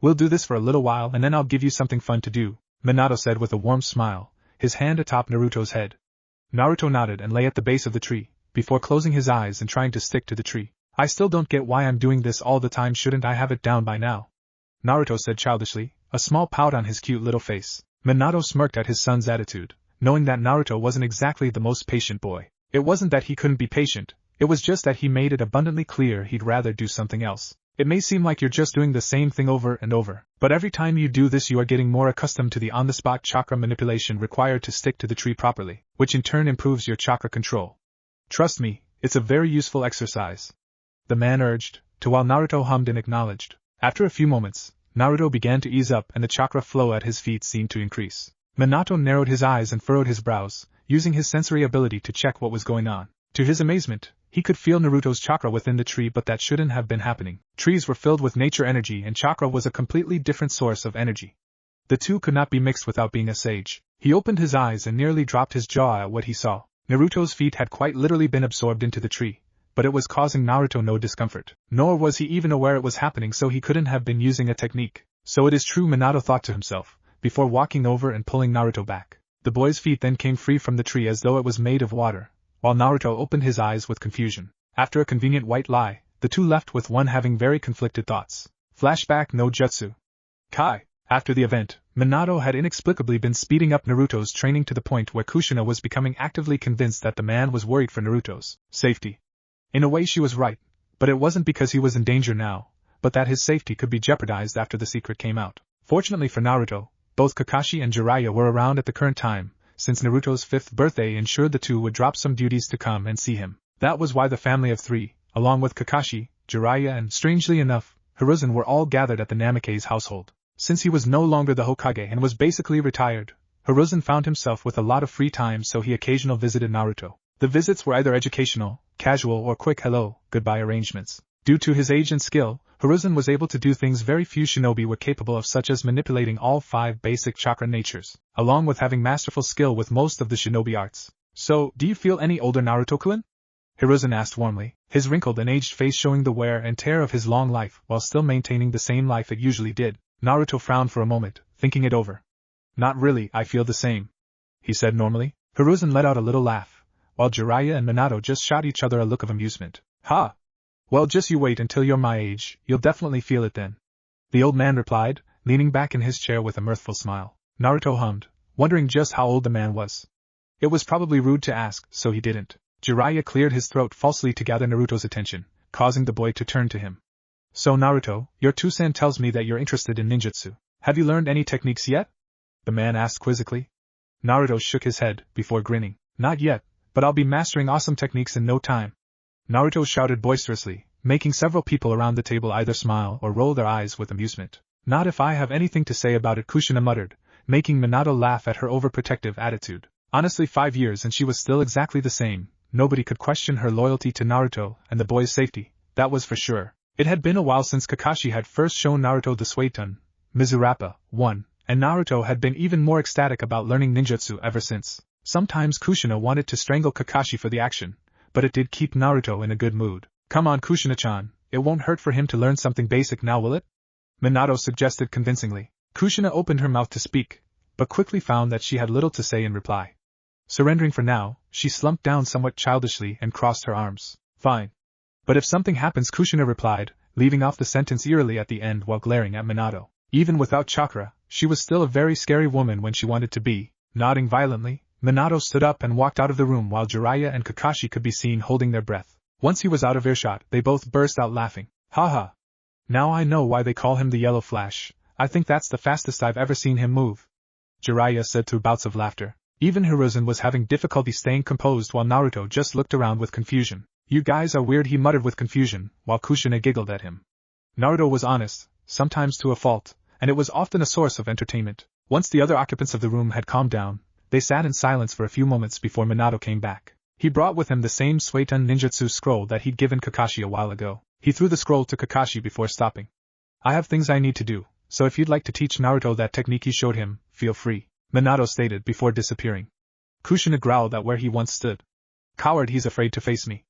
We'll do this for a little while and then I'll give you something fun to do, Minato said with a warm smile, his hand atop Naruto's head. Naruto nodded and lay at the base of the tree, before closing his eyes and trying to stick to the tree. I still don't get why I'm doing this all the time, shouldn't I have it down by now? Naruto said childishly, a small pout on his cute little face. Minato smirked at his son's attitude, knowing that Naruto wasn't exactly the most patient boy. It wasn't that he couldn't be patient, it was just that he made it abundantly clear he'd rather do something else. It may seem like you're just doing the same thing over and over, but every time you do this you are getting more accustomed to the on-the-spot chakra manipulation required to stick to the tree properly, which in turn improves your chakra control. Trust me, it's a very useful exercise, the man urged, to while Naruto hummed and acknowledged. After a few moments, Naruto began to ease up and the chakra flow at his feet seemed to increase. Minato narrowed his eyes and furrowed his brows, using his sensory ability to check what was going on. To his amazement, he could feel Naruto's chakra within the tree, but that shouldn't have been happening. Trees were filled with nature energy and chakra was a completely different source of energy. The two could not be mixed without being a sage. He opened his eyes and nearly dropped his jaw at what he saw. Naruto's feet had quite literally been absorbed into the tree, but it was causing Naruto no discomfort. Nor was he even aware it was happening, so he couldn't have been using a technique. So it is true, Minato thought to himself, before walking over and pulling Naruto back. The boy's feet then came free from the tree as though it was made of water, while Naruto opened his eyes with confusion. After a convenient white lie, the two left with one having very conflicted thoughts. Flashback no jutsu. Kai. After the event, Minato had inexplicably been speeding up Naruto's training to the point where Kushina was becoming actively convinced that the man was worried for Naruto's safety. In a way she was right, but it wasn't because he was in danger now, but that his safety could be jeopardized after the secret came out. Fortunately for Naruto, both Kakashi and Jiraiya were around at the current time, since Naruto's 5th birthday ensured the two would drop some duties to come and see him. That was why the family of 3, along with Kakashi, Jiraiya and, strangely enough, Hiruzen were all gathered at the Namake's household. Since he was no longer the Hokage and was basically retired, Hiruzen found himself with a lot of free time, so he occasionally visited Naruto. The visits were either educational, casual or quick hello, goodbye arrangements. Due to his age and skill, Hiruzen was able to do things very few shinobi were capable of, such as manipulating all 5 basic chakra natures, along with having masterful skill with most of the shinobi arts. So, do you feel any older, Naruto-kun? Hiruzen asked warmly, his wrinkled and aged face showing the wear and tear of his long life while still maintaining the same life it usually did. Naruto frowned for a moment, thinking it over. Not really, I feel the same, he said normally. Hiruzen let out a little laugh, while Jiraiya and Minato just shot each other a look of amusement. Ha! Well, just you wait until you're my age, you'll definitely feel it then, the old man replied, leaning back in his chair with a mirthful smile. Naruto hummed, wondering just how old the man was. It was probably rude to ask, so he didn't. Jiraiya cleared his throat falsely to gather Naruto's attention, causing the boy to turn to him. So Naruto, your Tusan tells me that you're interested in ninjutsu. Have you learned any techniques yet? The man asked quizzically. Naruto shook his head, before grinning. Not yet, but I'll be mastering awesome techniques in no time. Naruto shouted boisterously, making several people around the table either smile or roll their eyes with amusement. Not if I have anything to say about it, Kushina muttered, making Minato laugh at her overprotective attitude. Honestly, 5 years and she was still exactly the same. Nobody could question her loyalty to Naruto and the boy's safety, that was for sure. It had been a while since Kakashi had first shown Naruto the Suiton, Mizurappa, 1, and Naruto had been even more ecstatic about learning ninjutsu ever since. Sometimes Kushina wanted to strangle Kakashi for the action, but it did keep Naruto in a good mood. Come on, Kushina-chan, it won't hurt for him to learn something basic now, will it? Minato suggested convincingly. Kushina opened her mouth to speak, but quickly found that she had little to say in reply. Surrendering for now, she slumped down somewhat childishly and crossed her arms. Fine. But if something happens, Kushina replied, leaving off the sentence eerily at the end while glaring at Minato. Even without chakra, she was still a very scary woman when she wanted to be. Nodding violently, Minato stood up and walked out of the room while Jiraiya and Kakashi could be seen holding their breath. Once he was out of earshot, they both burst out laughing. Haha. Now I know why they call him the Yellow Flash. I think that's the fastest I've ever seen him move, Jiraiya said through bouts of laughter. Even Hiruzen was having difficulty staying composed while Naruto just looked around with confusion. You guys are weird, he muttered with confusion, while Kushina giggled at him. Naruto was honest, sometimes to a fault, and it was often a source of entertainment. Once the other occupants of the room had calmed down, they sat in silence for a few moments before Minato came back. He brought with him the same Suiton ninjutsu scroll that he'd given Kakashi a while ago. He threw the scroll to Kakashi before stopping. I have things I need to do, so if you'd like to teach Naruto that technique he showed him, feel free, Minato stated before disappearing. Kushina growled at where he once stood. Coward, he's afraid to face me,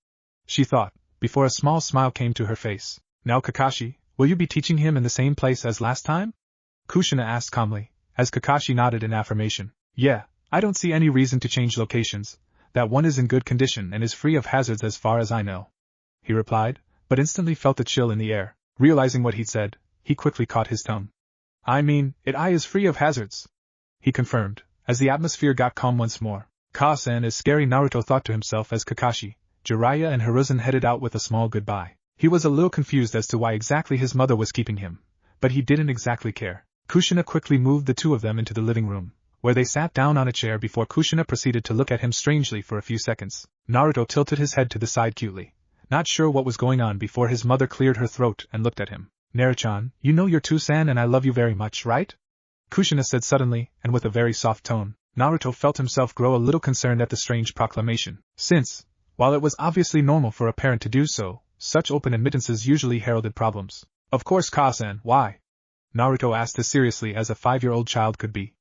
she thought, before a small smile came to her face. Now Kakashi, will you be teaching him in the same place as last time? Kushina asked calmly, as Kakashi nodded in affirmation. Yeah, I don't see any reason to change locations. That one is in good condition and is free of hazards as far as I know, he replied, but instantly felt a chill in the air. Realizing what he'd said, he quickly caught his tongue. I mean, it is free of hazards, he confirmed, as the atmosphere got calm once more. Ka-san is scary, Naruto thought to himself as Kakashi, Jiraiya and Hiruzen headed out with a small goodbye. He was a little confused as to why exactly his mother was keeping him, but he didn't exactly care. Kushina quickly moved the two of them into the living room, where they sat down on a chair before Kushina proceeded to look at him strangely for a few seconds. Naruto tilted his head to the side cutely, not sure what was going on before his mother cleared her throat and looked at him. Naruto-chan, you know you're Tusan and I love you very much, right? Kushina said suddenly, and with a very soft tone. Naruto felt himself grow a little concerned at the strange proclamation, since, while it was obviously normal for a parent to do so, such open admittances usually heralded problems. Of course, Ka-san, why? Naruto asked as seriously as a 5-year-old child could be.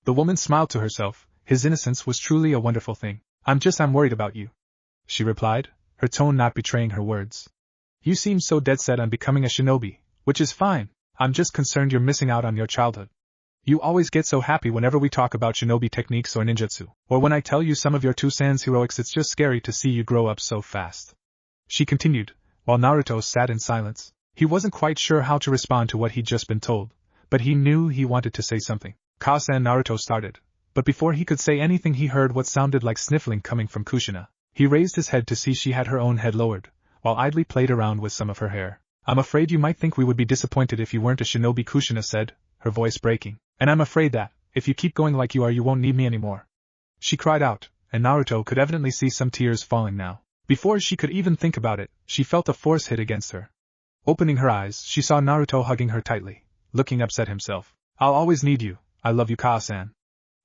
The woman smiled to herself. His innocence was truly a wonderful thing. I'm worried about you, she replied, her tone not betraying her words. You seem so dead set on becoming a shinobi, which is fine. I'm just concerned you're missing out on your childhood. You always get so happy whenever we talk about shinobi techniques or ninjutsu, or when I tell you some of your Tusan's heroics. It's just scary to see you grow up so fast, she continued, while Naruto sat in silence. He wasn't quite sure how to respond to what he'd just been told, but he knew he wanted to say something. Ka-san, Naruto started, but before he could say anything he heard what sounded like sniffling coming from Kushina. He raised his head to see she had her own head lowered, while idly played around with some of her hair. I'm afraid you might think we would be disappointed if you weren't a shinobi, Kushina said, her voice breaking. And I'm afraid that, if you keep going like you are, you won't need me anymore. She cried out, and Naruto could evidently see some tears falling now. Before she could even think about it, she felt a force hit against her. Opening her eyes, she saw Naruto hugging her tightly, looking upset himself. I'll always need you, I love you, Kaa-san.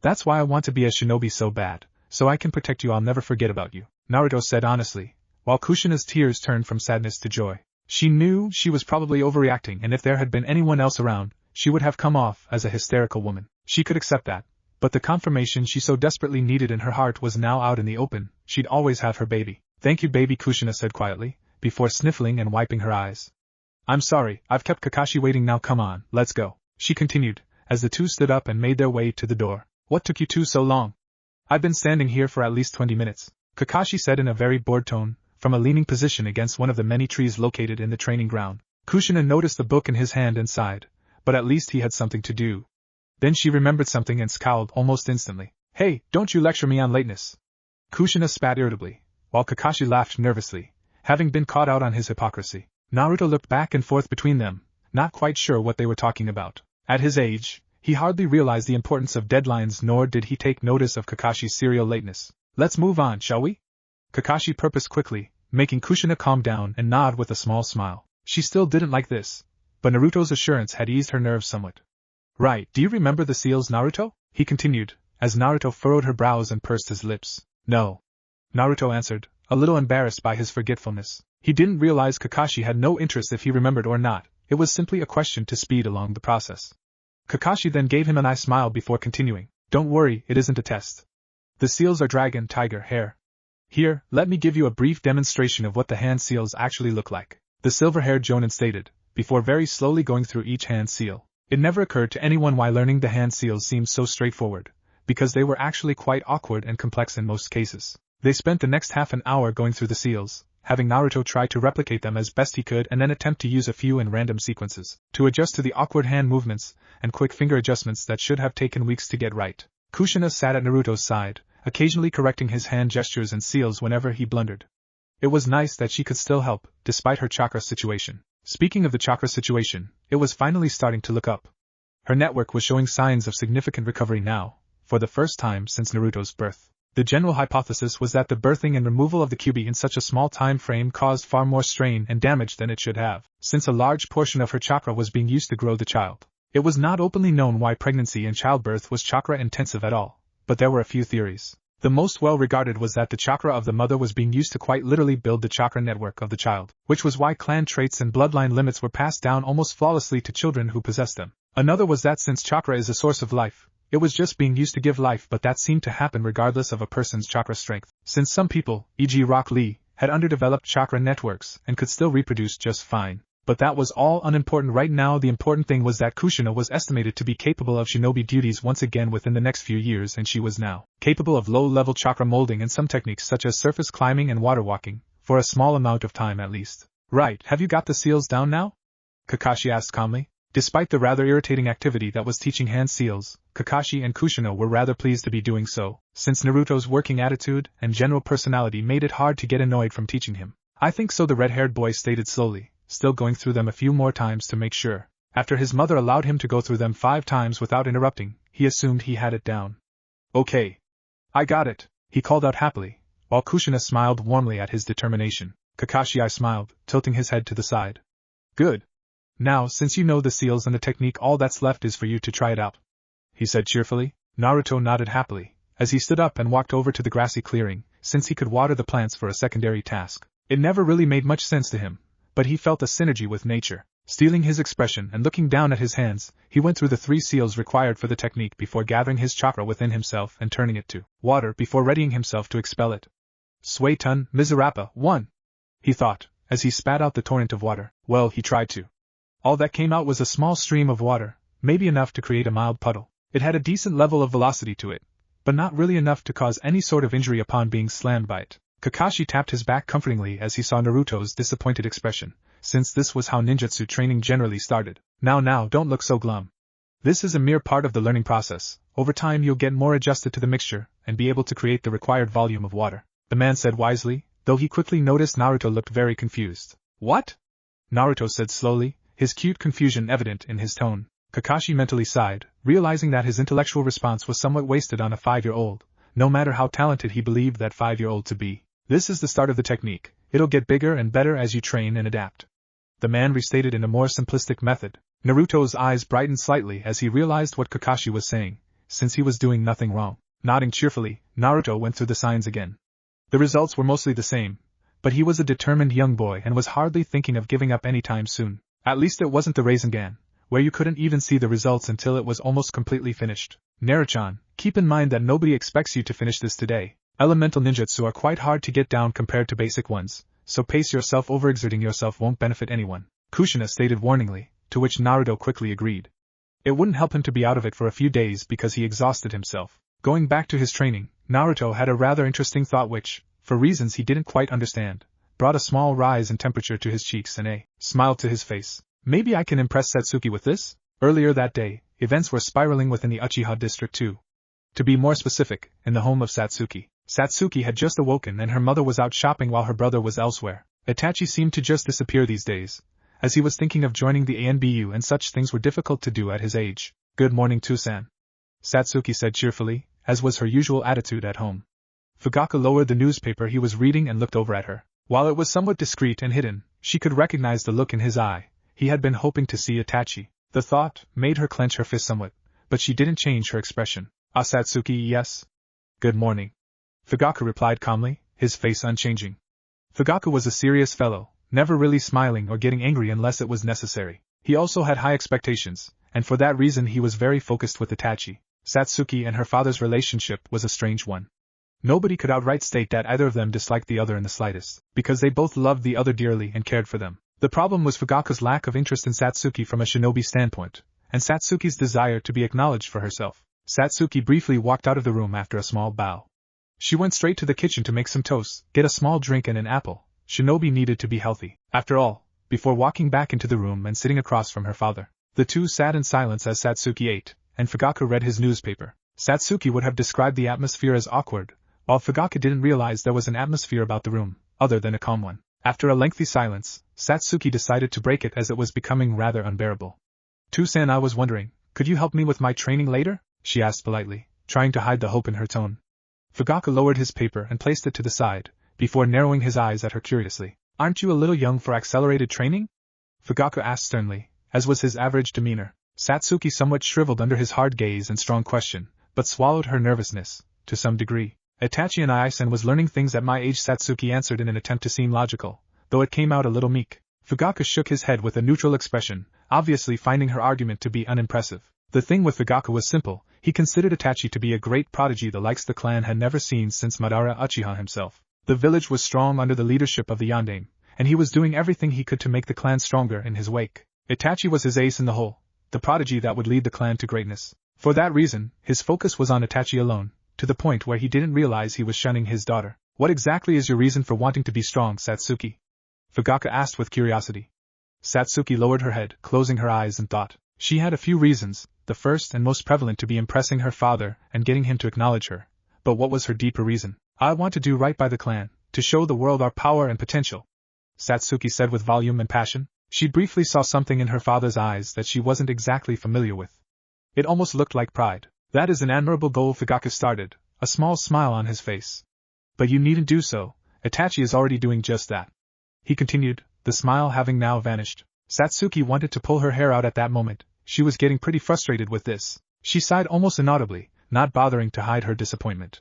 That's why I want to be a shinobi so bad, so I can protect you. I'll never forget about you, Naruto said honestly, while Kushina's tears turned from sadness to joy. She knew she was probably overreacting, and if there had been anyone else around, she would have come off as a hysterical woman. She could accept that, but the confirmation she so desperately needed in her heart was now out in the open. She'd always have her baby. Thank you, baby, Kushina said quietly, before sniffling and wiping her eyes. I'm sorry, I've kept Kakashi waiting. Now come on, let's go, she continued, as the two stood up and made their way to the door. What took you two so long? I've been standing here for at least 20 minutes, Kakashi said in a very bored tone, from a leaning position against one of the many trees located in the training ground. Kushina noticed the book in his hand and sighed, but at least he had something to do. Then she remembered something and scowled almost instantly. Hey, don't you lecture me on lateness. Kushina spat irritably, while Kakashi laughed nervously, having been caught out on his hypocrisy. Naruto looked back and forth between them, not quite sure what they were talking about. At his age, he hardly realized the importance of deadlines, nor did he take notice of Kakashi's serial lateness. Let's move on, shall we? Kakashi purposed quickly, making Kushina calm down and nod with a small smile. She still didn't like this, but Naruto's assurance had eased her nerves somewhat. Right, do you remember the seals, Naruto? He continued, as Naruto furrowed her brows and pursed his lips. No. Naruto answered, a little embarrassed by his forgetfulness. He didn't realize Kakashi had no interest if he remembered or not. It was simply a question to speed along the process. Kakashi then gave him an eye smile before continuing. Don't worry, it isn't a test. The seals are dragon, tiger, hare. Here, let me give you a brief demonstration of what the hand seals actually look like, the silver-haired Jonin stated, before very slowly going through each hand seal. It never occurred to anyone why learning the hand seals seemed so straightforward, because they were actually quite awkward and complex in most cases. They spent the next half an hour going through the seals, having Naruto try to replicate them as best he could and then attempt to use a few in random sequences, to adjust to the awkward hand movements and quick finger adjustments that should have taken weeks to get right. Kushina sat at Naruto's side, occasionally correcting his hand gestures and seals whenever he blundered. It was nice that she could still help, despite her chakra situation. Speaking of the chakra situation, it was finally starting to look up. Her network was showing signs of significant recovery now, for the first time since Naruto's birth. The general hypothesis was that the birthing and removal of the Kyuubi in such a small time frame caused far more strain and damage than it should have, since a large portion of her chakra was being used to grow the child. It was not openly known why pregnancy and childbirth was chakra-intensive at all, but there were a few theories. The most well-regarded was that the chakra of the mother was being used to quite literally build the chakra network of the child, which was why clan traits and bloodline limits were passed down almost flawlessly to children who possessed them. Another was that since chakra is a source of life, it was just being used to give life, but that seemed to happen regardless of a person's chakra strength, since some people, e.g. Rock Lee, had underdeveloped chakra networks and could still reproduce just fine. But that was all unimportant right now. The important thing was that Kushina was estimated to be capable of shinobi duties once again within the next few years, and she was now capable of low-level chakra molding and some techniques such as surface climbing and water walking, for a small amount of time at least. Right, have you got the seals down now? Kakashi asked calmly. Despite the rather irritating activity that was teaching hand seals, Kakashi and Kushina were rather pleased to be doing so, since Naruto's working attitude and general personality made it hard to get annoyed from teaching him. I think so, the red-haired boy stated slowly, still going through them a few more times to make sure. After his mother allowed him to go through them 5 times without interrupting, he assumed he had it down. Okay. I got it, he called out happily, while Kushina smiled warmly at his determination. Kakashi smiled, tilting his head to the side. Good. Now, since you know the seals and the technique, all that's left is for you to try it out, he said cheerfully. Naruto nodded happily, as he stood up and walked over to the grassy clearing, since he could water the plants for a secondary task. It never really made much sense to him, but he felt a synergy with nature. Stealing his expression and looking down at his hands, he went through the 3 seals required for the technique before gathering his chakra within himself and turning it to water before readying himself to expel it. Suetun Miserapa 1, he thought, as he spat out the torrent of water. Well, he tried to. All that came out was a small stream of water, maybe enough to create a mild puddle. It had a decent level of velocity to it, but not really enough to cause any sort of injury upon being slammed by it. Kakashi tapped his back comfortingly as he saw Naruto's disappointed expression, since this was how ninjutsu training generally started. Now, don't look so glum. This is a mere part of the learning process. Over time you'll get more adjusted to the mixture, and be able to create the required volume of water, the man said wisely, though he quickly noticed Naruto looked very confused. What? Naruto said slowly, his cute confusion evident in his tone. Kakashi mentally sighed, realizing that his intellectual response was somewhat wasted on a 5-year-old, no matter how talented he believed that 5-year-old to be. This is the start of the technique. It'll get bigger and better as you train and adapt. The man restated in a more simplistic method. Naruto's eyes brightened slightly as he realized what Kakashi was saying, since he was doing nothing wrong. Nodding cheerfully, Naruto went through the signs again. The results were mostly the same, but he was a determined young boy and was hardly thinking of giving up anytime soon. At least it wasn't the Rasengan, where you couldn't even see the results until it was almost completely finished. Naruto-chan, keep in mind that nobody expects you to finish this today. Elemental ninjutsu are quite hard to get down compared to basic ones, so pace yourself. Overexerting yourself won't benefit anyone, Kushina stated warningly, to which Naruto quickly agreed. It wouldn't help him to be out of it for a few days because he exhausted himself. Going back to his training, Naruto had a rather interesting thought which, for reasons he didn't quite understand, brought a small rise in temperature to his cheeks and a smile to his face. Maybe I can impress Sasuke with this? Earlier that day, events were spiraling within the Uchiha district too. To be more specific, in the home of Satsuki. Satsuki had just awoken and her mother was out shopping while her brother was elsewhere. Itachi seemed to just disappear these days, as he was thinking of joining the ANBU and such things were difficult to do at his age. Good morning, Tusan. Satsuki said cheerfully, as was her usual attitude at home. Fugaku lowered the newspaper he was reading and looked over at her. While it was somewhat discreet and hidden, she could recognize the look in his eye. He had been hoping to see Itachi. The thought made her clench her fist somewhat, but she didn't change her expression. Ah, Satsuki, yes. Good morning. Fugaku replied calmly, his face unchanging. Fugaku was a serious fellow, never really smiling or getting angry unless it was necessary. He also had high expectations, and for that reason he was very focused with Itachi. Satsuki and her father's relationship was a strange one. Nobody could outright state that either of them disliked the other in the slightest, because they both loved the other dearly and cared for them. The problem was Fugaku's lack of interest in Satsuki from a shinobi standpoint, and Satsuki's desire to be acknowledged for herself. Satsuki briefly walked out of the room after a small bow. She went straight to the kitchen to make some toast, get a small drink and an apple. Shinobi needed to be healthy. After all, before walking back into the room and sitting across from her father, the two sat in silence as Satsuki ate, and Fugaku read his newspaper. Satsuki would have described the atmosphere as awkward, while Fugaku didn't realize there was an atmosphere about the room, other than a calm one. After a lengthy silence, Satsuki decided to break it as it was becoming rather unbearable. Tusan, I was wondering, could you help me with my training later? She asked politely, trying to hide the hope in her tone. Fugaku lowered his paper and placed it to the side, before narrowing his eyes at her curiously. Aren't you a little young for accelerated training? Fugaku asked sternly, as was his average demeanor. Satsuki somewhat shriveled under his hard gaze and strong question, but swallowed her nervousness, to some degree. Itachi and Aisen was learning things at my age, Satsuki answered in an attempt to seem logical, though it came out a little meek. Fugaku shook his head with a neutral expression, obviously finding her argument to be unimpressive. The thing with Fugaku was simple, he considered Itachi to be a great prodigy the likes the clan had never seen since Madara Uchiha himself. The village was strong under the leadership of the Yondaime, and he was doing everything he could to make the clan stronger in his wake. Itachi was his ace in the hole, the prodigy that would lead the clan to greatness. For that reason, his focus was on Itachi alone, to the point where he didn't realize he was shunning his daughter. What exactly is your reason for wanting to be strong, Satsuki? Fugaku asked with curiosity. Satsuki lowered her head, closing her eyes and thought. She had a few reasons, the first and most prevalent to be impressing her father and getting him to acknowledge her. But what was her deeper reason? I want to do right by the clan, to show the world our power and potential, Satsuki said with volume and passion. She briefly saw something in her father's eyes that she wasn't exactly familiar with. It almost looked like pride. That is an admirable goal, Fugaku started, a small smile on his face. But you needn't do so, Itachi is already doing just that. He continued, the smile having now vanished. Satsuki wanted to pull her hair out at that moment. She was getting pretty frustrated with this. She sighed almost inaudibly, not bothering to hide her disappointment.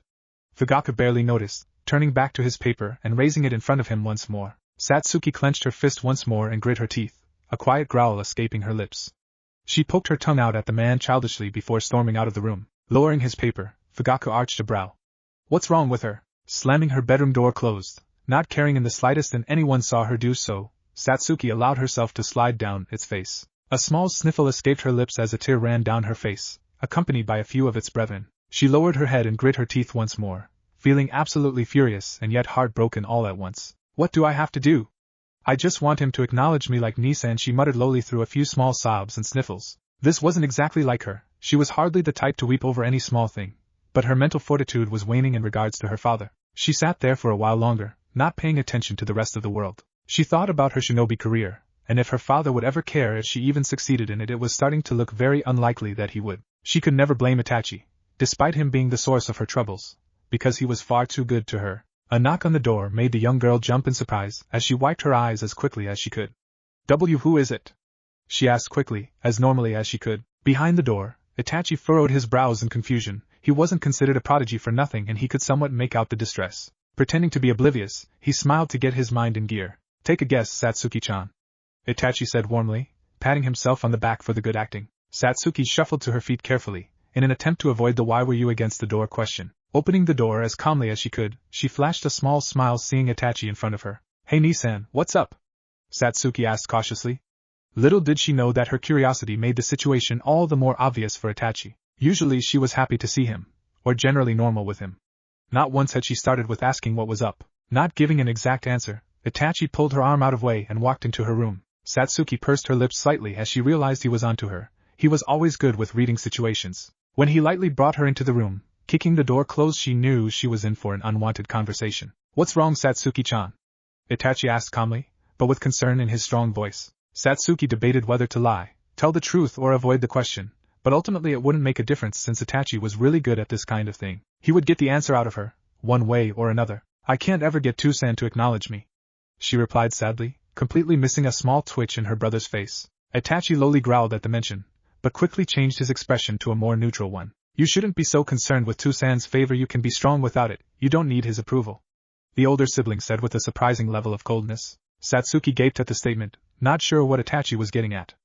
Fugaku barely noticed, turning back to his paper and raising it in front of him once more. Satsuki clenched her fist once more and grit her teeth, a quiet growl escaping her lips. She poked her tongue out at the man childishly before storming out of the room. Lowering his paper, Fugaku arched a brow. What's wrong with her? Slamming her bedroom door closed, not caring in the slightest that anyone saw her do so, Satsuki allowed herself to slide down its face. A small sniffle escaped her lips as a tear ran down her face, accompanied by a few of its brethren. She lowered her head and grit her teeth once more, feeling absolutely furious and yet heartbroken all at once. What do I have to do? I just want him to acknowledge me like Nisan, she muttered lowly through a few small sobs and sniffles. This wasn't exactly like her. She was hardly the type to weep over any small thing, but her mental fortitude was waning in regards to her father. She sat there for a while longer, not paying attention to the rest of the world. She thought about her shinobi career, and if her father would ever care if she even succeeded in it, it was starting to look very unlikely that he would. She could never blame Itachi, despite him being the source of her troubles, because he was far too good to her. A knock on the door made the young girl jump in surprise as she wiped her eyes as quickly as she could. Who is it? She asked quickly, as normally as she could. Behind the door, Itachi furrowed his brows in confusion. He wasn't considered a prodigy for nothing, and he could somewhat make out the distress. Pretending to be oblivious, he smiled to get his mind in gear. Take a guess, Satsuki-chan. Itachi said warmly, patting himself on the back for the good acting. Satsuki shuffled to her feet carefully, in an attempt to avoid the "why were you against the door" question. Opening the door as calmly as she could, she flashed a small smile seeing Itachi in front of her. Hey Nisan, what's up? Satsuki asked cautiously. Little did she know that her curiosity made the situation all the more obvious for Itachi. Usually she was happy to see him, or generally normal with him. Not once had she started with asking what was up. Not giving an exact answer, Itachi pulled her arm out of way and walked into her room. Satsuki pursed her lips slightly as she realized he was onto her. He was always good with reading situations. When he lightly brought her into the room, kicking the door closed, she knew she was in for an unwanted conversation. What's wrong, Satsuki-chan? Itachi asked calmly, but with concern in his strong voice. Satsuki debated whether to lie, tell the truth, or avoid the question, but ultimately it wouldn't make a difference since Itachi was really good at this kind of thing. He would get the answer out of her, one way or another. I can't ever get Tusan to acknowledge me, she replied sadly, completely missing a small twitch in her brother's face. Itachi lowly growled at the mention, but quickly changed his expression to a more neutral one. You shouldn't be so concerned with Tusan's favor, you can be strong without it, you don't need his approval, the older sibling said with a surprising level of coldness. Satsuki gaped at the statement, not sure what Itachi was getting at.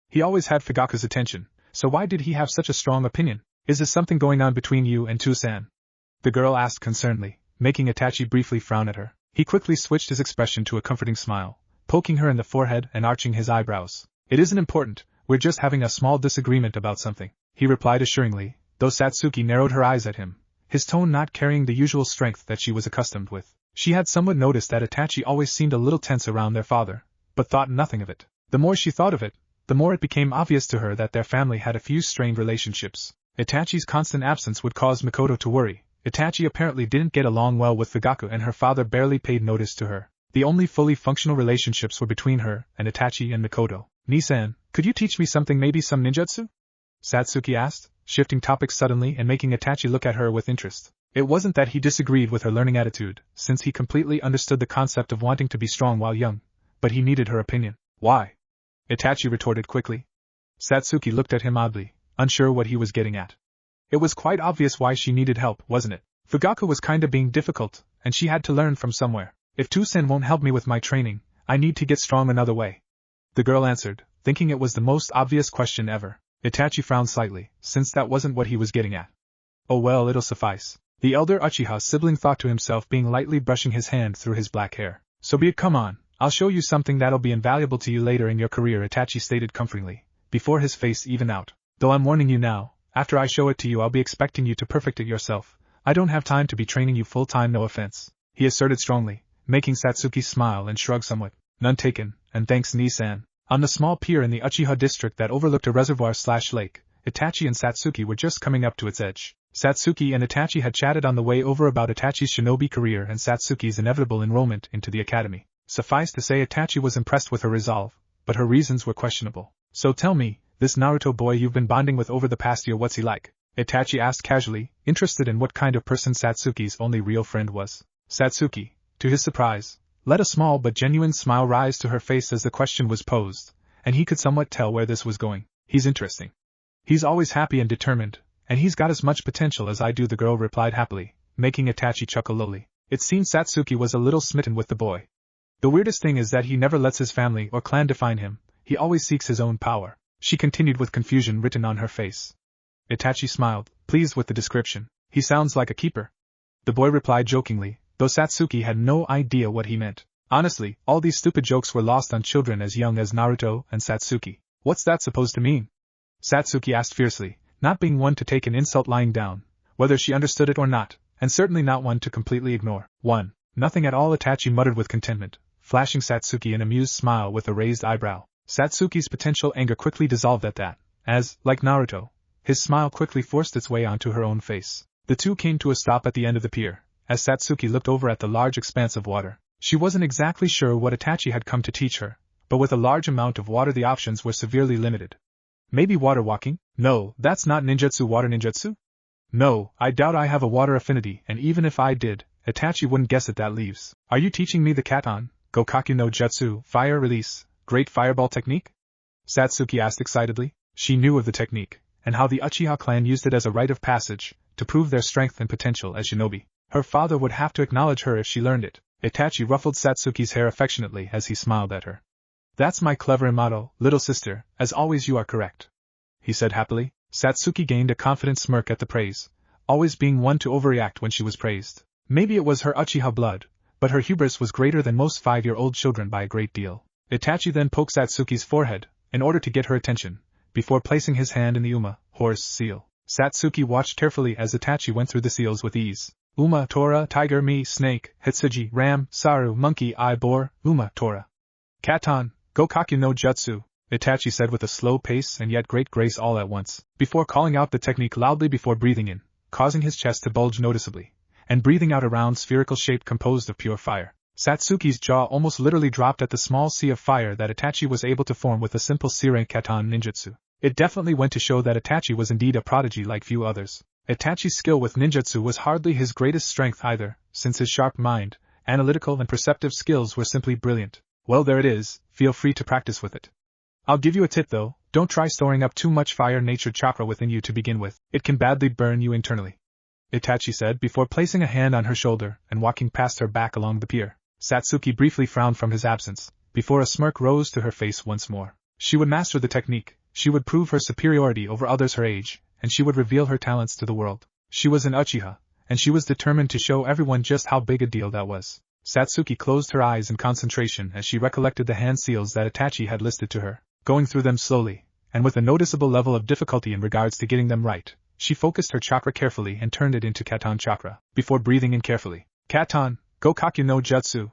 He always had Fugaku's attention, so why did he have such a strong opinion? Is there something going on between you and Tusan? The girl asked concernedly, making Itachi briefly frown at her. He quickly switched his expression to a comforting smile, poking her in the forehead and arching his eyebrows. It isn't important, we're just having a small disagreement about something, he replied assuringly, though Satsuki narrowed her eyes at him, his tone not carrying the usual strength that she was accustomed with. She had somewhat noticed that Itachi always seemed a little tense around their father, but thought nothing of it. The more she thought of it, the more it became obvious to her that their family had a few strained relationships. Itachi's constant absence would cause Mikoto to worry. Itachi apparently didn't get along well with Fugaku, and her father barely paid notice to her. The only fully functional relationships were between her and Itachi and Mikoto. Nisan, could you teach me something, maybe some ninjutsu? Satsuki asked, shifting topics suddenly and making Itachi look at her with interest. It wasn't that he disagreed with her learning attitude, since he completely understood the concept of wanting to be strong while young, but he needed her opinion. Why? Itachi retorted quickly. Satsuki looked at him oddly, unsure what he was getting at. It was quite obvious why she needed help, wasn't it? Fugaku was kinda being difficult, and she had to learn from somewhere. If Tusen won't help me with my training, I need to get strong another way. The girl answered, thinking it was the most obvious question ever. Itachi frowned slightly, since that wasn't what he was getting at. Oh well, it'll suffice. The elder Uchiha sibling thought to himself, being lightly brushing his hand through his black hair. So be it, come on, I'll show you something that'll be invaluable to you later in your career, Itachi stated comfortingly, before his face evened out. Though I'm warning you now, after I show it to you I'll be expecting you to perfect it yourself. I don't have time to be training you full-time, no offense, he asserted strongly, making Satsuki smile and shrug somewhat. None taken, and thanks Nisan. On the small pier in the Uchiha district that overlooked a reservoir/lake, Itachi and Satsuki were just coming up to its edge. Satsuki and Itachi had chatted on the way over about Itachi's shinobi career and Satsuki's inevitable enrollment into the academy. Suffice to say, Itachi was impressed with her resolve, but her reasons were questionable. So tell me, this Naruto boy you've been bonding with over the past year, what's he like? Itachi asked casually, interested in what kind of person Satsuki's only real friend was. Satsuki, to his surprise, let a small but genuine smile rise to her face as the question was posed, and he could somewhat tell where this was going. He's interesting. He's always happy and determined, and he's got as much potential as I do, the girl replied happily, making Itachi chuckle lowly. It seemed Satsuki was a little smitten with the boy. The weirdest thing is that he never lets his family or clan define him, he always seeks his own power, she continued with confusion written on her face. Itachi smiled, pleased with the description. He sounds like a keeper. The boy replied jokingly, though Satsuki had no idea what he meant. Honestly, all these stupid jokes were lost on children as young as Naruto and Satsuki. What's that supposed to mean? Satsuki asked fiercely, not being one to take an insult lying down, whether she understood it or not, and certainly not one to completely ignore. 1. Nothing at all, Itachi muttered with contentment, flashing Satsuki an amused smile with a raised eyebrow. Satsuki's potential anger quickly dissolved at that, as, like Naruto, his smile quickly forced its way onto her own face. The two came to a stop at the end of the pier, as Satsuki looked over at the large expanse of water. She wasn't exactly sure what Itachi had come to teach her, but with a large amount of water the options were severely limited. Maybe water walking? No, that's not ninjutsu. Water ninjutsu? No, I doubt I have a water affinity, and even if I did, Itachi wouldn't guess it. That leaves. Are you teaching me the Katon, Gokaku no Jutsu, fire release, great fireball technique? Satsuki asked excitedly. She knew of the technique, and how the Uchiha clan used it as a rite of passage, to prove their strength and potential as shinobi. Her father would have to acknowledge her if she learned it. Itachi ruffled Satsuki's hair affectionately as he smiled at her. That's my clever motto, little sister, as always you are correct, he said happily. Satsuki gained a confident smirk at the praise, always being one to overreact when she was praised. Maybe it was her Uchiha blood, but her hubris was greater than most 5-year-old children by a great deal. Itachi then poked Satsuki's forehead, in order to get her attention, before placing his hand in the Uma, horse, seal. Satsuki watched carefully as Itachi went through the seals with ease. Uma, Tora, tiger, me, snake, Hitsuji, ram, Saru, monkey, I, boar, Uma, Tora. Katon, Gokaku no Jutsu, Itachi said with a slow pace and yet great grace all at once, before calling out the technique loudly before breathing in, causing his chest to bulge noticeably, and breathing out a round spherical shape composed of pure fire. Satsuki's jaw almost literally dropped at the small sea of fire that Itachi was able to form with a simple Siren Katon ninjutsu. It definitely went to show that Itachi was indeed a prodigy like few others. Itachi's skill with ninjutsu was hardly his greatest strength either, since his sharp mind, analytical and perceptive skills were simply brilliant. Well, there it is, feel free to practice with it. I'll give you a tip though, don't try storing up too much fire-natured chakra within you to begin with, it can badly burn you internally, Itachi said before placing a hand on her shoulder and walking past her back along the pier. Satsuki briefly frowned from his absence, before a smirk rose to her face once more. She would master the technique, she would prove her superiority over others her age, and she would reveal her talents to the world. She was an Uchiha, and she was determined to show everyone just how big a deal that was. Satsuki closed her eyes in concentration as she recollected the hand seals that Itachi had listed to her. Going through them slowly, and with a noticeable level of difficulty in regards to getting them right, she focused her chakra carefully and turned it into Katon chakra, before breathing in carefully. Katon, Gokaku no Jutsu,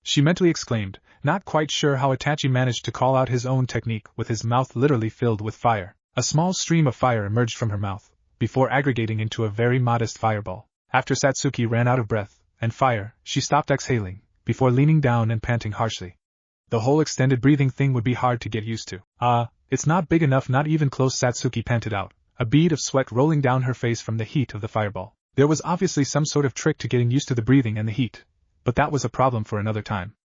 she mentally exclaimed, not quite sure how Itachi managed to call out his own technique with his mouth literally filled with fire. A small stream of fire emerged from her mouth, before aggregating into a very modest fireball. After Satsuki ran out of breath and fire, she stopped exhaling, before leaning down and panting harshly. The whole extended breathing thing would be hard to get used to. It's not big enough, not even close, Satsuki panted out, a bead of sweat rolling down her face from the heat of the fireball. There was obviously some sort of trick to getting used to the breathing and the heat, but that was a problem for another time.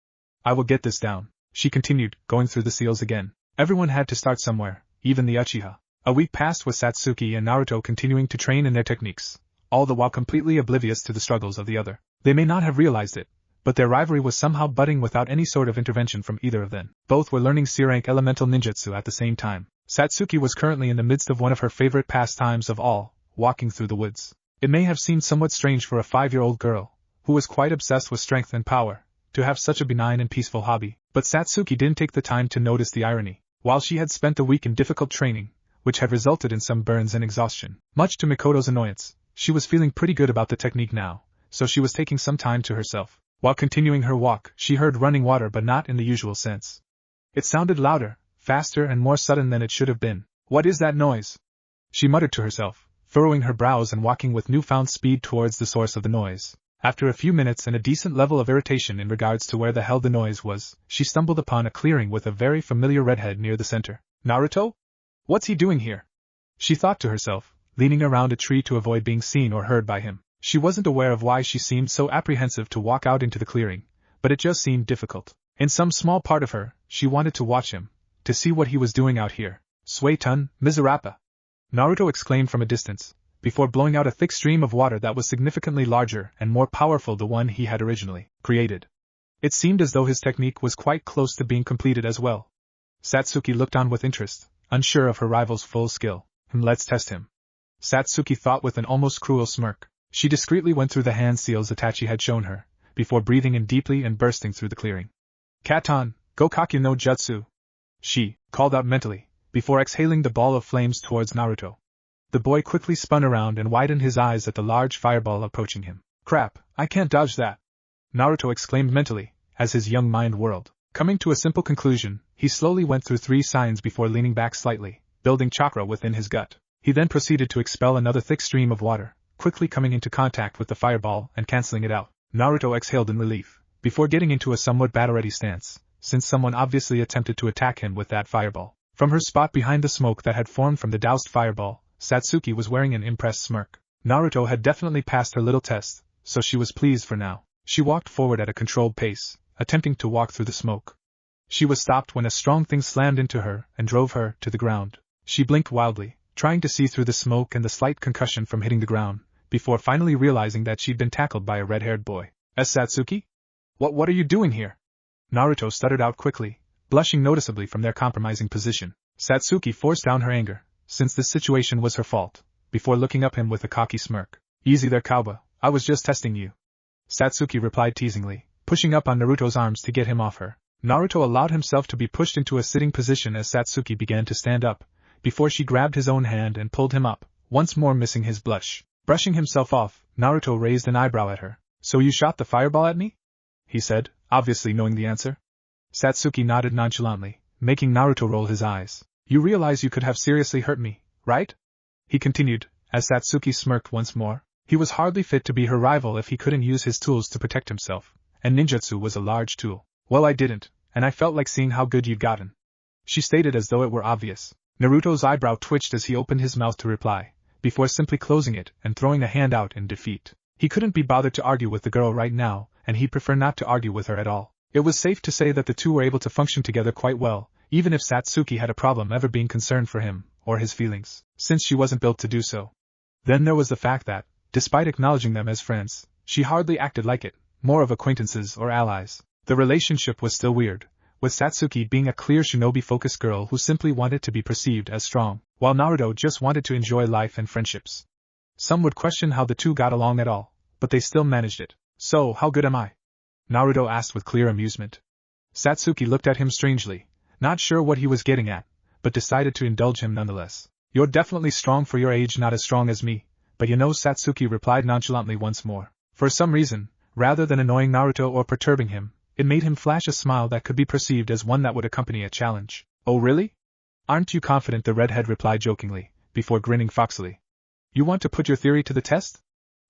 I will get this down, she continued, going through the seals again. Everyone had to start somewhere, even the Uchiha. A week passed with Satsuki and Naruto continuing to train in their techniques, all the while completely oblivious to the struggles of the other. They may not have realized it, but their rivalry was somehow budding without any sort of intervention from either of them. Both were learning C-rank elemental ninjutsu at the same time. Satsuki was currently in the midst of one of her favorite pastimes of all, walking through the woods. It may have seemed somewhat strange for a 5-year-old girl, who was quite obsessed with strength and power, to have such a benign and peaceful hobby, but Satsuki didn't take the time to notice the irony. While she had spent the week in difficult training, which had resulted in some burns and exhaustion, much to Mikoto's annoyance, she was feeling pretty good about the technique now, so she was taking some time to herself. While continuing her walk, she heard running water, but not in the usual sense. It sounded louder, faster and more sudden than it should have been. What is that noise? She muttered to herself, furrowing her brows and walking with newfound speed towards the source of the noise. After a few minutes and a decent level of irritation in regards to where the hell the noise was, she stumbled upon a clearing with a very familiar redhead near the center. Naruto? What's he doing here? She thought to herself, leaning around a tree to avoid being seen or heard by him. She wasn't aware of why she seemed so apprehensive to walk out into the clearing, but it just seemed difficult. In some small part of her, she wanted to watch him, to see what he was doing out here. Suetun, Miserapa! Naruto exclaimed from a distance, before blowing out a thick stream of water that was significantly larger and more powerful than the one he had originally created. It seemed as though his technique was quite close to being completed as well. Satsuki looked on with interest, unsure of her rival's full skill. Let's test him, Satsuki thought with an almost cruel smirk. She discreetly went through the hand seals Itachi had shown her, before breathing in deeply and bursting through the clearing. Katon, Gokaku no Jutsu, she called out mentally, before exhaling the ball of flames towards Naruto. The boy quickly spun around and widened his eyes at the large fireball approaching him. Crap, I can't dodge that, Naruto exclaimed mentally, as his young mind whirled. Coming to a simple conclusion, he slowly went through 3 signs before leaning back slightly, building chakra within his gut. He then proceeded to expel another thick stream of water, quickly coming into contact with the fireball and cancelling it out. Naruto exhaled in relief, before getting into a somewhat battle-ready stance, since someone obviously attempted to attack him with that fireball. From her spot behind the smoke that had formed from the doused fireball, Satsuki was wearing an impressed smirk. Naruto had definitely passed her little test, so she was pleased for now. She walked forward at a controlled pace, attempting to walk through the smoke. She was stopped when a strong thing slammed into her and drove her to the ground. She blinked wildly, trying to see through the smoke and the slight concussion from hitting the ground, before finally realizing that she'd been tackled by a red-haired boy. Satsuki? What are you doing here? Naruto stuttered out quickly, blushing noticeably from their compromising position. Satsuki forced down her anger, since this situation was her fault, before looking up him with a cocky smirk. Easy there, Kauba, I was just testing you. Satsuki replied teasingly, pushing up on Naruto's arms to get him off her. Naruto allowed himself to be pushed into a sitting position as Satsuki began to stand up, before she grabbed his own hand and pulled him up, once more missing his blush. Brushing himself off, Naruto raised an eyebrow at her. So you shot the fireball at me? He said, obviously knowing the answer. Satsuki nodded nonchalantly, making Naruto roll his eyes. You realize you could have seriously hurt me, right? He continued, as Satsuki smirked once more. He was hardly fit to be her rival if he couldn't use his tools to protect himself, and ninjutsu was a large tool. Well, I didn't, and I felt like seeing how good you'd gotten. She stated as though it were obvious. Naruto's eyebrow twitched as he opened his mouth to reply, before simply closing it and throwing a hand out in defeat. He couldn't be bothered to argue with the girl right now, and he'd prefer not to argue with her at all. It was safe to say that the two were able to function together quite well, even if Satsuki had a problem ever being concerned for him, or his feelings, since she wasn't built to do so. Then there was the fact that, despite acknowledging them as friends, she hardly acted like it, more of acquaintances or allies. The relationship was still weird, with Satsuki being a clear shinobi-focused girl who simply wanted to be perceived as strong, while Naruto just wanted to enjoy life and friendships. Some would question how the two got along at all, but they still managed it. So, how good am I? Naruto asked with clear amusement. Satsuki looked at him strangely, not sure what he was getting at, but decided to indulge him nonetheless. You're definitely strong for your age, not as strong as me, but you know, Satsuki replied nonchalantly once more. For some reason, rather than annoying Naruto or perturbing him, it made him flash a smile that could be perceived as one that would accompany a challenge. Oh really? Aren't you confident? The redhead replied jokingly, before grinning foxily. You want to put your theory to the test?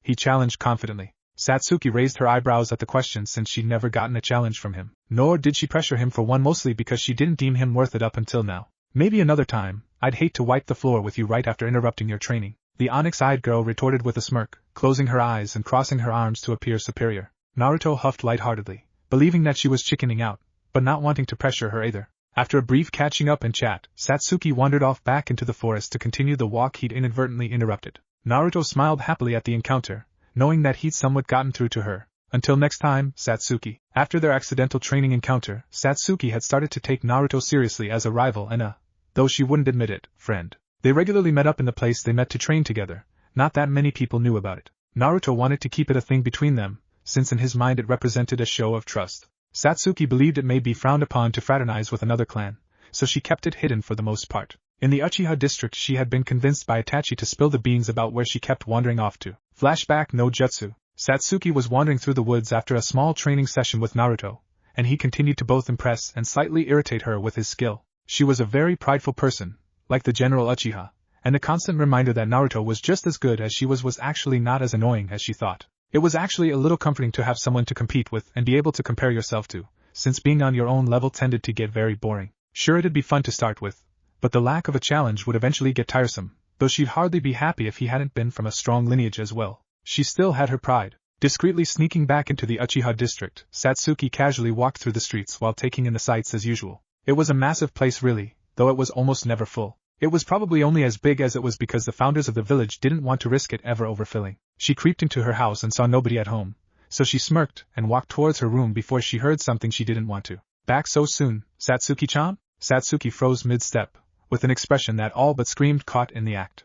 He challenged confidently. Satsuki raised her eyebrows at the question since she'd never gotten a challenge from him. Nor did she pressure him for one, mostly because she didn't deem him worth it up until now. Maybe another time. I'd hate to wipe the floor with you right after interrupting your training, the onyx-eyed girl retorted with a smirk, closing her eyes and crossing her arms to appear superior. Naruto huffed lightheartedly, believing that she was chickening out, but not wanting to pressure her either. After a brief catching up and chat, Satsuki wandered off back into the forest to continue the walk he'd inadvertently interrupted. Naruto smiled happily at the encounter, knowing that he'd somewhat gotten through to her. Until next time, Satsuki. After their accidental training encounter, Satsuki had started to take Naruto seriously as a rival and though she wouldn't admit it, friend. They regularly met up in the place they met to train together. Not that many people knew about it. Naruto wanted to keep it a thing between them, since in his mind it represented a show of trust. Satsuki believed it may be frowned upon to fraternize with another clan, so she kept it hidden for the most part. In the Uchiha district she had been convinced by Aachi to spill the beans about where she kept wandering off to. Flashback no jutsu. Satsuki was wandering through the woods after a small training session with Naruto, and he continued to both impress and slightly irritate her with his skill. She was a very prideful person, like the general Uchiha, and the constant reminder that Naruto was just as good as she was actually not as annoying as she thought. It was actually a little comforting to have someone to compete with and be able to compare yourself to, since being on your own level tended to get very boring. Sure, it'd be fun to start with, but the lack of a challenge would eventually get tiresome, though she'd hardly be happy if he hadn't been from a strong lineage as well. She still had her pride. Discreetly sneaking back into the Uchiha district, Satsuki casually walked through the streets while taking in the sights as usual. It was a massive place really, though it was almost never full. It was probably only as big as it was because the founders of the village didn't want to risk it ever overfilling. She creeped into her house and saw nobody at home, so she smirked and walked towards her room before she heard something she didn't want to. Back so soon, Satsuki-chan? Satsuki froze mid-step, with an expression that all but screamed caught in the act.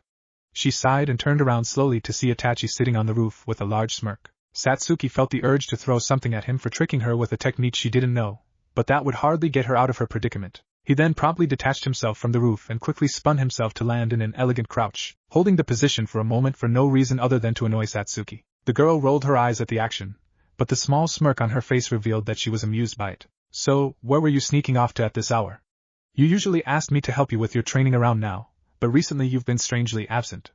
She sighed and turned around slowly to see Aachi sitting on the roof with a large smirk. Satsuki felt the urge to throw something at him for tricking her with a technique she didn't know, but that would hardly get her out of her predicament. He then promptly detached himself from the roof and quickly spun himself to land in an elegant crouch, holding the position for a moment for no reason other than to annoy Satsuki. The girl rolled her eyes at the action, but the small smirk on her face revealed that she was amused by it. So, where were you sneaking off to at this hour? You usually asked me to help you with your training around now, but recently you've been strangely absent.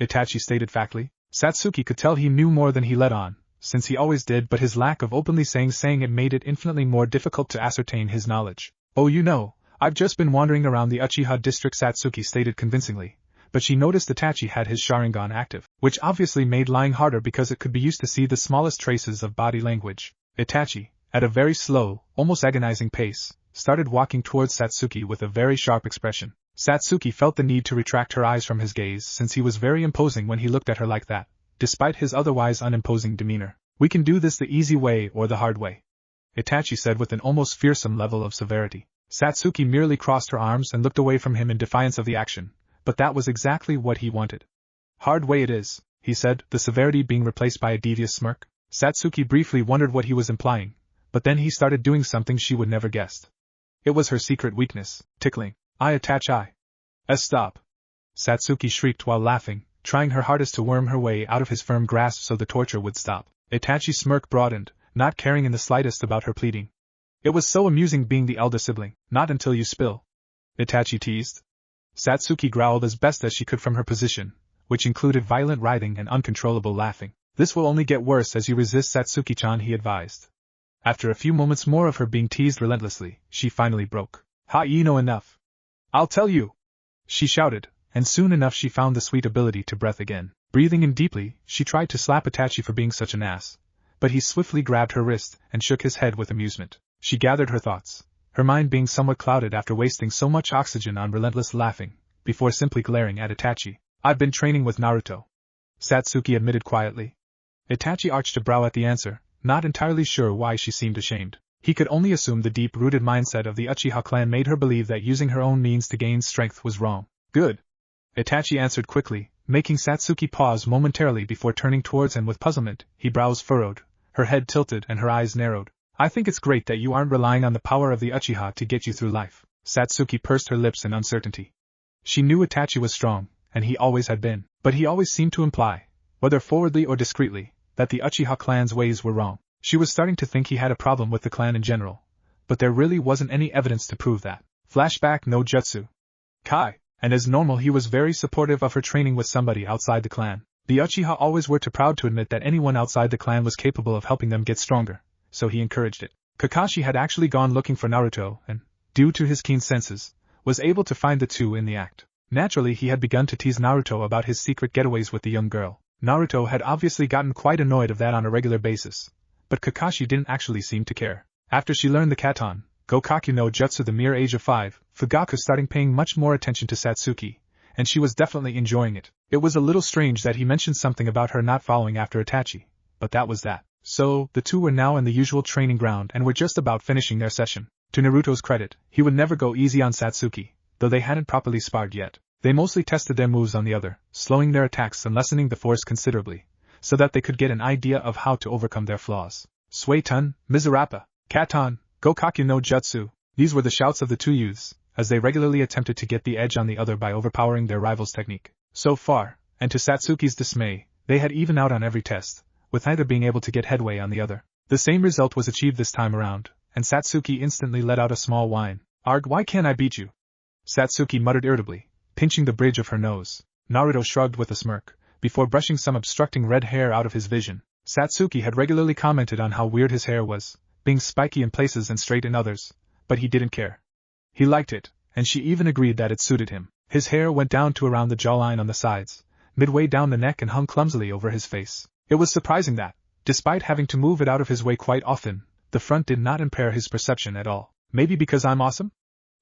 Itachi stated factly. Satsuki could tell he knew more than he let on, since he always did, but his lack of openly saying it made it infinitely more difficult to ascertain his knowledge. "Oh, you know, I've just been wandering around the Uchiha district," Satsuki stated convincingly, but she noticed Itachi had his Sharingan active, which obviously made lying harder because it could be used to see the smallest traces of body language. Itachi, at a very slow, almost agonizing pace, started walking towards Satsuki with a very sharp expression. Satsuki felt the need to retract her eyes from his gaze since he was very imposing when he looked at her like that, despite his otherwise unimposing demeanor. "We can do this the easy way or the hard way," Itachi said with an almost fearsome level of severity. Satsuki merely crossed her arms and looked away from him in defiance of the action, but that was exactly what he wanted. "Hard way it is," he said, the severity being replaced by a devious smirk. Satsuki briefly wondered what he was implying, but then he started doing something she would never guessed. It was her secret weakness, tickling. Stop! Satsuki shrieked while laughing, trying her hardest to worm her way out of his firm grasp so the torture would stop. Itachi's smirk broadened, not caring in the slightest about her pleading. "It was so amusing being the elder sibling, not until you spill," Itachi teased. Satsuki growled as best as she could from her position, which included violent writhing and uncontrollable laughing. "This will only get worse as you resist, Satsuki-chan," he advised. After a few moments more of her being teased relentlessly, she finally broke. "You know enough. I'll tell you!" she shouted, and soon enough she found the sweet ability to breathe again. Breathing in deeply, she tried to slap Itachi for being such an ass, but he swiftly grabbed her wrist and shook his head with amusement. She gathered her thoughts, her mind being somewhat clouded after wasting so much oxygen on relentless laughing, before simply glaring at Itachi. "I've been training with Naruto," Satsuki admitted quietly. Itachi arched a brow at the answer, not entirely sure why she seemed ashamed. He could only assume the deep-rooted mindset of the Uchiha clan made her believe that using her own means to gain strength was wrong. "Good," Itachi answered quickly, making Satsuki pause momentarily before turning towards him with puzzlement. His brows furrowed, her head tilted and her eyes narrowed. "I think it's great that you aren't relying on the power of the Uchiha to get you through life." Satsuki pursed her lips in uncertainty. She knew Itachi was strong, and he always had been, but he always seemed to imply, whether forwardly or discreetly, that the Uchiha clan's ways were wrong. She was starting to think he had a problem with the clan in general, but there really wasn't any evidence to prove that. Flashback no jutsu. Kai. And as normal he was very supportive of her training with somebody outside the clan. The Uchiha always were too proud to admit that anyone outside the clan was capable of helping them get stronger, so he encouraged it. Kakashi had actually gone looking for Naruto and, due to his keen senses, was able to find the two in the act. Naturally he had begun to tease Naruto about his secret getaways with the young girl. Naruto had obviously gotten quite annoyed of that on a regular basis, but Kakashi didn't actually seem to care. After she learned the Katon Gokakyu no Jutsu the mere age of 5, Fugaku started paying much more attention to Satsuki, and she was definitely enjoying it. It was a little strange that he mentioned something about her not following after Itachi, but that was that. So, the two were now in the usual training ground and were just about finishing their session. To Naruto's credit, he would never go easy on Satsuki, though they hadn't properly sparred yet. They mostly tested their moves on the other, slowing their attacks and lessening the force considerably, so that they could get an idea of how to overcome their flaws. Suetun, Mizurappa, Katon, Gokakyu no Jutsu, these were the shouts of the two youths, as they regularly attempted to get the edge on the other by overpowering their rival's technique. So far, and to Satsuki's dismay, they had evened out on every test, with neither being able to get headway on the other. The same result was achieved this time around, and Satsuki instantly let out a small whine. "Arg, why can't I beat you?" Satsuki muttered irritably, pinching the bridge of her nose. Naruto shrugged with a smirk, before brushing some obstructing red hair out of his vision. Satsuki had regularly commented on how weird his hair was, being spiky in places and straight in others, but he didn't care. He liked it, and she even agreed that it suited him. His hair went down to around the jawline on the sides, midway down the neck and hung clumsily over his face. It was surprising that, despite having to move it out of his way quite often, the front did not impair his perception at all. "Maybe because I'm awesome?"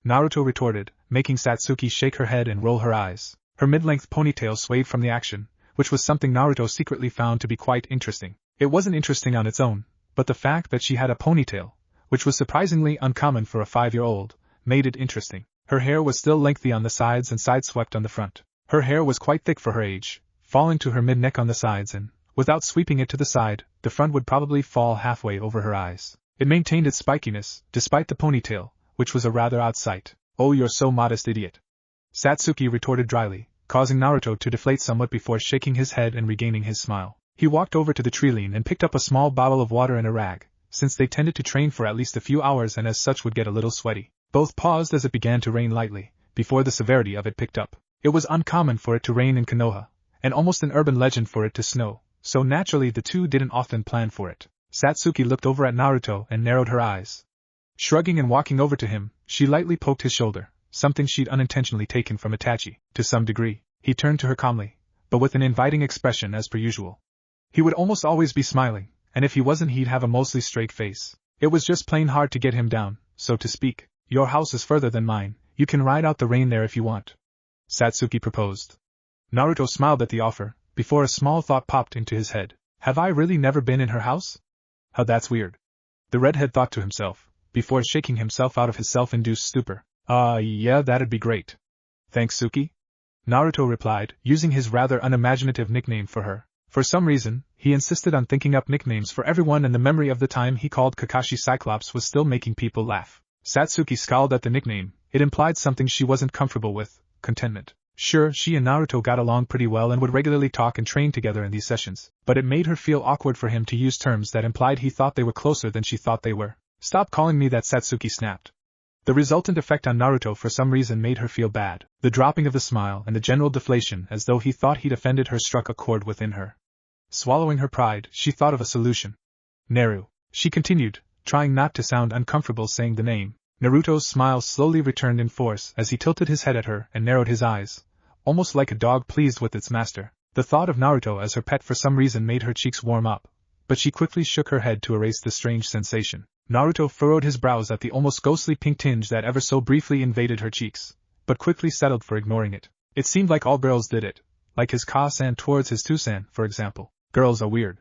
Naruto retorted, making Satsuki shake her head and roll her eyes. Her mid-length ponytail swayed from the action, which was something Naruto secretly found to be quite interesting. It wasn't interesting on its own, but the fact that she had a ponytail, which was surprisingly uncommon for a 5-year-old, made it interesting. Her hair was still lengthy on the sides and side-swept on the front. Her hair was quite thick for her age, falling to her mid-neck on the sides and, without sweeping it to the side, the front would probably fall halfway over her eyes. It maintained its spikiness, despite the ponytail, which was a rather odd sight. "Oh, you're so modest, idiot," Satsuki retorted dryly, causing Naruto to deflate somewhat before shaking his head and regaining his smile. He walked over to the treeline and picked up a small bottle of water and a rag, since they tended to train for at least a few hours and as such would get a little sweaty. Both paused as it began to rain lightly, before the severity of it picked up. It was uncommon for it to rain in Konoha, and almost an urban legend for it to snow, so naturally the two didn't often plan for it. Satsuki looked over at Naruto and narrowed her eyes. Shrugging and walking over to him, she lightly poked his shoulder, something she'd unintentionally taken from Itachi. To some degree, he turned to her calmly, but with an inviting expression as per usual. He would almost always be smiling, and if he wasn't he'd have a mostly straight face. It was just plain hard to get him down, so to speak. Your house is further than mine, you can ride out the rain there if you want, Satsuki proposed. Naruto smiled at the offer, before a small thought popped into his head. Have I really never been in her house? How that's weird. The redhead thought to himself, before shaking himself out of his self-induced stupor. Yeah, that'd be great. Thanks, Suki? Naruto replied, using his rather unimaginative nickname for her. For some reason, he insisted on thinking up nicknames for everyone, and the memory of the time he called Kakashi Cyclops was still making people laugh. Satsuki scowled at the nickname. It implied something she wasn't comfortable with: contentment. Sure, she and Naruto got along pretty well and would regularly talk and train together in these sessions, but it made her feel awkward for him to use terms that implied he thought they were closer than she thought they were. Stop calling me that, Satsuki snapped. The resultant effect on Naruto for some reason made her feel bad. The dropping of the smile and the general deflation, as though he thought he'd offended her, struck a chord within her. Swallowing her pride, she thought of a solution. Naru, she continued, trying not to sound uncomfortable saying the name. Naruto's smile slowly returned in force as he tilted his head at her and narrowed his eyes, almost like a dog pleased with its master. The thought of Naruto as her pet for some reason made her cheeks warm up, but she quickly shook her head to erase the strange sensation. Naruto furrowed his brows at the almost ghostly pink tinge that ever so briefly invaded her cheeks, but quickly settled for ignoring it. It seemed like all girls did it, like his Ka-san towards his Tu-san, for example. Girls are weird,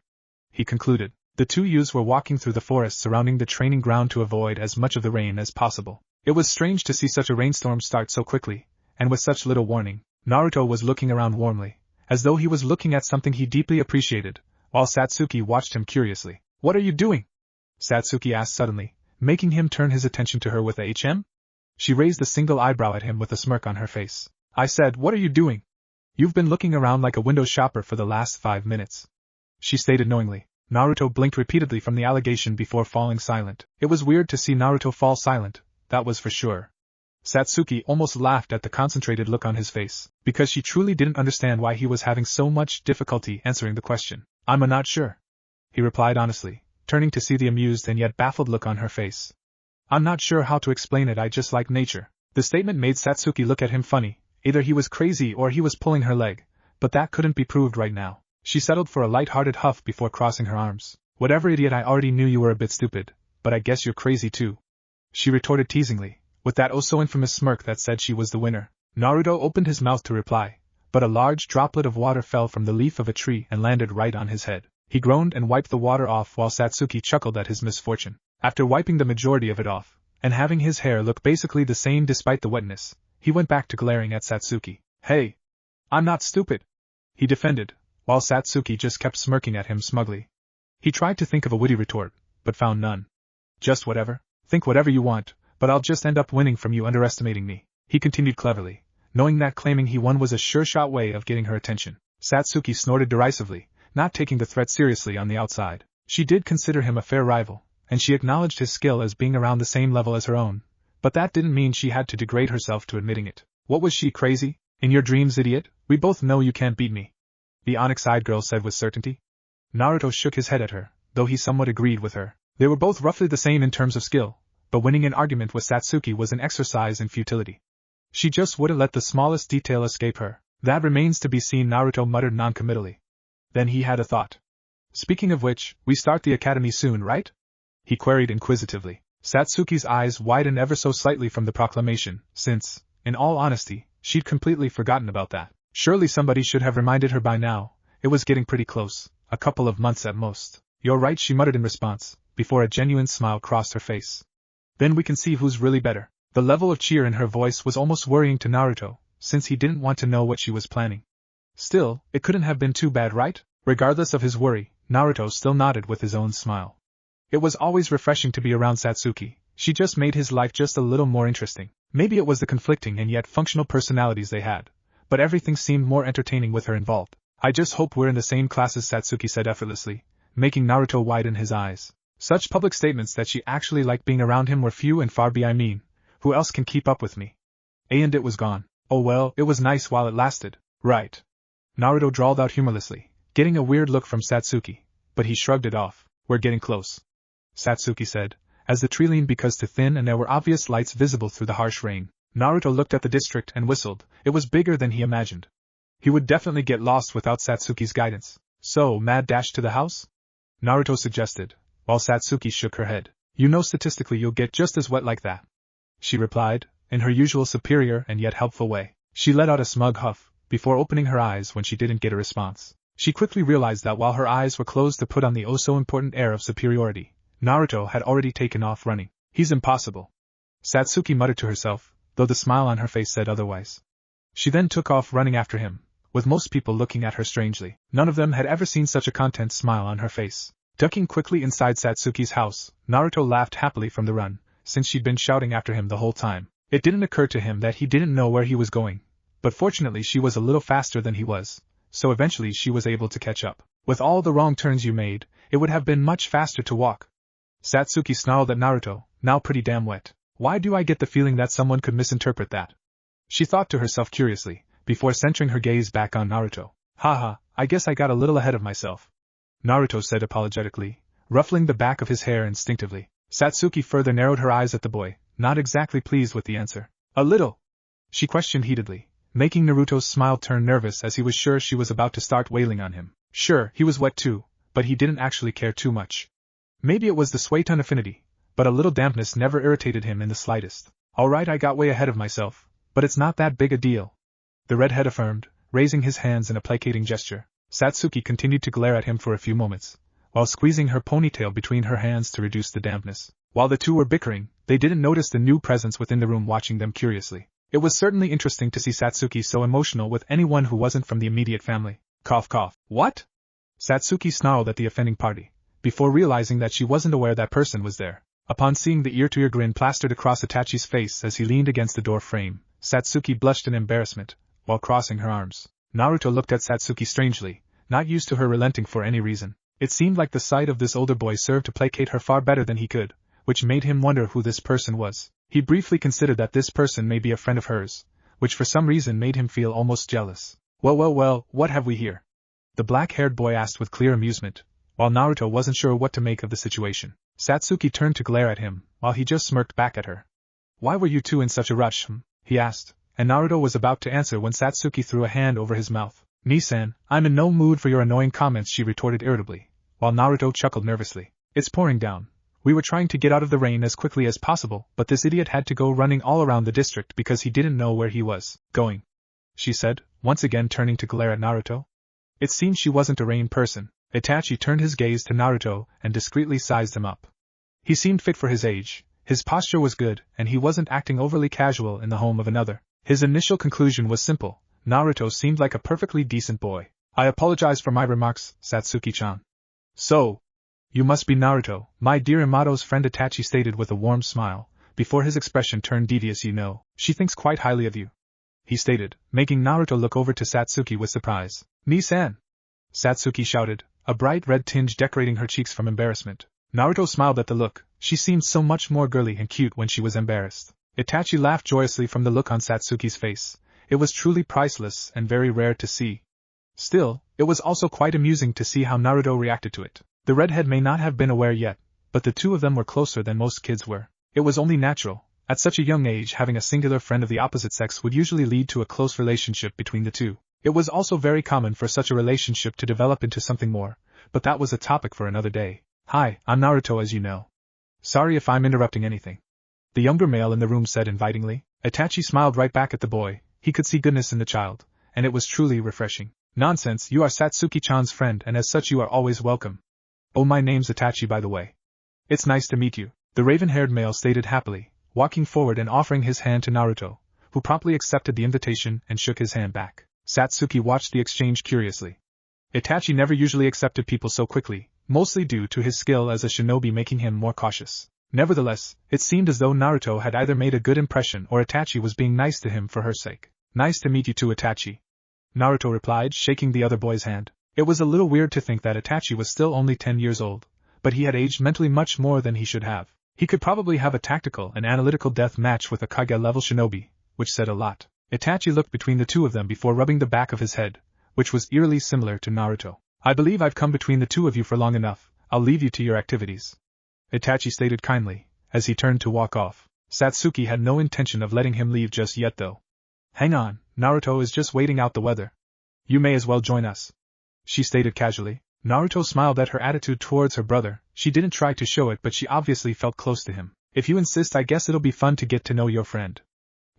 he concluded. The two youths were walking through the forest surrounding the training ground to avoid as much of the rain as possible. It was strange to see such a rainstorm start so quickly, and with such little warning. Naruto was looking around warmly, as though he was looking at something he deeply appreciated, while Satsuki watched him curiously. What are you doing? Satsuki asked suddenly, making him turn his attention to her with a HM? She raised a single eyebrow at him with a smirk on her face. I said, what are you doing? You've been looking around like a window shopper for the last 5 minutes, she stated knowingly. Naruto blinked repeatedly from the allegation before falling silent. It was weird to see Naruto fall silent, that was for sure. Satsuki almost laughed at the concentrated look on his face, because she truly didn't understand why he was having so much difficulty answering the question. I'm not sure, he replied honestly, turning to see the amused and yet baffled look on her face. I'm not sure how to explain it, I just like nature. The statement made Satsuki look at him funny. Either he was crazy or he was pulling her leg, but that couldn't be proved right now. She settled for a light-hearted huff before crossing her arms. Whatever, idiot, I already knew you were a bit stupid, but I guess you're crazy too, she retorted teasingly, with that oh-so-infamous smirk that said she was the winner. Naruto opened his mouth to reply, but a large droplet of water fell from the leaf of a tree and landed right on his head. He groaned and wiped the water off while Satsuki chuckled at his misfortune. After wiping the majority of it off, and having his hair look basically the same despite the wetness, he went back to glaring at Satsuki. Hey! I'm not stupid, he defended, while Satsuki just kept smirking at him smugly. He tried to think of a witty retort, but found none. Just whatever. Think whatever you want, but I'll just end up winning from you underestimating me, he continued cleverly, knowing that claiming he won was a sure-shot way of getting her attention. Satsuki snorted derisively, not taking the threat seriously on the outside. She did consider him a fair rival, and she acknowledged his skill as being around the same level as her own, but that didn't mean she had to degrade herself to admitting it. What was she, crazy? In your dreams, idiot? We both know you can't beat me, the onyx-eyed girl said with certainty. Naruto shook his head at her, though he somewhat agreed with her. They were both roughly the same in terms of skill, but winning an argument with Satsuki was an exercise in futility. She just wouldn't let the smallest detail escape her. That remains to be seen, Naruto muttered noncommittally. Then he had a thought. Speaking of which, we start the academy soon, right? He queried inquisitively. Satsuki's eyes widened ever so slightly from the proclamation, since, in all honesty, she'd completely forgotten about that. Surely somebody should have reminded her by now. It was getting pretty close, a couple of months at most. You're right, she muttered in response, before a genuine smile crossed her face. Then we can see who's really better. The level of cheer in her voice was almost worrying to Naruto, since he didn't want to know what she was planning. Still, it couldn't have been too bad, right? Regardless of his worry, Naruto still nodded with his own smile. It was always refreshing to be around Satsuki. She just made his life just a little more interesting. Maybe it was the conflicting and yet functional personalities they had, but everything seemed more entertaining with her involved. I just hope we're in the same classes, Satsuki said effortlessly, making Naruto widen his eyes. Such public statements that she actually liked being around him were few and far between. I mean, who else can keep up with me? And it was gone. Oh well, it was nice while it lasted. Right. Naruto drawled out humorlessly, getting a weird look from Satsuki, but he shrugged it off. We're getting close, Satsuki said, as the tree leaned because too thin and there were obvious lights visible through the harsh rain. Naruto looked at the district and whistled. It was bigger than he imagined. He would definitely get lost without Satsuki's guidance. So, mad dash to the house? Naruto suggested, while Satsuki shook her head. You know statistically you'll get just as wet like that, she replied, in her usual superior and yet helpful way. She let out a smug huff, before opening her eyes when she didn't get a response. She quickly realized that while her eyes were closed to put on the oh-so-important air of superiority, Naruto had already taken off running. He's impossible, Satsuki muttered to herself, though the smile on her face said otherwise. She then took off running after him, with most people looking at her strangely. None of them had ever seen such a content smile on her face. Ducking quickly inside Satsuki's house, Naruto laughed happily from the run, since she'd been shouting after him the whole time. It didn't occur to him that he didn't know where he was going, but fortunately she was a little faster than he was, so eventually she was able to catch up. With all the wrong turns you made, it would have been much faster to walk. Satsuki snarled at Naruto, now pretty damn wet. Why do I get the feeling that someone could misinterpret that? She thought to herself curiously, before centering her gaze back on Naruto. Haha, I guess I got a little ahead of myself, Naruto said apologetically, ruffling the back of his hair instinctively. Satsuki further narrowed her eyes at the boy, not exactly pleased with the answer. A little? She questioned heatedly, making Naruto's smile turn nervous as he was sure she was about to start wailing on him. Sure, he was wet too, but he didn't actually care too much. Maybe it was the Sueton affinity, but a little dampness never irritated him in the slightest. Alright, I got way ahead of myself, but it's not that big a deal, the redhead affirmed, raising his hands in a placating gesture. Satsuki continued to glare at him for a few moments, while squeezing her ponytail between her hands to reduce the dampness. While the two were bickering, they didn't notice the new presence within the room watching them curiously. It was certainly interesting to see Satsuki so emotional with anyone who wasn't from the immediate family. Cough cough. What? Satsuki snarled at the offending party, before realizing that she wasn't aware that person was there. Upon seeing the ear-to-ear grin plastered across Itachi's face as he leaned against the door frame, Satsuki blushed in embarrassment, while crossing her arms. Naruto looked at Satsuki strangely, not used to her relenting for any reason. It seemed like the sight of this older boy served to placate her far better than he could, which made him wonder who this person was. He briefly considered that this person may be a friend of hers, which for some reason made him feel almost jealous. Well, what have we here? The black-haired boy asked with clear amusement, while Naruto wasn't sure what to make of the situation. Satsuki turned to glare at him, while he just smirked back at her. Why were you two in such a rush, he asked, and Naruto was about to answer when Satsuki threw a hand over his mouth. Nisan, I'm in no mood for your annoying comments, she retorted irritably, while Naruto chuckled nervously. It's pouring down. We were trying to get out of the rain as quickly as possible, but this idiot had to go running all around the district because he didn't know where he was going, she said, once again turning to glare at Naruto. It seemed she wasn't a rain person. Itachi turned his gaze to Naruto and discreetly sized him up. He seemed fit for his age, his posture was good, and he wasn't acting overly casual in the home of another. His initial conclusion was simple. Naruto seemed like a perfectly decent boy. I apologize for my remarks, Satsuki-chan. So, you must be Naruto, my dear Imato's friend, Itachi stated with a warm smile, before his expression turned devious. You know, she thinks quite highly of you, he stated, making Naruto look over to Satsuki with surprise. Ni-san! Satsuki shouted, a bright red tinge decorating her cheeks from embarrassment. Naruto smiled at the look. She seemed so much more girly and cute when she was embarrassed. Itachi laughed joyously from the look on Satsuki's face. It was truly priceless and very rare to see. Still, it was also quite amusing to see how Naruto reacted to it. The redhead may not have been aware yet, but the two of them were closer than most kids were. It was only natural. At such a young age, having a singular friend of the opposite sex would usually lead to a close relationship between the two. It was also very common for such a relationship to develop into something more, but that was a topic for another day. Hi, I'm Naruto, as you know. Sorry if I'm interrupting anything, the younger male in the room said invitingly. Itachi smiled right back at the boy. He could see goodness in the child, and it was truly refreshing. Nonsense, you are Satsuki-chan's friend, and as such you are always welcome. Oh, my name's Itachi, by the way. It's nice to meet you, the raven-haired male stated happily, walking forward and offering his hand to Naruto, who promptly accepted the invitation and shook his hand back. Satsuki watched the exchange curiously. Itachi never usually accepted people so quickly, mostly due to his skill as a shinobi making him more cautious. Nevertheless, it seemed as though Naruto had either made a good impression or Itachi was being nice to him for her sake. Nice to meet you too, Itachi, Naruto replied, shaking the other boy's hand. It was a little weird to think that Itachi was still only 10 years old, but he had aged mentally much more than he should have. He could probably have a tactical and analytical death match with a Kage-level shinobi, which said a lot. Itachi looked between the two of them before rubbing the back of his head, which was eerily similar to Naruto. I believe I've come between the two of you for long enough. I'll leave you to your activities. Itachi stated kindly, as he turned to walk off. Satsuki had no intention of letting him leave just yet though. Hang on, Naruto is just waiting out the weather. You may as well join us, she stated casually. Naruto smiled at her attitude towards her brother. She didn't try to show it, but she obviously felt close to him. If you insist, I guess it'll be fun to get to know your friend,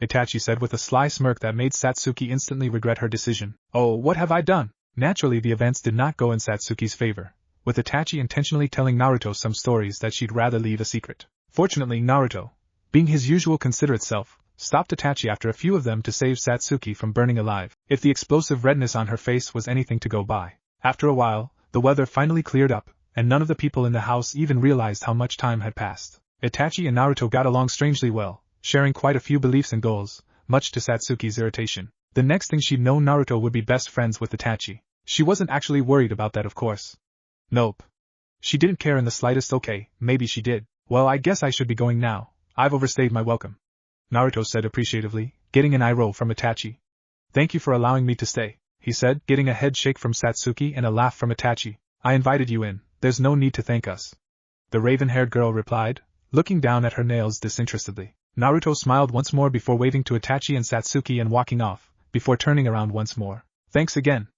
Itachi said with a sly smirk that made Satsuki instantly regret her decision. Oh, what have I done? Naturally, the events did not go in Satsuki's favor, with Itachi intentionally telling Naruto some stories that she'd rather leave a secret. Fortunately, Naruto, being his usual considerate self, stopped Itachi after a few of them to save Satsuki from burning alive, if the explosive redness on her face was anything to go by. After a while, the weather finally cleared up, and none of the people in the house even realized how much time had passed. Itachi and Naruto got along strangely well, sharing quite a few beliefs and goals, much to Satsuki's irritation. The next thing she'd know, Naruto would be best friends with Itachi. She wasn't actually worried about that, of course. Nope. She didn't care in the slightest. Okay, maybe she did. Well, I guess I should be going now. I've overstayed my welcome, Naruto said appreciatively, getting an eye roll from Itachi. Thank you for allowing me to stay, he said, getting a head shake from Satsuki and a laugh from Itachi. I invited you in, there's no need to thank us, the raven-haired girl replied, looking down at her nails disinterestedly. Naruto smiled once more before waving to Itachi and Satsuki and walking off, before turning around once more. Thanks again,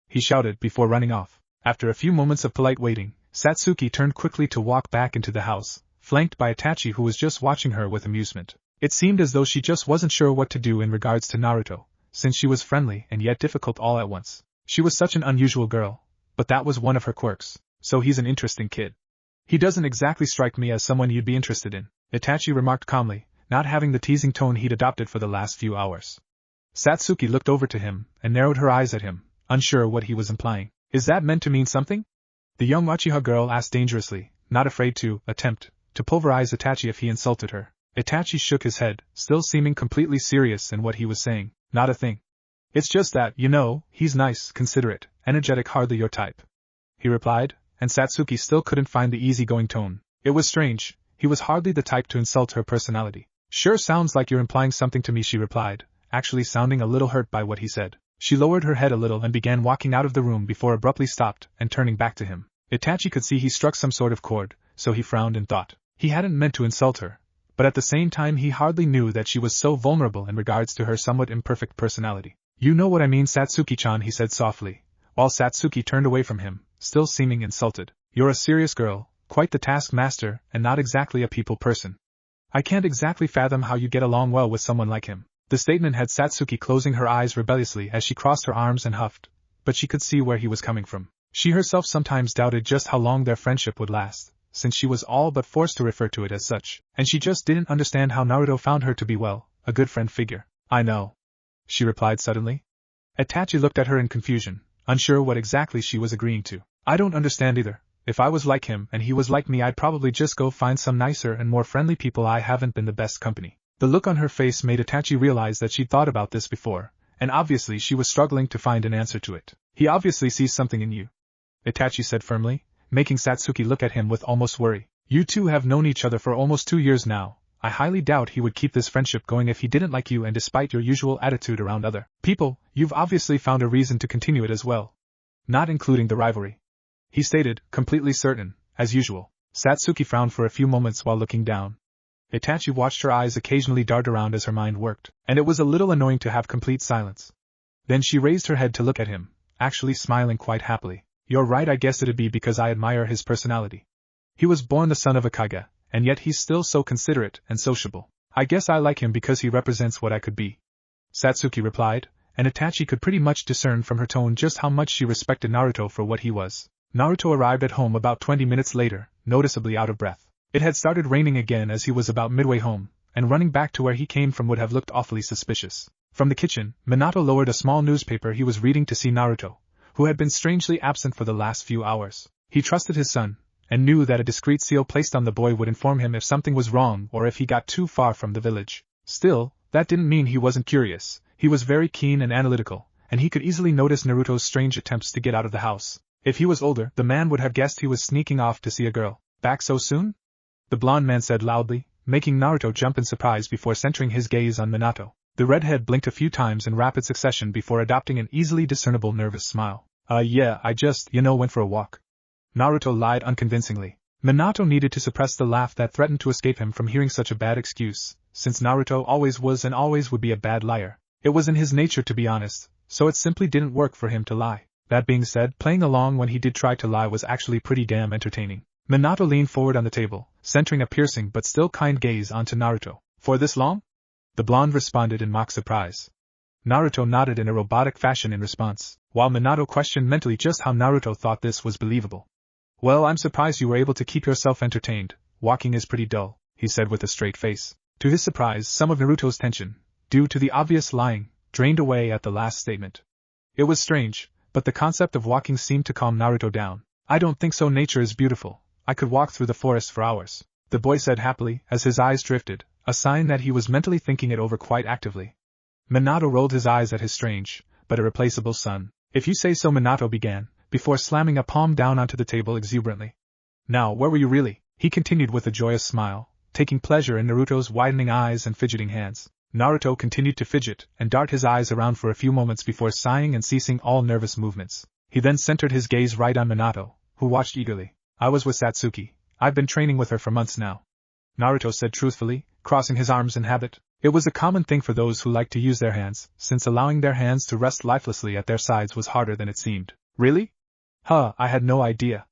he shouted before running off. After a few moments of polite waiting, Satsuki turned quickly to walk back into the house, flanked by Itachi, who was just watching her with amusement. It seemed as though she just wasn't sure what to do in regards to Naruto, since she was friendly and yet difficult all at once. She was such an unusual girl, but that was one of her quirks. So he's an interesting kid. He doesn't exactly strike me as someone you'd be interested in, Itachi remarked calmly, not having the teasing tone he'd adopted for the last few hours. Satsuki looked over to him and narrowed her eyes at him, unsure what he was implying. Is that meant to mean something? The young Uchiha girl asked dangerously, not afraid to attempt to pulverize Itachi if he insulted her. Itachi shook his head, still seeming completely serious in what he was saying. Not a thing. It's just that, you know, he's nice, considerate, energetic, hardly your type, he replied, and Satsuki still couldn't find the easygoing tone. It was strange, he was hardly the type to insult her personality. Sure, sounds like you're implying something to me, she replied, actually sounding a little hurt by what he said. She lowered her head a little and began walking out of the room before abruptly stopped and turning back to him. Itachi could see he struck some sort of chord, so he frowned and thought. He hadn't meant to insult her, but at the same time he hardly knew that she was so vulnerable in regards to her somewhat imperfect personality. You know what I mean, Satsuki-chan, he said softly, while Satsuki turned away from him, still seeming insulted. You're a serious girl, quite the taskmaster, and not exactly a people person. I can't exactly fathom how you get along well with someone like him. The statement had Satsuki closing her eyes rebelliously as she crossed her arms and huffed, but she could see where he was coming from. She herself sometimes doubted just how long their friendship would last, since she was all but forced to refer to it as such, and she just didn't understand how Naruto found her to be, well, a good friend figure. I know, she replied suddenly. Itachi looked at her in confusion, unsure what exactly she was agreeing to. I don't understand either. If I was like him and he was like me, I'd probably just go find some nicer and more friendly people. I haven't been the best company. The look on her face made Itachi realize that she'd thought about this before, and obviously she was struggling to find an answer to it. He obviously sees something in you, Itachi said firmly, making Satsuki look at him with almost worry. You two have known each other for almost 2 years now. I highly doubt he would keep this friendship going if he didn't like you, and despite your usual attitude around other people, you've obviously found a reason to continue it as well. Not including the rivalry, he stated, completely certain, as usual. Satsuki frowned for a few moments while looking down. Itachi watched her eyes occasionally dart around as her mind worked, and it was a little annoying to have complete silence. Then she raised her head to look at him, actually smiling quite happily. You're right, I guess it'd be because I admire his personality. He was born the son of a Kage, and yet he's still so considerate and sociable. I guess I like him because he represents what I could be, Satsuki replied, and Itachi could pretty much discern from her tone just how much she respected Naruto for what he was. Naruto arrived at home about 20 minutes later, noticeably out of breath. It had started raining again as he was about midway home, and running back to where he came from would have looked awfully suspicious. From the kitchen, Minato lowered a small newspaper he was reading to see Naruto, who had been strangely absent for the last few hours. He trusted his son, and knew that a discreet seal placed on the boy would inform him if something was wrong or if he got too far from the village. Still, that didn't mean he wasn't curious. He was very keen and analytical, and he could easily notice Naruto's strange attempts to get out of the house. If he was older, the man would have guessed he was sneaking off to see a girl. Back so soon? The blonde man said loudly, making Naruto jump in surprise before centering his gaze on Minato. The redhead blinked a few times in rapid succession before adopting an easily discernible nervous smile. Yeah, I just, went for a walk. Naruto lied unconvincingly. Minato needed to suppress the laugh that threatened to escape him from hearing such a bad excuse, since Naruto always was and always would be a bad liar. It was in his nature to be honest, so it simply didn't work for him to lie. That being said, playing along when he did try to lie was actually pretty damn entertaining. Minato leaned forward on the table, centering a piercing but still kind gaze onto Naruto. For this long? The blonde responded in mock surprise. Naruto nodded in a robotic fashion in response, while Minato questioned mentally just how Naruto thought this was believable. Well, I'm surprised you were able to keep yourself entertained. Walking is pretty dull, he said with a straight face. To his surprise, some of Naruto's tension, due to the obvious lying, drained away at the last statement. It was strange, but the concept of walking seemed to calm Naruto down. I don't think so. Nature is beautiful. I could walk through the forest for hours, the boy said happily, as his eyes drifted, a sign that he was mentally thinking it over quite actively. Minato rolled his eyes at his strange, but irreplaceable son. If you say so, Minato began, before slamming a palm down onto the table exuberantly. Now, where were you really? He continued with a joyous smile, taking pleasure in Naruto's widening eyes and fidgeting hands. Naruto continued to fidget and dart his eyes around for a few moments before sighing and ceasing all nervous movements. He then centered his gaze right on Minato, who watched eagerly. I was with Satsuki. I've been training with her for months now, Naruto said truthfully, crossing his arms in habit. It was a common thing for those who liked to use their hands, since allowing their hands to rest lifelessly at their sides was harder than it seemed. Really? I had no idea.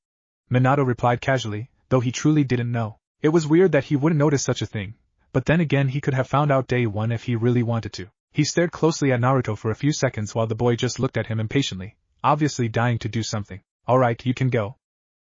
Minato replied casually, though he truly didn't know. It was weird that he wouldn't notice such a thing, but then again he could have found out day one if he really wanted to. He stared closely at Naruto for a few seconds while the boy just looked at him impatiently, obviously dying to do something. Alright, you can go,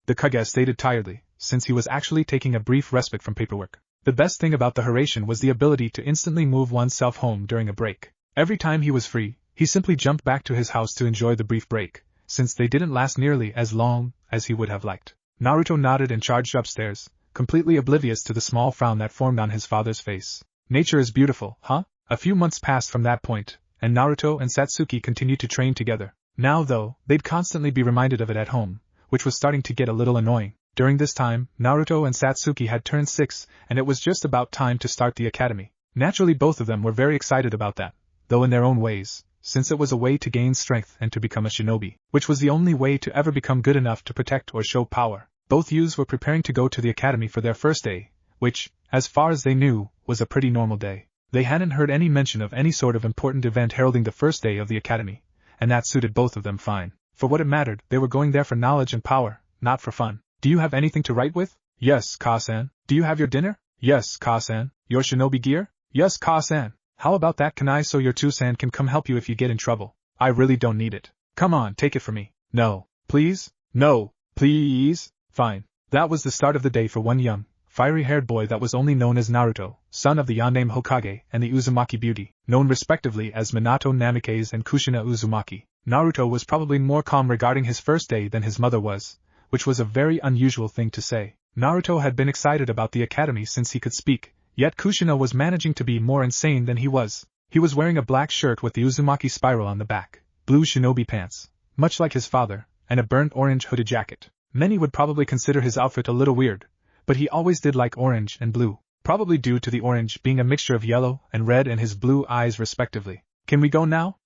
the Kage stated tiredly, since he was actually taking a brief respite from paperwork. The best thing about the Hiraishin was the ability to instantly move oneself home during a break. Every time he was free, he simply jumped back to his house to enjoy the brief break, since they didn't last nearly as long as he would have liked. Naruto nodded and charged upstairs, completely oblivious to the small frown that formed on his father's face. Nature is beautiful, huh? A few months passed from that point, and Naruto and Satsuki continued to train together. Now though, they'd constantly be reminded of it at home, which was starting to get a little annoying. During this time, Naruto and Satsuki had turned 6, and it was just about time to start the academy. Naturally both of them were very excited about that, though in their own ways, since it was a way to gain strength and to become a shinobi, which was the only way to ever become good enough to protect or show power. Both youths were preparing to go to the academy for their first day, which, as far as they knew, was a pretty normal day. They hadn't heard any mention of any sort of important event heralding the first day of the academy, and that suited both of them fine. For what it mattered, they were going there for knowledge and power, not for fun. Do you have anything to write with? Yes, Ka-san. Do you have your dinner? Yes, Ka-san. Your shinobi gear? Yes, Ka-san. How about that kanai so your 2-san can come help you if you get in trouble? I really don't need it. Come on, take it from me. No. Please? No. Please? Fine. That was the start of the day for one young, fiery-haired boy that was only known as Naruto, son of the Yoname Hokage and the Uzumaki beauty, known respectively as Minato Namikaze and Kushina Uzumaki. Naruto was probably more calm regarding his first day than his mother was, which was a very unusual thing to say. Naruto had been excited about the academy since he could speak, yet Kushina was managing to be more insane than he was. He was wearing a black shirt with the Uzumaki spiral on the back, blue shinobi pants, much like his father, and a burnt orange hooded jacket. Many would probably consider his outfit a little weird, but he always did like orange and blue, probably due to the orange being a mixture of yellow and red and his blue eyes respectively. Can we go now?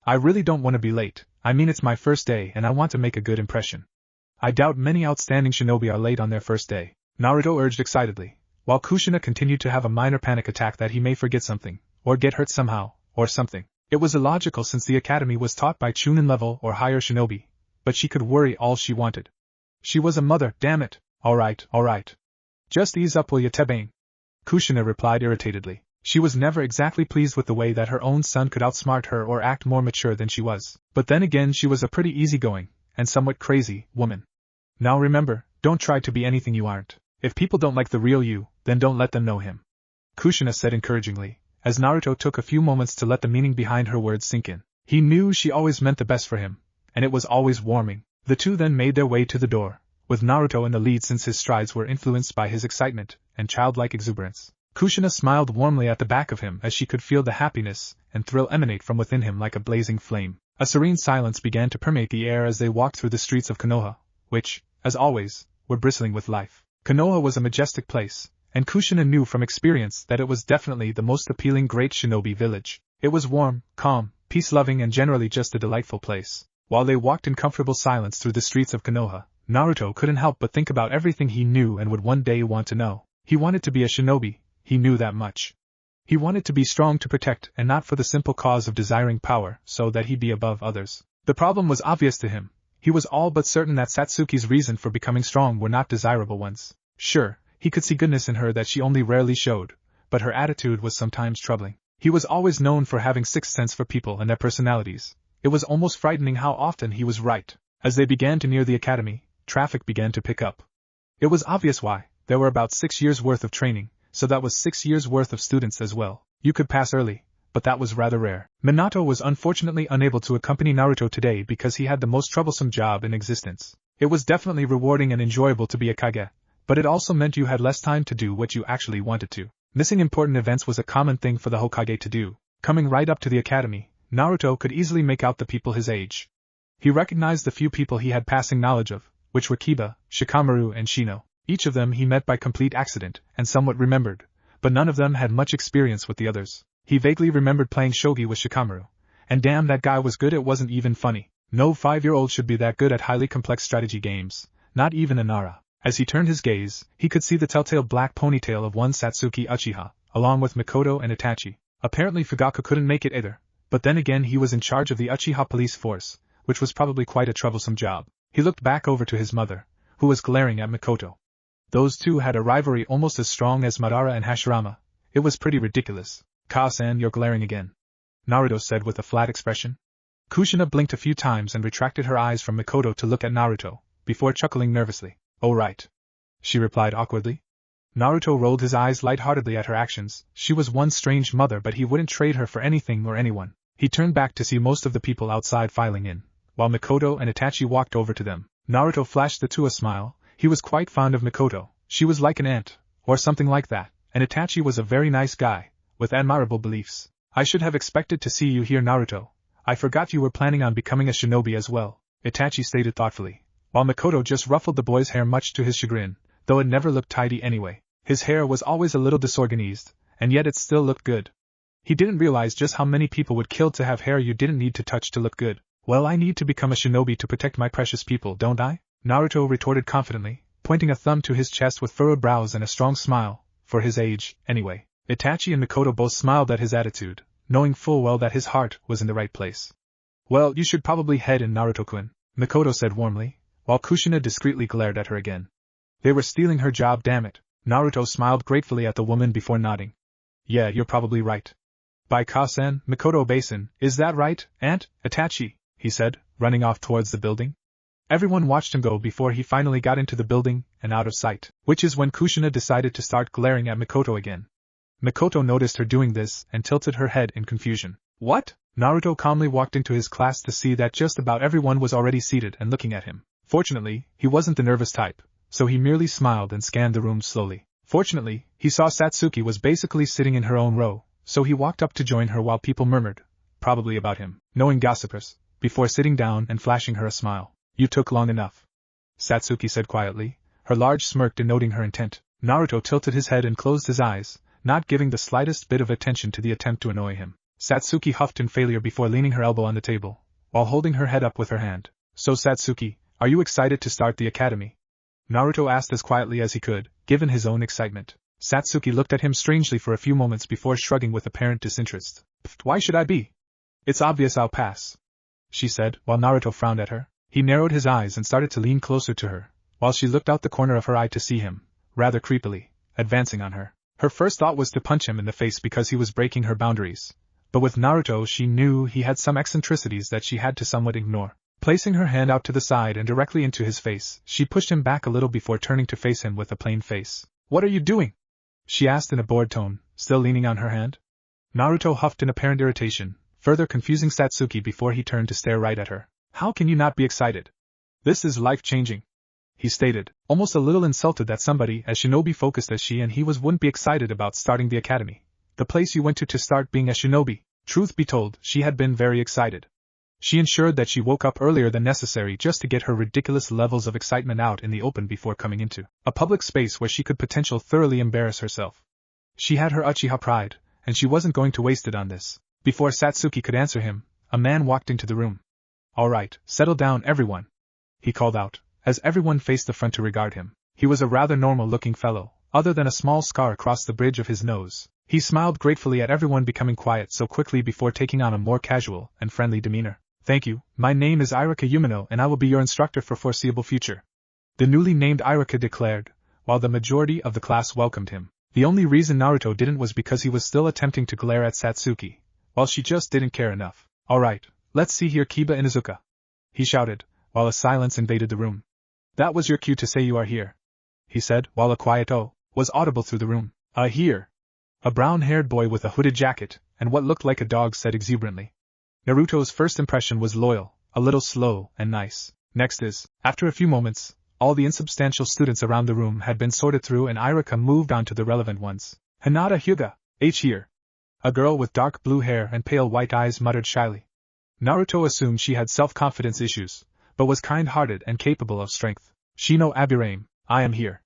I really don't want to be late. I mean, it's my first day and I want to make a good impression. I doubt many outstanding shinobi are late on their first day, Naruto urged excitedly, while Kushina continued to have a minor panic attack that he may forget something, or get hurt somehow, or something. It was illogical since the academy was taught by Chunin level or higher shinobi, but she could worry all she wanted. She was a mother, damn it. Alright. Just ease up, will ya, Tebane? Kushina replied irritatedly. She was never exactly pleased with the way that her own son could outsmart her or act more mature than she was. But then again, she was a pretty easygoing, and somewhat crazy, woman. Now remember, don't try to be anything you aren't. If people don't like the real you, then don't let them know him, Kushina said encouragingly, as Naruto took a few moments to let the meaning behind her words sink in. He knew she always meant the best for him, and it was always warming. The two then made their way to the door, with Naruto in the lead since his strides were influenced by his excitement and childlike exuberance. Kushina smiled warmly at the back of him as she could feel the happiness and thrill emanate from within him like a blazing flame. A serene silence began to permeate the air as they walked through the streets of Konoha, which, as always, were bristling with life. Konoha was a majestic place, and Kushina knew from experience that it was definitely the most appealing great shinobi village. It was warm, calm, peace-loving and generally just a delightful place. While they walked in comfortable silence through the streets of Konoha, Naruto couldn't help but think about everything he knew and would one day want to know. He wanted to be a shinobi, he knew that much. He wanted to be strong to protect and not for the simple cause of desiring power so that he'd be above others. The problem was obvious to him. He was all but certain that Satsuki's reason for becoming strong were not desirable ones. Sure, he could see goodness in her that she only rarely showed, but her attitude was sometimes troubling. He was always known for having sixth sense for people and their personalities. It was almost frightening how often he was right. As they began to near the academy, traffic began to pick up. It was obvious why. There were about 6 years' worth of training, so that was 6 years' worth of students as well. You could pass early, but that was rather rare. Minato was unfortunately unable to accompany Naruto today because he had the most troublesome job in existence. It was definitely rewarding and enjoyable to be a Kage, but it also meant you had less time to do what you actually wanted to. Missing important events was a common thing for the Hokage to do. Coming right up to the academy, Naruto could easily make out the people his age. He recognized the few people he had passing knowledge of, which were Kiba, Shikamaru and Shino. Each of them he met by complete accident, and somewhat remembered, but none of them had much experience with the others. He vaguely remembered playing shogi with Shikamaru, and damn that guy was good, it wasn't even funny. No 5-year-old should be that good at highly complex strategy games, not even a Nara. As he turned his gaze, he could see the telltale black ponytail of one Satsuki Uchiha, along with Mikoto and Itachi. Apparently Fugaku couldn't make it either, but then again he was in charge of the Uchiha police force, which was probably quite a troublesome job. He looked back over to his mother, who was glaring at Mikoto. Those two had a rivalry almost as strong as Madara and Hashirama. It was pretty ridiculous. Ka-san, you're glaring again, Naruto said with a flat expression. Kushina blinked a few times and retracted her eyes from Mikoto to look at Naruto, before chuckling nervously. Oh right, she replied awkwardly. Naruto rolled his eyes lightheartedly at her actions. She was one strange mother, but he wouldn't trade her for anything or anyone. He turned back to see most of the people outside filing in, while Mikoto and Itachi walked over to them. Naruto flashed the two a smile. He was quite fond of Mikoto. She was like an aunt, or something like that, and Itachi was a very nice guy, with admirable beliefs. I should have expected to see you here, Naruto. I forgot you were planning on becoming a shinobi as well, Itachi stated thoughtfully, while Mikoto just ruffled the boy's hair much to his chagrin, though it never looked tidy anyway. His hair was always a little disorganized, and yet it still looked good. He didn't realize just how many people would kill to have hair you didn't need to touch to look good. Well, I need to become a shinobi to protect my precious people, don't I? Naruto retorted confidently, pointing a thumb to his chest with furrowed brows and a strong smile, for his age, anyway. Itachi and Mikoto both smiled at his attitude, knowing full well that his heart was in the right place. Well, you should probably head in, Naruto-kun, Mikoto said warmly, while Kushina discreetly glared at her again. They were stealing her job, damn it. Naruto smiled gratefully at the woman before nodding. Yeah, you're probably right. By Ka-san, Mikoto Basin, is that right, Aunt Itachi? He said, running off towards the building. Everyone watched him go before he finally got into the building and out of sight, which is when Kushina decided to start glaring at Mikoto again. Mikoto noticed her doing this and tilted her head in confusion. What? Naruto calmly walked into his class to see that just about everyone was already seated and looking at him. Fortunately, he wasn't the nervous type, so he merely smiled and scanned the room slowly. Fortunately, he saw Satsuki was basically sitting in her own row, so he walked up to join her while people murmured, probably about him, knowing gossipers, before sitting down and flashing her a smile. You took long enough, Satsuki said quietly, her large smirk denoting her intent. Naruto tilted his head and closed his eyes, not giving the slightest bit of attention to the attempt to annoy him. Satsuki huffed in failure before leaning her elbow on the table, while holding her head up with her hand. So Satsuki, are you excited to start the academy? Naruto asked as quietly as he could, given his own excitement. Satsuki looked at him strangely for a few moments before shrugging with apparent disinterest. Why should I be? It's obvious I'll pass, she said, while Naruto frowned at her. He narrowed his eyes and started to lean closer to her, while she looked out the corner of her eye to see him, rather creepily, advancing on her. Her first thought was to punch him in the face because he was breaking her boundaries, but with Naruto she knew he had some eccentricities that she had to somewhat ignore. Placing her hand out to the side and directly into his face, she pushed him back a little before turning to face him with a plain face. What are you doing? She asked in a bored tone, still leaning on her hand. Naruto huffed in apparent irritation, further confusing Satsuki before he turned to stare right at her. How can you not be excited? This is life-changing, he stated, almost a little insulted that somebody as shinobi-focused as she and he wouldn't be excited about starting the academy. The place you went to start being a shinobi. Truth be told, she had been very excited. She ensured that she woke up earlier than necessary just to get her ridiculous levels of excitement out in the open before coming into a public space where she could potentially thoroughly embarrass herself. She had her Uchiha pride, and she wasn't going to waste it on this. Before Satsuki could answer him, a man walked into the room. Alright, settle down everyone, he called out, as everyone faced the front to regard him. He was a rather normal-looking fellow, other than a small scar across the bridge of his nose. He smiled gratefully at everyone becoming quiet so quickly before taking on a more casual and friendly demeanor. Thank you, my name is Irika Umino and I will be your instructor for foreseeable future, the newly named Irika declared, while the majority of the class welcomed him. The only reason Naruto didn't was because he was still attempting to glare at Satsuki, while she just didn't care enough. Alright, let's see here Kiba Inuzuka, he shouted, while a silence invaded the room. That was your cue to say you are here, he said, while a quiet "oh" was audible through the room. Here. A brown-haired boy with a hooded jacket, and what looked like a dog said exuberantly. Naruto's first impression was loyal, a little slow, and nice. Next is, after a few moments, all the insubstantial students around the room had been sorted through and Irika moved on to the relevant ones. Hinata Hyuga, H here. A girl with dark blue hair and pale white eyes muttered shyly. Naruto assumed she had self-confidence issues, but was kind-hearted and capable of strength. Shino Abirame, I am here,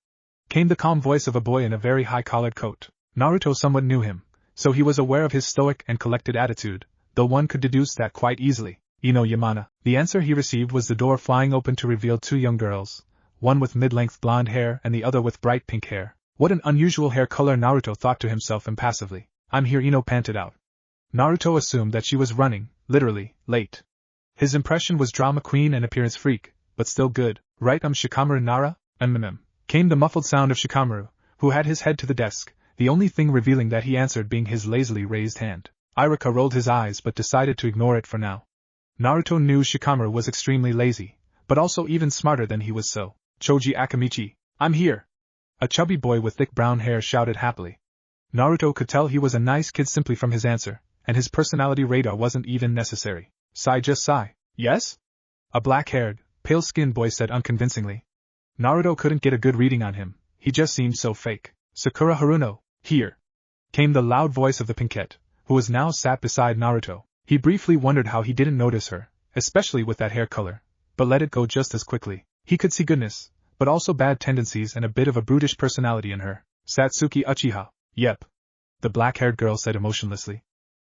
came the calm voice of a boy in a very high-collared coat. Naruto somewhat knew him, so he was aware of his stoic and collected attitude, though one could deduce that quite easily. Ino Yamana. The answer he received was the door flying open to reveal two young girls, one with mid-length blonde hair and the other with bright pink hair. What an unusual hair color, Naruto thought to himself impassively. I'm here, Ino panted out. Naruto assumed that she was running, literally, late. His impression was drama queen and appearance freak, but still good. Right, Shikamaru Nara? Came the muffled sound of Shikamaru, who had his head to the desk, the only thing revealing that he answered being his lazily raised hand. Irika rolled his eyes but decided to ignore it for now. Naruto knew Shikamaru was extremely lazy, but also even smarter than he was so. Choji Akamichi, I'm here! A chubby boy with thick brown hair shouted happily. Naruto could tell he was a nice kid simply from his answer, and his personality radar wasn't even necessary. Sai. Yes? A black-haired, pale-skinned boy said unconvincingly. Naruto couldn't get a good reading on him, he just seemed so fake. Sakura Haruno, here! Came the loud voice of the pinkette, who was now sat beside Naruto. He briefly wondered how he didn't notice her, especially with that hair color, but let it go just as quickly. He could see goodness, but also bad tendencies and a bit of a brutish personality in her. Satsuki Uchiha. Yep. The black-haired girl said emotionlessly.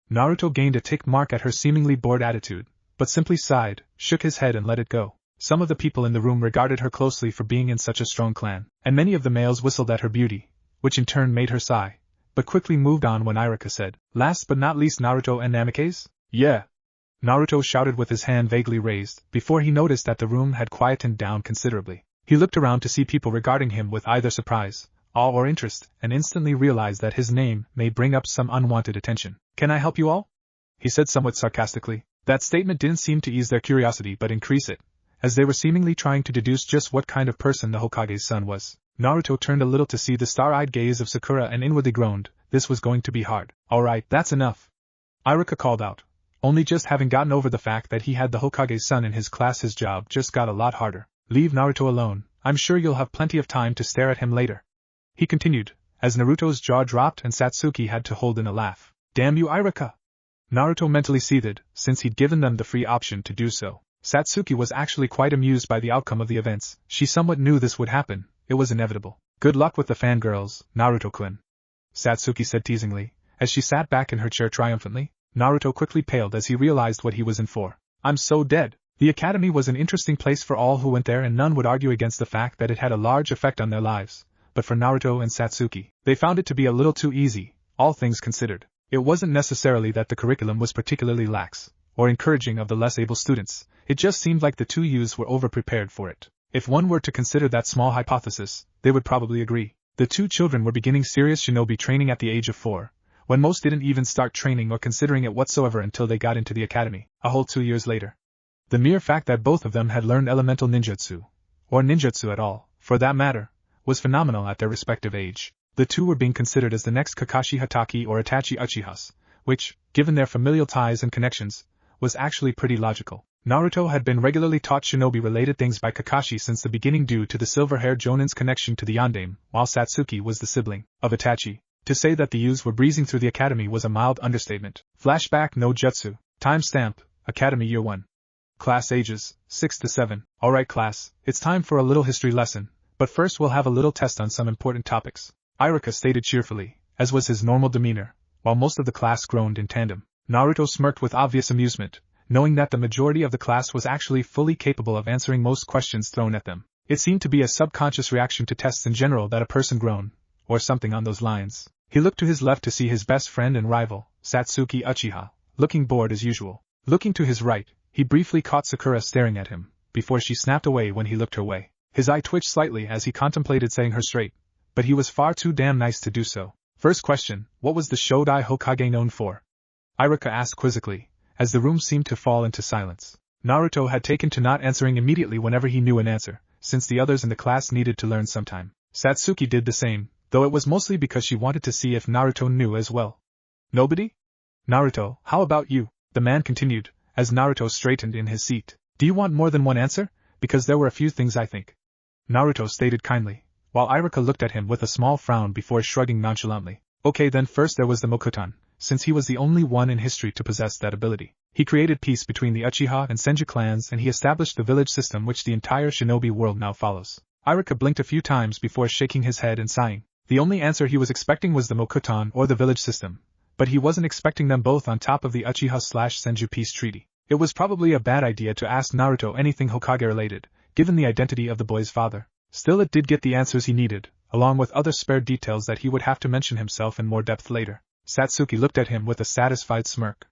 Naruto gained a tick mark at her seemingly bored attitude, but simply sighed, shook his head and let it go. Some of the people in the room regarded her closely for being in such a strong clan, and many of the males whistled at her beauty, which in turn made her sigh, but quickly moved on when Irika said, last but not least Naruto and Namikaze? Yeah. Naruto shouted with his hand vaguely raised, before he noticed that the room had quietened down considerably. He looked around to see people regarding him with either surprise, awe or interest, and instantly realized that his name may bring up some unwanted attention. Can I help you all? He said somewhat sarcastically. That statement didn't seem to ease their curiosity but increase it, as they were seemingly trying to deduce just what kind of person the Hokage's son was. Naruto turned a little to see the star-eyed gaze of Sakura and inwardly groaned, this was going to be hard. Alright, that's enough. Irika called out. Only just having gotten over the fact that he had the Hokage's son in his class, his job just got a lot harder. Leave Naruto alone, I'm sure you'll have plenty of time to stare at him later. He continued, as Naruto's jaw dropped and Satsuki had to hold in a laugh. Damn you, Irika! Naruto mentally seethed, since he'd given them the free option to do so. Satsuki was actually quite amused by the outcome of the events. She somewhat knew this would happen, it was inevitable. Good luck with the fangirls, Naruto-kun, Satsuki said teasingly, as she sat back in her chair triumphantly. Naruto quickly paled as he realized what he was in for. I'm so dead. The academy was an interesting place for all who went there and none would argue against the fact that it had a large effect on their lives, but for Naruto and Satsuki, they found it to be a little too easy, all things considered. It wasn't necessarily that the curriculum was particularly lax, or encouraging of the less able students, it just seemed like the two youths were over-prepared for it. If one were to consider that small hypothesis, they would probably agree. The two children were beginning serious shinobi training at the age of 4, when most didn't even start training or considering it whatsoever until they got into the academy, a whole 2 years later. The mere fact that both of them had learned elemental ninjutsu, or ninjutsu at all, for that matter, was phenomenal at their respective age. The two were being considered as the next Kakashi Hatake or Itachi Uchihas, which, given their familial ties and connections, was actually pretty logical. Naruto had been regularly taught shinobi-related things by Kakashi since the beginning due to the silver-haired Jonin's connection to the Yondaime, while Satsuki was the sibling of Itachi. To say that the youths were breezing through the academy was a mild understatement. Flashback no jutsu. Timestamp, Academy Year 1. Class ages, 6 to 7. Alright class, it's time for a little history lesson, but first we'll have a little test on some important topics. Irika stated cheerfully, as was his normal demeanor, while most of the class groaned in tandem. Naruto smirked with obvious amusement, knowing that the majority of the class was actually fully capable of answering most questions thrown at them. It seemed to be a subconscious reaction to tests in general that a person grown, or something on those lines. He looked to his left to see his best friend and rival, Sasuke Uchiha, looking bored as usual. Looking to his right, he briefly caught Sakura staring at him, before she snapped away when he looked her way. His eye twitched slightly as he contemplated setting her straight, but he was far too damn nice to do so. First question, what was the Shodai Hokage known for? Iruka asked quizzically, as the room seemed to fall into silence. Naruto had taken to not answering immediately whenever he knew an answer, since the others in the class needed to learn some time. Satsuki did the same, though it was mostly because she wanted to see if Naruto knew as well. Nobody? Naruto, how about you? The man continued, as Naruto straightened in his seat. Do you want more than one answer? Because there were a few things I think. Naruto stated kindly, while Iruka looked at him with a small frown before shrugging nonchalantly. Okay, then first there was the Mokutan, since he was the only one in history to possess that ability. He created peace between the Uchiha and Senju clans and he established the village system which the entire Shinobi world now follows. Iruka blinked a few times before shaking his head and sighing. The only answer he was expecting was the Mokutan or the village system, but he wasn't expecting them both on top of the Uchiha/Senju peace treaty. It was probably a bad idea to ask Naruto anything Hokage related, given the identity of the boy's father. Still, it did get the answers he needed, along with other spare details that he would have to mention himself in more depth later. Satsuki looked at him with a satisfied smirk.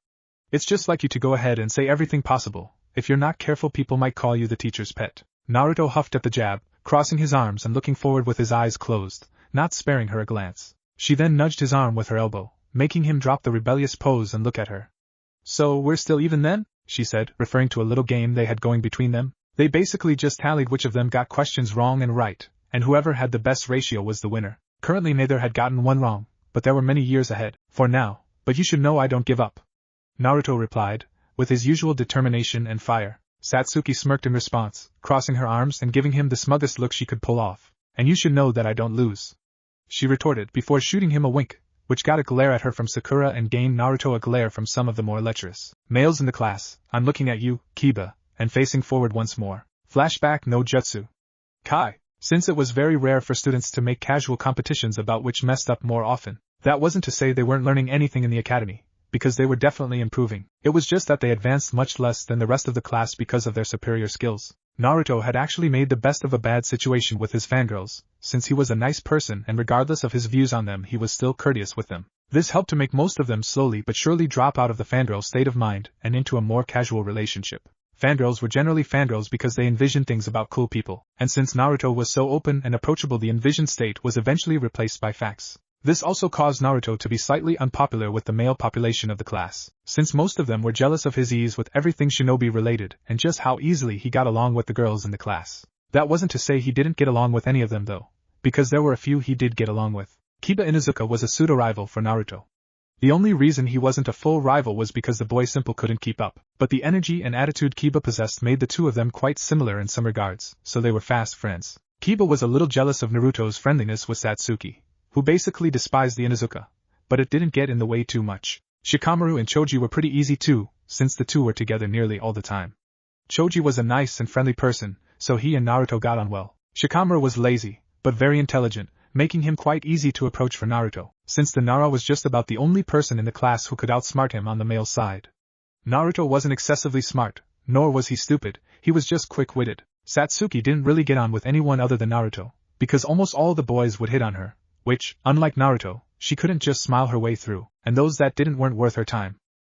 It's just like you to go ahead and say everything possible. If you're not careful, people might call you the teacher's pet. Naruto huffed at the jab, crossing his arms and looking forward with his eyes closed, not sparing her a glance. She then nudged his arm with her elbow, making him drop the rebellious pose and look at her. So we're still even then? She said, referring to a little game they had going between them. They basically just tallied which of them got questions wrong and right, and whoever had the best ratio was the winner. Currently neither had gotten one wrong, but there were many years ahead, for now, but you should know I don't give up. Naruto replied, with his usual determination and fire. Satsuki smirked in response, crossing her arms and giving him the smuggest look she could pull off. And you should know that I don't lose, she retorted before shooting him a wink, which got a glare at her from Sakura and gained Naruto a glare from some of the more lecherous males in the class. I'm looking at you, Kiba, and facing forward once more. Flashback no jutsu. Kai. Since it was very rare for students to make casual competitions about which messed up more often, that wasn't to say they weren't learning anything in the academy, because they were definitely improving. It was just that they advanced much less than the rest of the class because of their superior skills. Naruto had actually made the best of a bad situation with his fangirls, since he was a nice person and regardless of his views on them he was still courteous with them. This helped to make most of them slowly but surely drop out of the fangirl state of mind and into a more casual relationship. Fangirls were generally fangirls because they envisioned things about cool people, and since Naruto was so open and approachable, the envisioned state was eventually replaced by facts. This also caused Naruto to be slightly unpopular with the male population of the class, since most of them were jealous of his ease with everything shinobi related and just how easily he got along with the girls in the class. That wasn't to say he didn't get along with any of them though, because there were a few he did get along with. Kiba Inuzuka was a pseudo-rival for Naruto. The only reason he wasn't a full rival was because the boy simply couldn't keep up, but the energy and attitude Kiba possessed made the two of them quite similar in some regards, so they were fast friends. Kiba was a little jealous of Naruto's friendliness with Satsuki, who basically despised the Inuzuka, but it didn't get in the way too much. Shikamaru and Choji were pretty easy too, since the two were together nearly all the time. Choji was a nice and friendly person, so he and Naruto got on well. Shikamaru was lazy, but very intelligent, making him quite easy to approach for Naruto, since the Nara was just about the only person in the class who could outsmart him on the male side. Naruto wasn't excessively smart, nor was he stupid, he was just quick-witted. Satsuki didn't really get on with anyone other than Naruto, because almost all the boys would hit on her, which, unlike Naruto, she couldn't just smile her way through, and those that didn't weren't worth her time.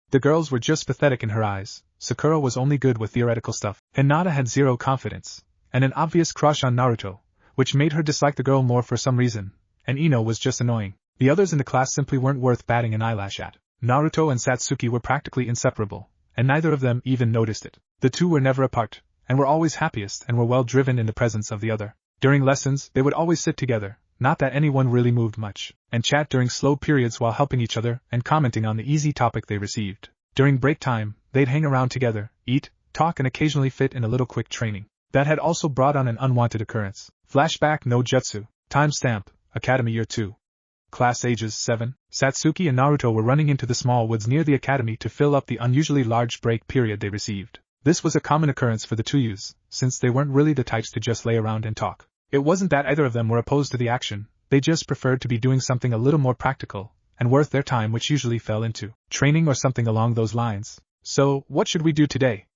The girls were just pathetic in her eyes. Sakura was only good with theoretical stuff, Hinata had zero confidence, and an obvious crush on Naruto, which made her dislike the girl more for some reason, and Ino was just annoying. The others in the class simply weren't worth batting an eyelash at. Naruto and Satsuki were practically inseparable, and neither of them even noticed it. The two were never apart, and were always happiest and were well driven in the presence of the other. During lessons, they would always sit together, not that anyone really moved much, and chat during slow periods while helping each other and commenting on the easy topic they received. During break time, they'd hang around together, eat, talk and occasionally fit in a little quick training. That had also brought on an unwanted occurrence. Flashback no jutsu. Timestamp, Academy Year 2. Class ages 7. Satsuki and Naruto were running into the small woods near the academy to fill up the unusually large break period they received. This was a common occurrence for the two youths, since they weren't really the types to just lay around and talk. It wasn't that either of them were opposed to the action, they just preferred to be doing something a little more practical, and worth their time, which usually fell into training or something along those lines. So, what should we do today?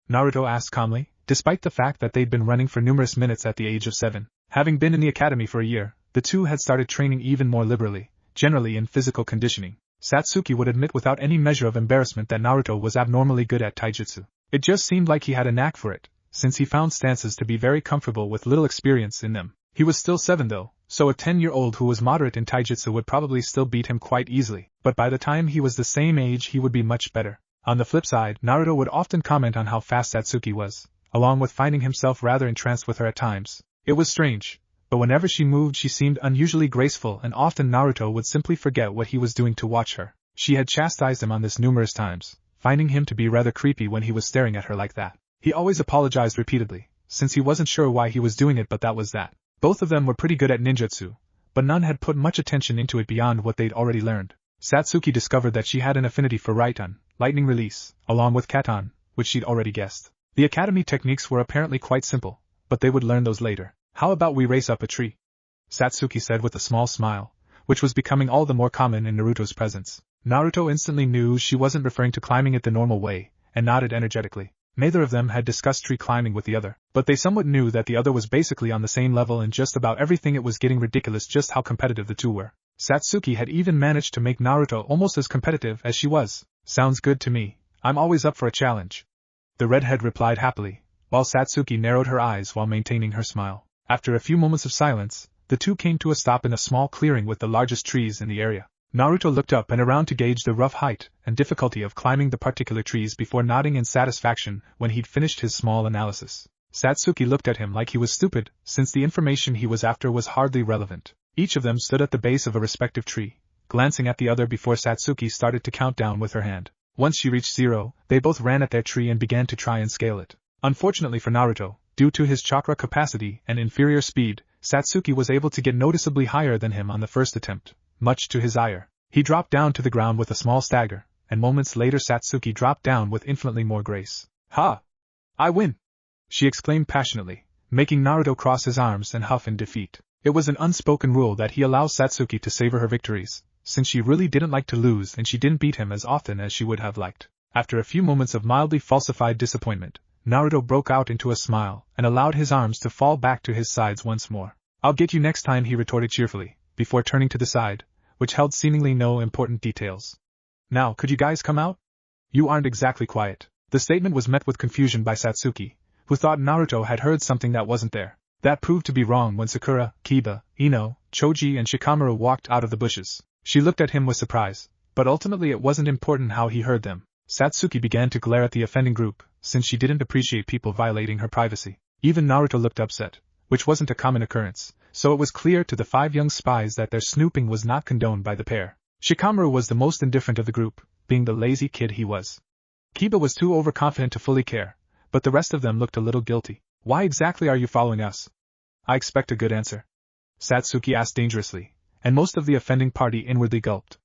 Naruto asked calmly, despite the fact that they'd been running for numerous minutes at the age of 7. Having been in the academy for a year, the two had started training even more liberally, generally in physical conditioning. Satsuki would admit without any measure of embarrassment that Naruto was abnormally good at taijutsu. It just seemed like he had a knack for it, since he found stances to be very comfortable with little experience in them. He was still 7 though, so a 10-year-old who was moderate in taijutsu would probably still beat him quite easily, but by the time he was the same age he would be much better. On the flip side, Naruto would often comment on how fast Satsuki was, along with finding himself rather entranced with her at times. It was strange, but whenever she moved she seemed unusually graceful and often Naruto would simply forget what he was doing to watch her. She had chastised him on this numerous times, finding him to be rather creepy when he was staring at her like that. He always apologized repeatedly, since he wasn't sure why he was doing it, but that was that. Both of them were pretty good at ninjutsu, but none had put much attention into it beyond what they'd already learned. Satsuki discovered that she had an affinity for Raiton, lightning release, along with Katon, which she'd already guessed. The academy techniques were apparently quite simple, but they would learn those later. How about we race up a tree? Satsuki said with a small smile, which was becoming all the more common in Naruto's presence. Naruto instantly knew she wasn't referring to climbing it the normal way, and nodded energetically. Neither of them had discussed tree climbing with the other, but they somewhat knew that the other was basically on the same level in just about everything. It was getting ridiculous just how competitive the two were. Satsuki had even managed to make Naruto almost as competitive as she was. Sounds good to me, I'm always up for a challenge. The redhead replied happily, while Satsuki narrowed her eyes while maintaining her smile. After a few moments of silence, the two came to a stop in a small clearing with the largest trees in the area. Naruto looked up and around to gauge the rough height and difficulty of climbing the particular trees before nodding in satisfaction when he'd finished his small analysis. Satsuki looked at him like he was stupid, since the information he was after was hardly relevant. Each of them stood at the base of a respective tree, glancing at the other before Satsuki started to count down with her hand. Once she reached 0, they both ran at their tree and began to try and scale it. Unfortunately for Naruto, due to his chakra capacity and inferior speed, Satsuki was able to get noticeably higher than him on the first attempt. Much to his ire, he dropped down to the ground with a small stagger, and moments later Satsuki dropped down with infinitely more grace. Ha! I win! She exclaimed passionately, making Naruto cross his arms and huff in defeat. It was an unspoken rule that he allow Satsuki to savor her victories, since she really didn't like to lose and she didn't beat him as often as she would have liked. After a few moments of mildly falsified disappointment, Naruto broke out into a smile and allowed his arms to fall back to his sides once more. I'll get you next time, he retorted cheerfully, before turning to the side, which held seemingly no important details. Now, could you guys come out? You aren't exactly quiet. The statement was met with confusion by Satsuki, who thought Naruto had heard something that wasn't there. That proved to be wrong when Sakura, Kiba, Ino, Choji and Shikamaru walked out of the bushes. She looked at him with surprise, but ultimately it wasn't important how he heard them. Satsuki began to glare at the offending group, since she didn't appreciate people violating her privacy. Even Naruto looked upset, which wasn't a common occurrence, so it was clear to the 5 young spies that their snooping was not condoned by the pair. Shikamaru was the most indifferent of the group, being the lazy kid he was. Kiba was too overconfident to fully care, but the rest of them looked a little guilty. Why exactly are you following us? I expect a good answer. Satsuki asked dangerously, and most of the offending party inwardly gulped.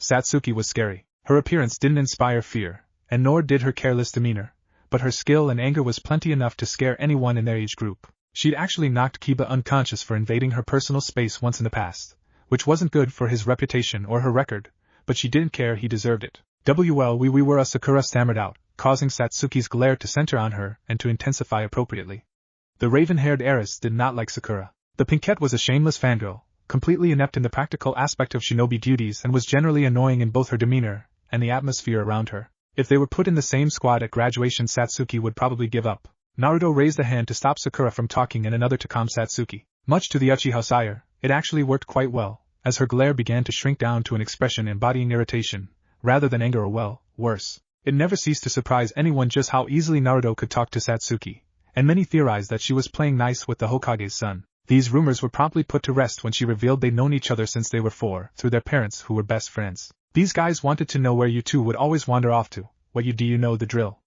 Satsuki was scary. Her appearance didn't inspire fear, and nor did her careless demeanor, but her skill and anger was plenty enough to scare anyone in their age group. She'd actually knocked Kiba unconscious for invading her personal space once in the past, which wasn't good for his reputation or her record, but she didn't care, he deserved it. Well, we were a Sakura stammered out, causing Satsuki's glare to center on her and to intensify appropriately. The raven-haired heiress did not like Sakura. The pinkette was a shameless fangirl, completely inept in the practical aspect of shinobi duties and was generally annoying in both her demeanor and the atmosphere around her. If they were put in the same squad at graduation, Satsuki would probably give up. Naruto raised a hand to stop Sakura from talking and another to calm Satsuki. Much to the Uchiha's ire, it actually worked quite well, as her glare began to shrink down to an expression embodying irritation, rather than anger or worse. It never ceased to surprise anyone just how easily Naruto could talk to Satsuki, and many theorized that she was playing nice with the Hokage's son. These rumors were promptly put to rest when she revealed they'd known each other since they were 4, through their parents who were best friends. These guys wanted to know where you two would always wander off to. Do you know the drill?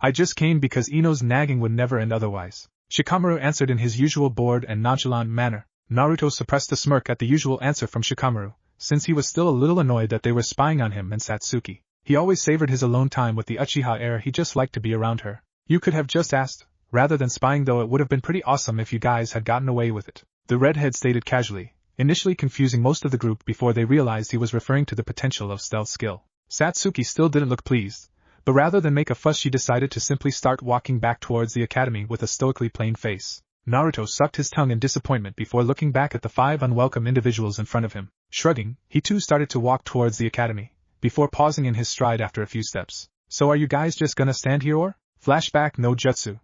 I just came because Ino's nagging would never end otherwise. Shikamaru answered in his usual bored and nonchalant manner. Naruto suppressed a smirk at the usual answer from Shikamaru, since he was still a little annoyed that they were spying on him and Satsuki. He always savored his alone time with the Uchiha heir, he just liked to be around her. You could have just asked, rather than spying, though it would have been pretty awesome if you guys had gotten away with it. The redhead stated casually, initially confusing most of the group before they realized he was referring to the potential of stealth skill. Satsuki still didn't look pleased, But rather than make a fuss, she decided to simply start walking back towards the academy with a stoically plain face. Naruto sucked his tongue in disappointment before looking back at the 5 unwelcome individuals in front of him. Shrugging, he too started to walk towards the academy, before pausing in his stride after a few steps. So are you guys just gonna stand here or? Flashback no jutsu.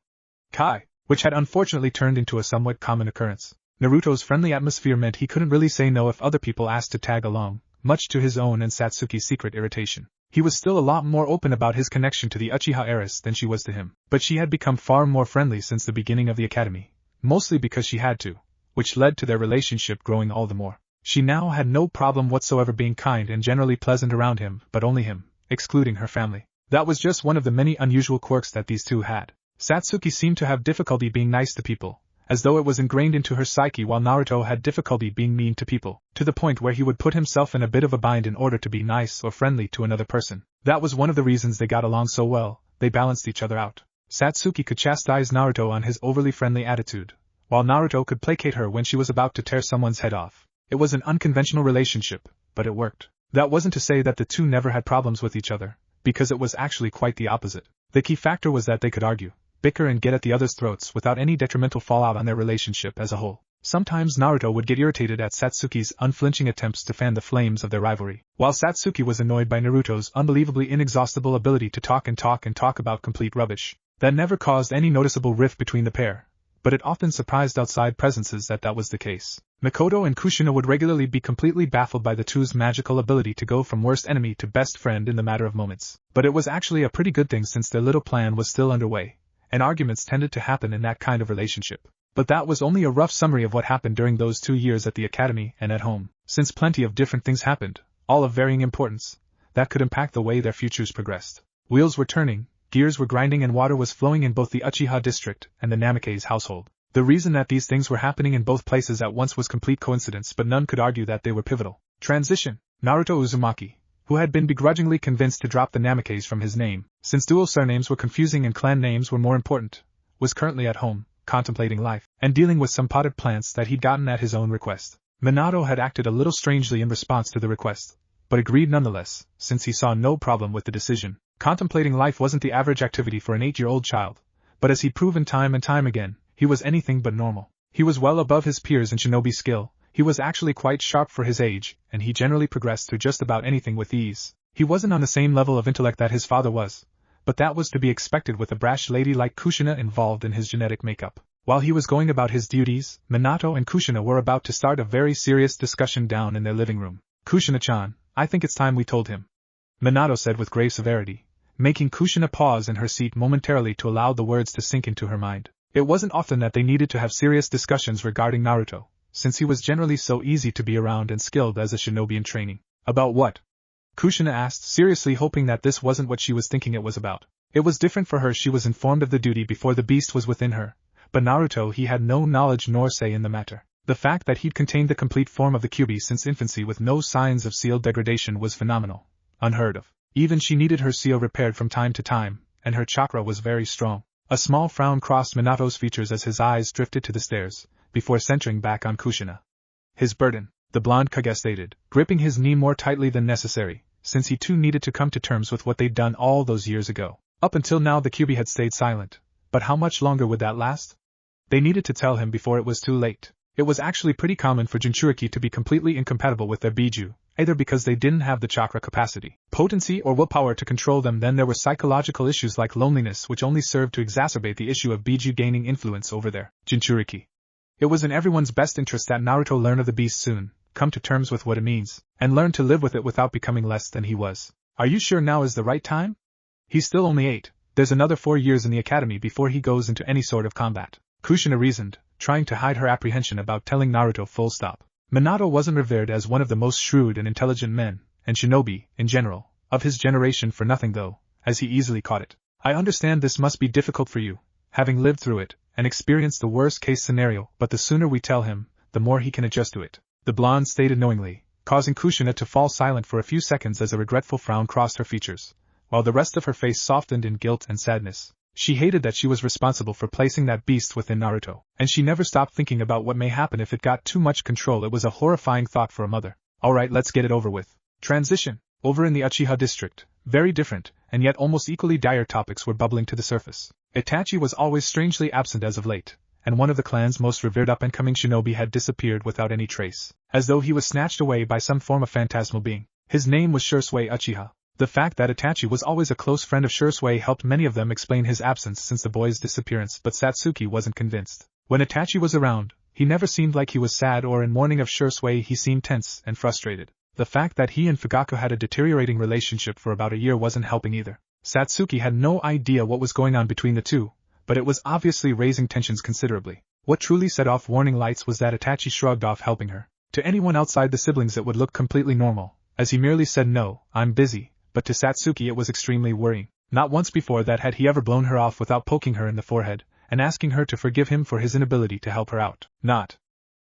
Kai, which had unfortunately turned into a somewhat common occurrence. Naruto's friendly atmosphere meant he couldn't really say no if other people asked to tag along, much to his own and Satsuki's secret irritation. He was still a lot more open about his connection to the Uchiha heiress than she was to him, but she had become far more friendly since the beginning of the academy, mostly because she had to, which led to their relationship growing all the more. She now had no problem whatsoever being kind and generally pleasant around him, but only him, excluding her family. That was just one of the many unusual quirks that these two had. Satsuki seemed to have difficulty being nice to people, as though it was ingrained into her psyche, while Naruto had difficulty being mean to people, to the point where he would put himself in a bit of a bind in order to be nice or friendly to another person. That was one of the reasons they got along so well, they balanced each other out. Satsuki could chastise Naruto on his overly friendly attitude, while Naruto could placate her when she was about to tear someone's head off. It was an unconventional relationship, but it worked. That wasn't to say that the two never had problems with each other, because it was actually quite the opposite. The key factor was that they could argue, bicker and get at the other's throats without any detrimental fallout on their relationship as a whole. Sometimes Naruto would get irritated at Satsuki's unflinching attempts to fan the flames of their rivalry, while Satsuki was annoyed by Naruto's unbelievably inexhaustible ability to talk about complete rubbish. That never caused any noticeable rift between the pair, but it often surprised outside presences that was the case. Mikoto and Kushina would regularly be completely baffled by the two's magical ability to go from worst enemy to best friend in the matter of moments. But it was actually a pretty good thing since their little plan was still underway, and arguments tended to happen in that kind of relationship. But that was only a rough summary of what happened during those 2 years at the academy and at home, since plenty of different things happened, all of varying importance, that could impact the way their futures progressed. Wheels were turning, gears were grinding, and water was flowing in both the Uchiha district and the Namake's household. The reason that these things were happening in both places at once was complete coincidence, but none could argue that they were pivotal. Transition. Naruto Uzumaki, who had been begrudgingly convinced to drop the Namake's from his name, since dual surnames were confusing and clan names were more important, was currently at home, contemplating life, and dealing with some potted plants that he'd gotten at his own request. Minato had acted a little strangely in response to the request, but agreed nonetheless, since he saw no problem with the decision. Contemplating life wasn't the average activity for an 8-year-old child, but as he'd proven time and time again, he was anything but normal. He was well above his peers in shinobi skill, he was actually quite sharp for his age, and he generally progressed through just about anything with ease. He wasn't on the same level of intellect that his father was, but that was to be expected with a brash lady like Kushina involved in his genetic makeup. While he was going about his duties, Minato and Kushina were about to start a very serious discussion down in their living room. "Kushina-chan, I think it's time we told him," Minato said with grave severity, making Kushina pause in her seat momentarily to allow the words to sink into her mind. It wasn't often that they needed to have serious discussions regarding Naruto, since he was generally so easy to be around and skilled as a shinobi in training. About what? Kushina asked, seriously hoping that this wasn't what she was thinking it was about. It was different for her. She was informed of the duty before the beast was within her, but Naruto, he had no knowledge nor say in the matter. The fact that he'd contained the complete form of the Kyuubi since infancy with no signs of seal degradation was phenomenal, unheard of. Even she needed her seal repaired from time to time, and her chakra was very strong. A small frown crossed Minato's features as his eyes drifted to the stairs, before centering back on Kushina. His burden, the blonde Kage stated, gripping his knee more tightly than necessary, since he too needed to come to terms with what they'd done all those years ago. Up until now the Kyuubi had stayed silent, but how much longer would that last? They needed to tell him before it was too late. It was actually pretty common for Jinchuriki to be completely incompatible with their Biju, either because they didn't have the chakra capacity, potency, or willpower to control them. Then there were psychological issues like loneliness, which only served to exacerbate the issue of Biju gaining influence over their Jinchuriki. It was in everyone's best interest that Naruto learn of the beast soon, come to terms with what it means, and learn to live with it without becoming less than he was. Are you sure now is the right time? He's still only 8, there's another 4 years in the academy before he goes into any sort of combat, Kushina reasoned, trying to hide her apprehension about telling Naruto full stop. Minato wasn't revered as one of the most shrewd and intelligent men, and shinobi, in general, of his generation for nothing though, as he easily caught it. I understand this must be difficult for you, having lived through it, and experienced the worst-case scenario, but the sooner we tell him, the more he can adjust to it, the blonde stated knowingly, causing Kushina to fall silent for a few seconds as a regretful frown crossed her features, while the rest of her face softened in guilt and sadness. She hated that she was responsible for placing that beast within Naruto, and she never stopped thinking about what may happen if it got too much control. It was a horrifying thought for a mother. Alright, let's get it over with. Transition. Over in the Uchiha district, Very different, and yet almost equally dire topics were bubbling to the surface. Itachi was always strangely absent as of late, and one of the clan's most revered up-and-coming shinobi had disappeared without any trace, as though he was snatched away by some form of phantasmal being. His name was Shisui Uchiha. The fact that Itachi was always a close friend of Shisui helped many of them explain his absence since the boy's disappearance, but Satsuki wasn't convinced. When Itachi was around, he never seemed like he was sad, or in mourning of Shisui he seemed tense and frustrated. The fact that he and Fugaku had a deteriorating relationship for about a year wasn't helping either. Satsuki had no idea what was going on between the two, but it was obviously raising tensions considerably. What truly set off warning lights was that Itachi shrugged off helping her. To anyone outside the siblings it would look completely normal, as he merely said no, I'm busy, but to Satsuki it was extremely worrying. Not once before that had he ever blown her off without poking her in the forehead, and asking her to forgive him for his inability to help her out. Not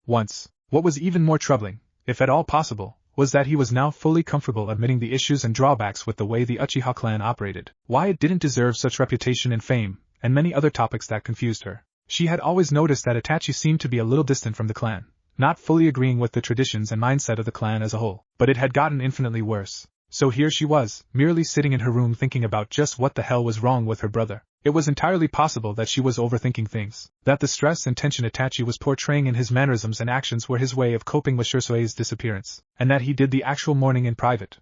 once. What was even more troubling, if at all possible, was that he was now fully comfortable admitting the issues and drawbacks with the way the Uchiha clan operated, why it didn't deserve such reputation and fame, and many other topics that confused her. She had always noticed that Itachi seemed to be a little distant from the clan, not fully agreeing with the traditions and mindset of the clan as a whole, but it had gotten infinitely worse. So here she was, merely sitting in her room thinking about just what the hell was wrong with her brother. It was entirely possible that she was overthinking things, that the stress and tension Itachi was portraying in his mannerisms and actions were his way of coping with Shisui's disappearance, and that he did the actual mourning in private.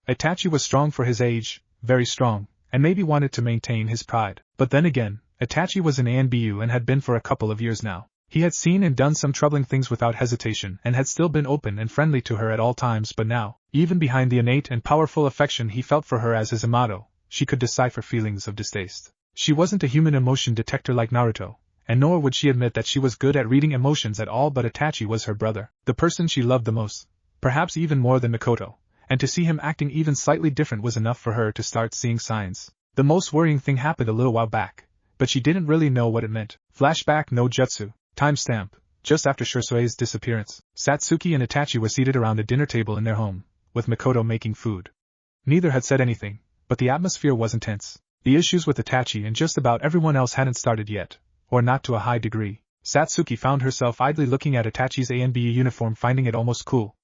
Itachi was strong for his age, very strong, and maybe wanted to maintain his pride. But then again, Itachi was an ANBU and had been for a couple of years now. He had seen and done some troubling things without hesitation and had still been open and friendly to her at all times, but now, even behind the innate and powerful affection he felt for her as his Amato, she could decipher feelings of distaste. She wasn't a human emotion detector like Naruto, and nor would she admit that she was good at reading emotions at all, but Itachi was her brother, the person she loved the most, perhaps even more than Mikoto, and to see him acting even slightly different was enough for her to start seeing signs. The most worrying thing happened a little while back, but she didn't really know what it meant. Flashback no jutsu. Timestamp. Just after Shisui's disappearance, Satsuki and Itachi were seated around a dinner table in their home, with Mikoto making food. Neither had said anything, but the atmosphere was intense. The issues with Itachi and just about everyone else hadn't started yet, or not to a high degree. Satsuki found herself idly looking at Itachi's ANBU uniform, finding it almost cool.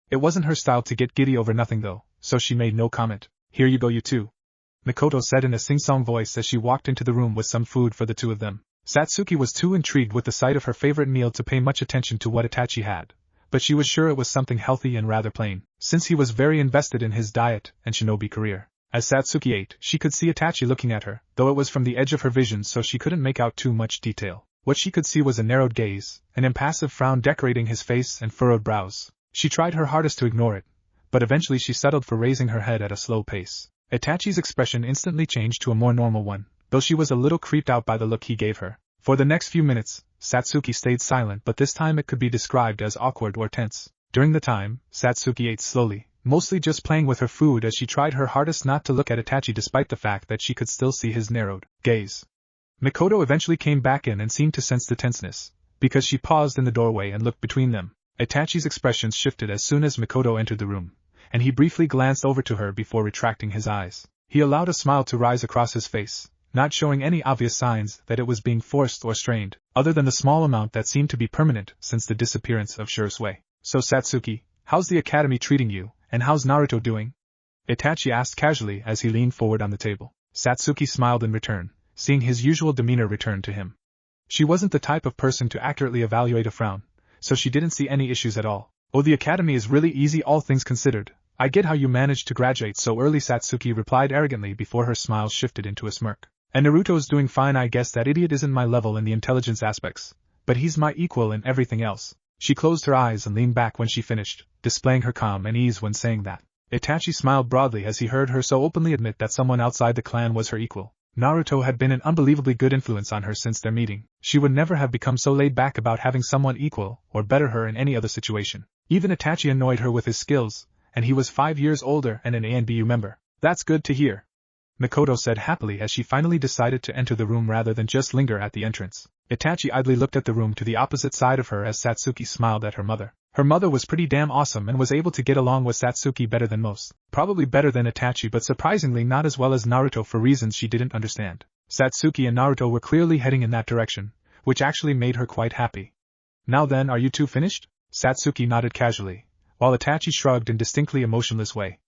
It wasn't her style to get giddy over nothing though, so she made no comment. Here you go, you two, Mikoto said in a sing-song voice as she walked into the room with some food for the two of them. Satsuki was too intrigued with the sight of her favorite meal to pay much attention to what Itachi had, but she was sure it was something healthy and rather plain, since he was very invested in his diet and shinobi career. As Satsuki ate, she could see Itachi looking at her, though it was from the edge of her vision so she couldn't make out too much detail. What she could see was a narrowed gaze, an impassive frown decorating his face and furrowed brows. She tried her hardest to ignore it, but eventually she settled for raising her head at a slow pace. Itachi's expression instantly changed to a more normal one, though she was a little creeped out by the look he gave her. For the next few minutes, Satsuki stayed silent, but this time it could be described as awkward or tense. During the time, Satsuki ate slowly, mostly just playing with her food as she tried her hardest not to look at Itachi despite the fact that she could still see his narrowed gaze. Mikoto eventually came back in and seemed to sense the tenseness, because she paused in the doorway and looked between them. Itachi's expressions shifted as soon as Mikoto entered the room, and he briefly glanced over to her before retracting his eyes. He allowed a smile to rise across his face, not showing any obvious signs that it was being forced or strained, other than the small amount that seemed to be permanent since the disappearance of Shisui. So Satsuki, how's the academy treating you, and how's Naruto doing? Itachi asked casually as he leaned forward on the table. Satsuki smiled in return, seeing his usual demeanor return to him. She wasn't the type of person to accurately evaluate a frown, so she didn't see any issues at all. Oh, the academy is really easy all things considered. I get how you managed to graduate so early, Satsuki replied arrogantly before her smile shifted into a smirk. And Naruto's doing fine. I guess that idiot isn't my level in the intelligence aspects, but he's my equal in everything else. She closed her eyes and leaned back when she finished, displaying her calm and ease when saying that. Itachi smiled broadly as he heard her so openly admit that someone outside the clan was her equal. Naruto had been an unbelievably good influence on her since their meeting. She would never have become so laid back about having someone equal or better her in any other situation. Even Itachi annoyed her with his skills, and he was 5 years older and an ANBU member. That's good to hear, Mikoto said happily as she finally decided to enter the room rather than just linger at the entrance. Itachi idly looked at the room to the opposite side of her as Satsuki smiled at her mother. Her mother was pretty damn awesome and was able to get along with Satsuki better than most. Probably better than Itachi, but surprisingly not as well as Naruto for reasons she didn't understand. Satsuki and Naruto were clearly heading in that direction, which actually made her quite happy. Now then, are you two finished? Satsuki nodded casually, while Itachi shrugged in distinctly emotionless way.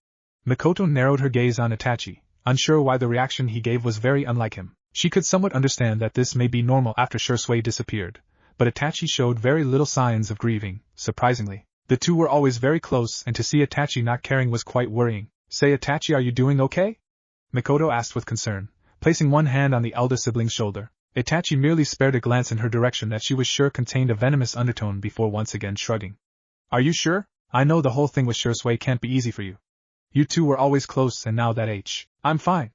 Mikoto narrowed her gaze on Itachi, unsure why the reaction he gave was very unlike him. She could somewhat understand that this may be normal after Shursui disappeared, but Itachi showed very little signs of grieving, surprisingly. The two were always very close, and to see Itachi not caring was quite worrying. Say, Itachi, are you doing okay? Mikoto asked with concern, placing one hand on the elder sibling's shoulder. Itachi merely spared a glance in her direction that she was sure contained a venomous undertone before once again shrugging. Are you sure? I know the whole thing with Shursui can't be easy for you. You two were always close, and now that I'm fine.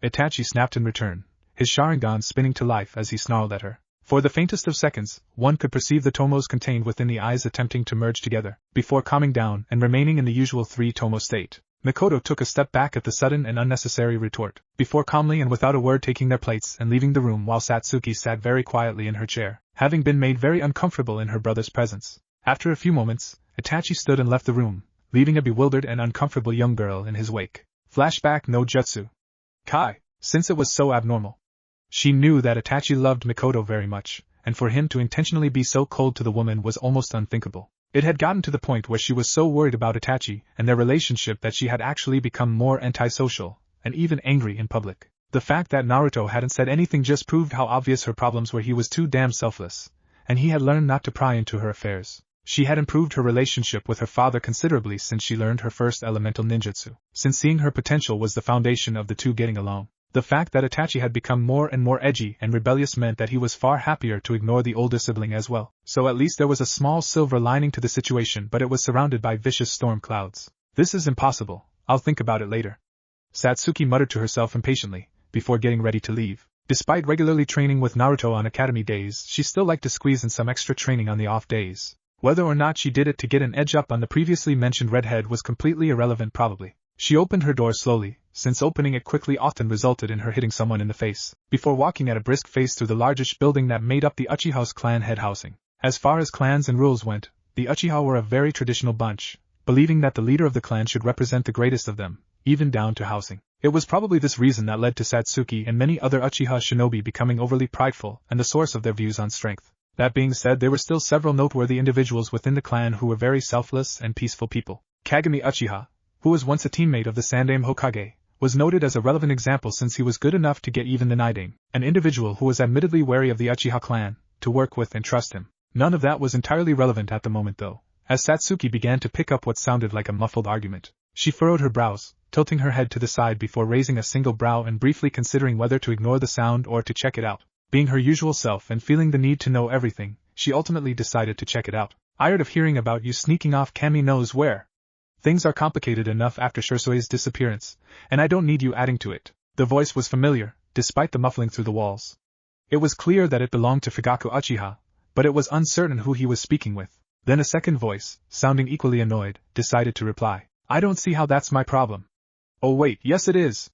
Itachi snapped in return, his Sharingan spinning to life as he snarled at her. For the faintest of seconds, one could perceive the tomos contained within the eyes attempting to merge together, before calming down and remaining in the usual three-tomo state. Mikoto took a step back at the sudden and unnecessary retort, before calmly and without a word taking their plates and leaving the room while Satsuki sat very quietly in her chair, having been made very uncomfortable in her brother's presence. After a few moments, Itachi stood and left the room, leaving a bewildered and uncomfortable young girl in his wake. Flashback no jutsu. Kai, since it was so abnormal. She knew that Itachi loved Mikoto very much, and for him to intentionally be so cold to the woman was almost unthinkable. It had gotten to the point where she was so worried about Itachi and their relationship that she had actually become more antisocial, and even angry in public. The fact that Naruto hadn't said anything just proved how obvious her problems were. He was too damn selfless, and he had learned not to pry into her affairs. She had improved her relationship with her father considerably since she learned her first elemental ninjutsu, since seeing her potential was the foundation of the two getting along. The fact that Itachi had become more and more edgy and rebellious meant that he was far happier to ignore the older sibling as well. So at least there was a small silver lining to the situation, but it was surrounded by vicious storm clouds. This is impossible, I'll think about it later. Satsuki muttered to herself impatiently, before getting ready to leave. Despite regularly training with Naruto on academy days, she still liked to squeeze in some extra training on the off days. Whether or not she did it to get an edge up on the previously mentioned redhead was completely irrelevant probably. She opened her door slowly, since opening it quickly often resulted in her hitting someone in the face, before walking at a brisk pace through the largest building that made up the Uchiha's clan head housing. As far as clans and rules went, the Uchiha were a very traditional bunch, believing that the leader of the clan should represent the greatest of them, even down to housing. It was probably this reason that led to Satsuki and many other Uchiha shinobi becoming overly prideful and the source of their views on strength. That being said, there were still several noteworthy individuals within the clan who were very selfless and peaceful people. Kagami Uchiha, who was once a teammate of the Sandaime Hokage, was noted as a relevant example since he was good enough to get even the Nidaime, an individual who was admittedly wary of the Uchiha clan, to work with and trust him. None of that was entirely relevant at the moment though, as Satsuki began to pick up what sounded like a muffled argument. She furrowed her brows, tilting her head to the side before raising a single brow and briefly considering whether to ignore the sound or to check it out. Being her usual self and feeling the need to know everything, she ultimately decided to check it out. Tired of hearing about you sneaking off Kami knows where. Things are complicated enough after Shursui's disappearance, and I don't need you adding to it. The voice was familiar, despite the muffling through the walls. It was clear that it belonged to Fugaku Uchiha, but it was uncertain who he was speaking with. Then a second voice, sounding equally annoyed, decided to reply. I don't see how that's my problem. Oh wait, yes it is.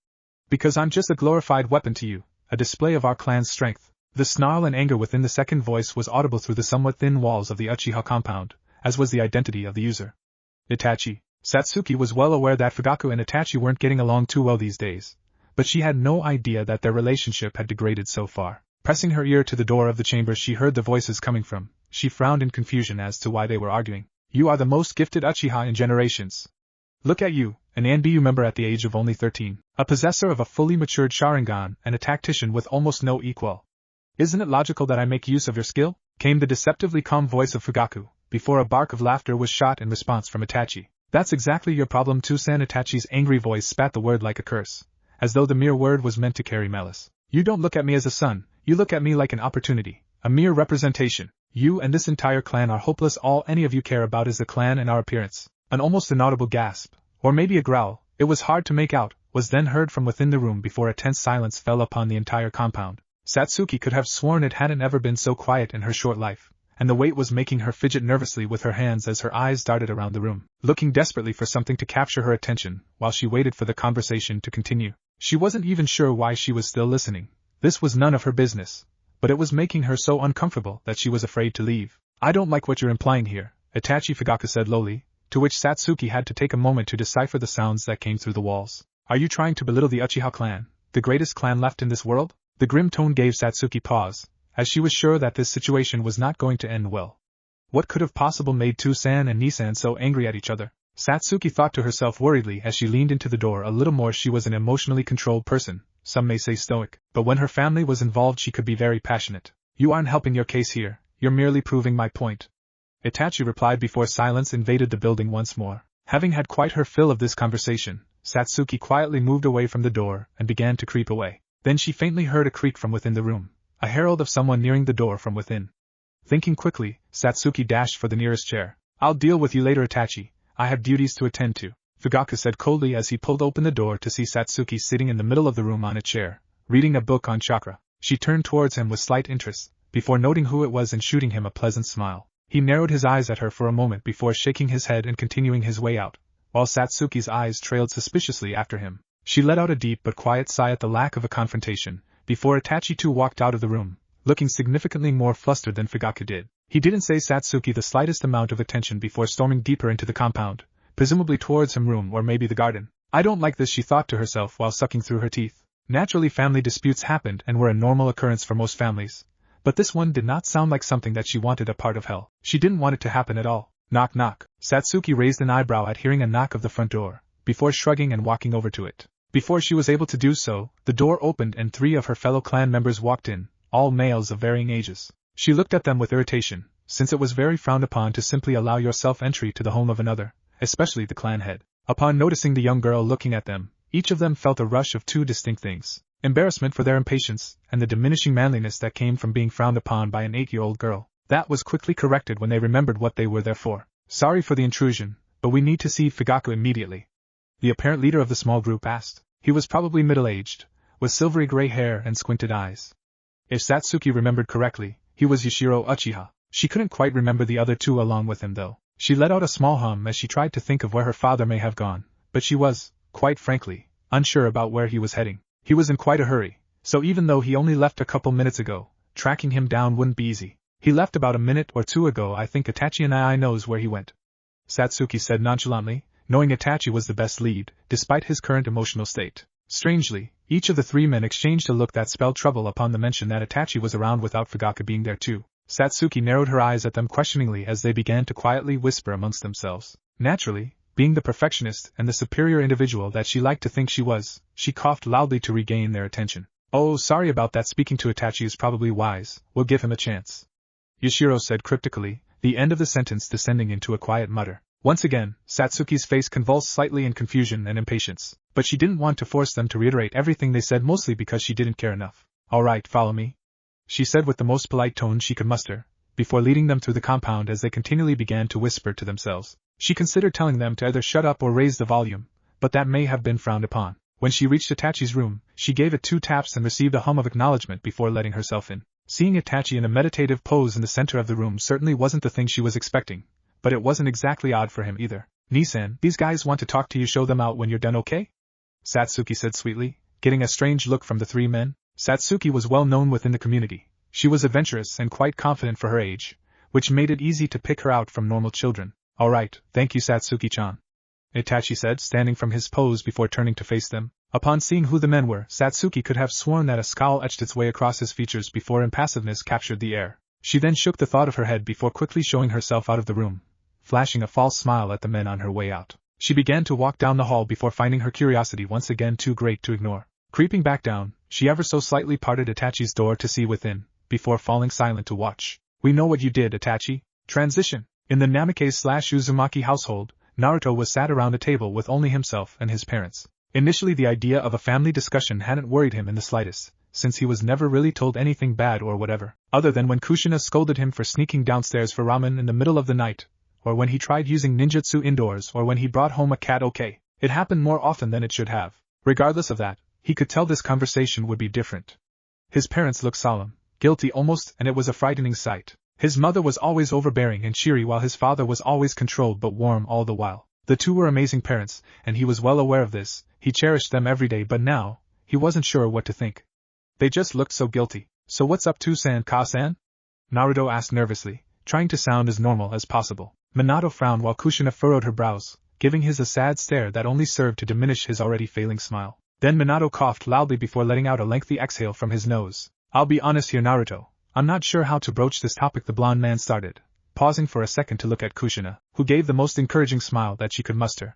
Because I'm just a glorified weapon to you, a display of our clan's strength. The snarl and anger within the second voice was audible through the somewhat thin walls of the Uchiha compound, as was the identity of the user. Itachi. Satsuki was well aware that Fugaku and Itachi weren't getting along too well these days, but she had no idea that their relationship had degraded so far. Pressing her ear to the door of the chamber she heard the voices coming from, she frowned in confusion as to why they were arguing. You are the most gifted Uchiha in generations. Look at you, an NBU member at the age of only 13, a possessor of a fully matured Sharingan and a tactician with almost no equal. Isn't it logical that I make use of your skill? Came the deceptively calm voice of Fugaku, before a bark of laughter was shot in response from Itachi. That's exactly your problem too, San. Itachi's angry voice spat the word like a curse, as though the mere word was meant to carry malice. You don't look at me as a son, you look at me like an opportunity, a mere representation. You and this entire clan are hopeless. All any of you care about is the clan and our appearance. An almost inaudible gasp, or maybe a growl, it was hard to make out, was then heard from within the room before a tense silence fell upon the entire compound. Satsuki could have sworn it hadn't ever been so quiet in her short life, and the weight was making her fidget nervously with her hands as her eyes darted around the room, looking desperately for something to capture her attention while she waited for the conversation to continue. She wasn't even sure why she was still listening. This was none of her business, but it was making her so uncomfortable that she was afraid to leave. I don't like what you're implying here, Itachi Fugaku said lowly, to which Satsuki had to take a moment to decipher the sounds that came through the walls. Are you trying to belittle the Uchiha clan, the greatest clan left in this world? The grim tone gave Satsuki pause, as she was sure that this situation was not going to end well. What could have possibly made Tusan and Nisan so angry at each other? Satsuki thought to herself worriedly as she leaned into the door a little more. She was an emotionally controlled person, some may say stoic, but when her family was involved she could be very passionate. You aren't helping your case here, you're merely proving my point, Itachi replied before silence invaded the building once more. Having had quite her fill of this conversation, Satsuki quietly moved away from the door and began to creep away. Then she faintly heard a creak from within the room, a herald of someone nearing the door from within. Thinking quickly, Satsuki dashed for the nearest chair. I'll deal with you later, Itachi, I have duties to attend to, Fugaku said coldly as he pulled open the door to see Satsuki sitting in the middle of the room on a chair, reading a book on chakra. She turned towards him with slight interest, before noting who it was and shooting him a pleasant smile. He narrowed his eyes at her for a moment before shaking his head and continuing his way out, while Satsuki's eyes trailed suspiciously after him. She let out a deep but quiet sigh at the lack of a confrontation, before Itachi too walked out of the room, looking significantly more flustered than Fugaku did. He didn't say Satsuki the slightest amount of attention before storming deeper into the compound, presumably towards some room or maybe the garden. I don't like this, she thought to herself while sucking through her teeth. Naturally, family disputes happened and were a normal occurrence for most families, but this one did not sound like something that she wanted a part of hell. She didn't want it to happen at all. Knock knock. Satsuki raised an eyebrow at hearing a knock of the front door, before shrugging and walking over to it. Before she was able to do so, the door opened and 3 of her fellow clan members walked in, all males of varying ages. She looked at them with irritation, since it was very frowned upon to simply allow yourself entry to the home of another, especially the clan head. Upon noticing the young girl looking at them, each of them felt a rush of 2 distinct things: embarrassment for their impatience, and the diminishing manliness that came from being frowned upon by an 8-year-old girl. That was quickly corrected when they remembered what they were there for. Sorry for the intrusion, but we need to see Fugaku immediately, the apparent leader of the small group asked. He was probably middle-aged, with silvery gray hair and squinted eyes. If Satsuki remembered correctly, he was Yushiro Uchiha. She couldn't quite remember the other 2 along with him though. She let out a small hum as she tried to think of where her father may have gone, but she was, quite frankly, unsure about where he was heading. He was in quite a hurry, so even though he only left a couple minutes ago, tracking him down wouldn't be easy. He left about a minute or 2 ago. I think Itachi and I knows where he went, Satsuki said nonchalantly, knowing Itachi was the best lead, despite his current emotional state. Strangely, each of the 3 men exchanged a look that spelled trouble upon the mention that Itachi was around without Fugaku being there too. Satsuki narrowed her eyes at them questioningly as they began to quietly whisper amongst themselves. Naturally, being the perfectionist and the superior individual that she liked to think she was, she coughed loudly to regain their attention. Oh, sorry about that. Speaking to Itachi is probably wise, we'll give him a chance, Yushiro said cryptically, the end of the sentence descending into a quiet mutter. Once again, Satsuki's face convulsed slightly in confusion and impatience, but she didn't want to force them to reiterate everything they said, mostly because she didn't care enough. Alright, follow me, she said with the most polite tone she could muster, before leading them through the compound as they continually began to whisper to themselves. She considered telling them to either shut up or raise the volume, but that may have been frowned upon. When she reached Itachi's room, she gave it 2 taps and received a hum of acknowledgement before letting herself in. Seeing Itachi in a meditative pose in the center of the room certainly wasn't the thing she was expecting, but it wasn't exactly odd for him either. Nisan, these guys want to talk to you. Show them out when you're done, okay? Satsuki said sweetly, getting a strange look from the 3 men. Satsuki was well known within the community. She was adventurous and quite confident for her age, which made it easy to pick her out from normal children. Alright, thank you Satsuki-chan, Itachi said, standing from his pose before turning to face them. Upon seeing who the men were, Satsuki could have sworn that a scowl etched its way across his features before impassiveness captured the air. She then shook the thought of her head before quickly showing herself out of the room, flashing a false smile at the men on her way out. She began to walk down the hall before finding her curiosity once again too great to ignore. Creeping back down, she ever so slightly parted Itachi's door to see within, before falling silent to watch. We know what you did, Itachi. Transition. In the Namikaze/Uzumaki household, Naruto was sat around a table with only himself and his parents. Initially the idea of a family discussion hadn't worried him in the slightest, since he was never really told anything bad or whatever, other than when Kushina scolded him for sneaking downstairs for ramen in the middle of the night, or when he tried using ninjutsu indoors, or when he brought home a cat. Okay, it happened more often than it should have. Regardless of that, he could tell this conversation would be different. His parents looked solemn, guilty almost, and it was a frightening sight. His mother was always overbearing and cheery while his father was always controlled but warm all the while. The 2 were amazing parents, and he was well aware of this. He cherished them every day, but now, he wasn't sure what to think. They just looked so guilty. So what's up to Ka-san? Naruto asked nervously, trying to sound as normal as possible. Minato frowned while Kushina furrowed her brows, giving his a sad stare that only served to diminish his already failing smile. Then Minato coughed loudly before letting out a lengthy exhale from his nose. I'll be honest here, Naruto. I'm not sure how to broach this topic, the blonde man started, pausing for a second to look at Kushina. who gave the most encouraging smile that she could muster.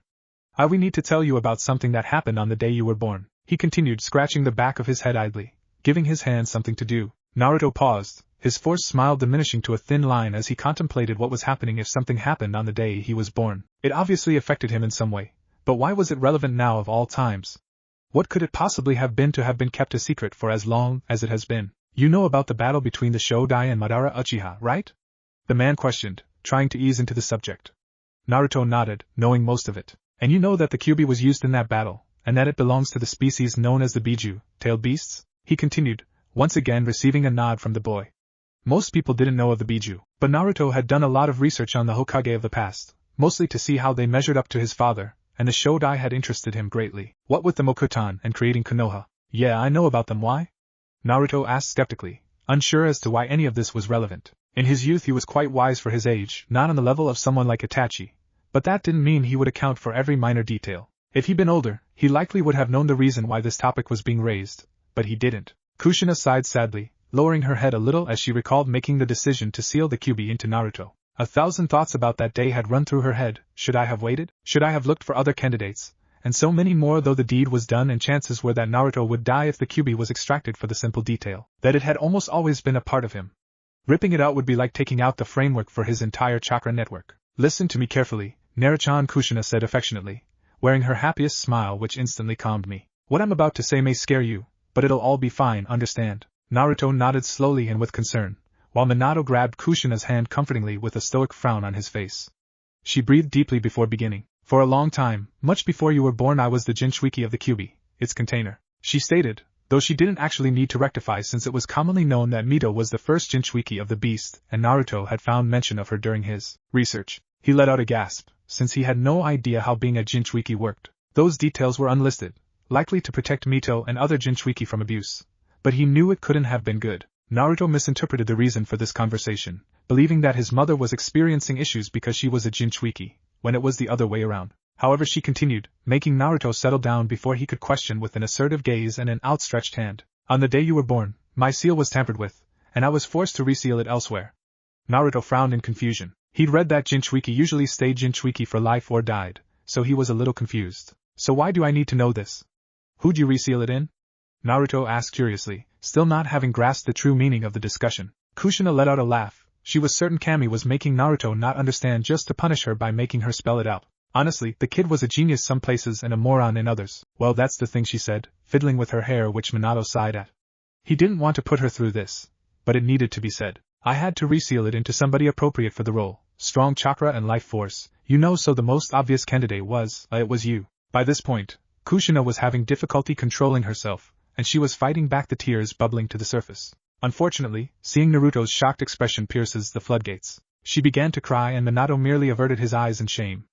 We need to tell you about something that happened on the day you were born, he continued, scratching the back of his head idly, giving his hand something to do. Naruto paused, his forced smile diminishing to a thin line as he contemplated what was happening if something happened on the day he was born. It obviously affected him in some way, but why was it relevant now of all times? What could it possibly have been to have been kept a secret for as long as it has been? You know about the battle between the Shodai and Madara Uchiha, right? The man questioned, trying to ease into the subject. Naruto nodded, knowing most of it. And you know that the Kyuubi was used in that battle, and that it belongs to the species known as the Biju-tailed beasts? He continued, once again receiving a nod from the boy. Most people didn't know of the Biju, but Naruto had done a lot of research on the Hokage of the past, mostly to see how they measured up to his father, and the Shodai had interested him greatly. What with the Mokutan and creating Konoha? Yeah, I know about them. Why? Naruto asked skeptically, unsure as to why any of this was relevant. In his youth he was quite wise for his age, not on the level of someone like Itachi, but that didn't mean he would account for every minor detail. If he'd been older, he likely would have known the reason why this topic was being raised, but he didn't. Kushina sighed sadly, lowering her head a little as she recalled making the decision to seal the Kyuubi into Naruto. 1,000 thoughts about that day had run through her head. Should I have waited? Should I have looked for other candidates? And so many more, though the deed was done and chances were that Naruto would die if the Kyuubi was extracted, for the simple detail that it had almost always been a part of him. Ripping it out would be like taking out the framework for his entire chakra network. Listen to me carefully, Naruto, Kushina said affectionately, wearing her happiest smile which instantly calmed me. What I'm about to say may scare you, but it'll all be fine, understand? Naruto nodded slowly and with concern, while Minato grabbed Kushina's hand comfortingly with a stoic frown on his face. She breathed deeply before beginning. For a long time, much before you were born, I was the Jinchuiki of the Kyuubi, its container, she stated, though she didn't actually need to rectify since it was commonly known that Mito was the first Jinchuiki of the beast and Naruto had found mention of her during his research. He let out a gasp, since he had no idea how being a Jinchuiki worked. Those details were unlisted, likely to protect Mito and other Jinchuiki from abuse, but he knew it couldn't have been good. Naruto misinterpreted the reason for this conversation, believing that his mother was experiencing issues because she was a Jinchuiki, when it was the other way around. However, she continued, making Naruto settle down before he could question with an assertive gaze and an outstretched hand. On the day you were born, my seal was tampered with, and I was forced to reseal it elsewhere. Naruto frowned in confusion. He'd read that Jinchuiki usually stayed Jinchuiki for life or died, so he was a little confused. So why do I need to know this? Who'd you reseal it in? Naruto asked curiously, still not having grasped the true meaning of the discussion. Kushina let out a laugh. She was certain Kami was making Naruto not understand just to punish her by making her spell it out. Honestly, the kid was a genius some places and a moron in others. Well, that's the thing, she said, fiddling with her hair, which Minato sighed at. He didn't want to put her through this, but it needed to be said. I had to reseal it into somebody appropriate for the role. Strong chakra and life force, you know, so the most obvious candidate was, it was you. By this point, Kushina was having difficulty controlling herself, and she was fighting back the tears bubbling to the surface. Unfortunately, seeing Naruto's shocked expression pierces the floodgates. She began to cry and Minato merely averted his eyes in shame.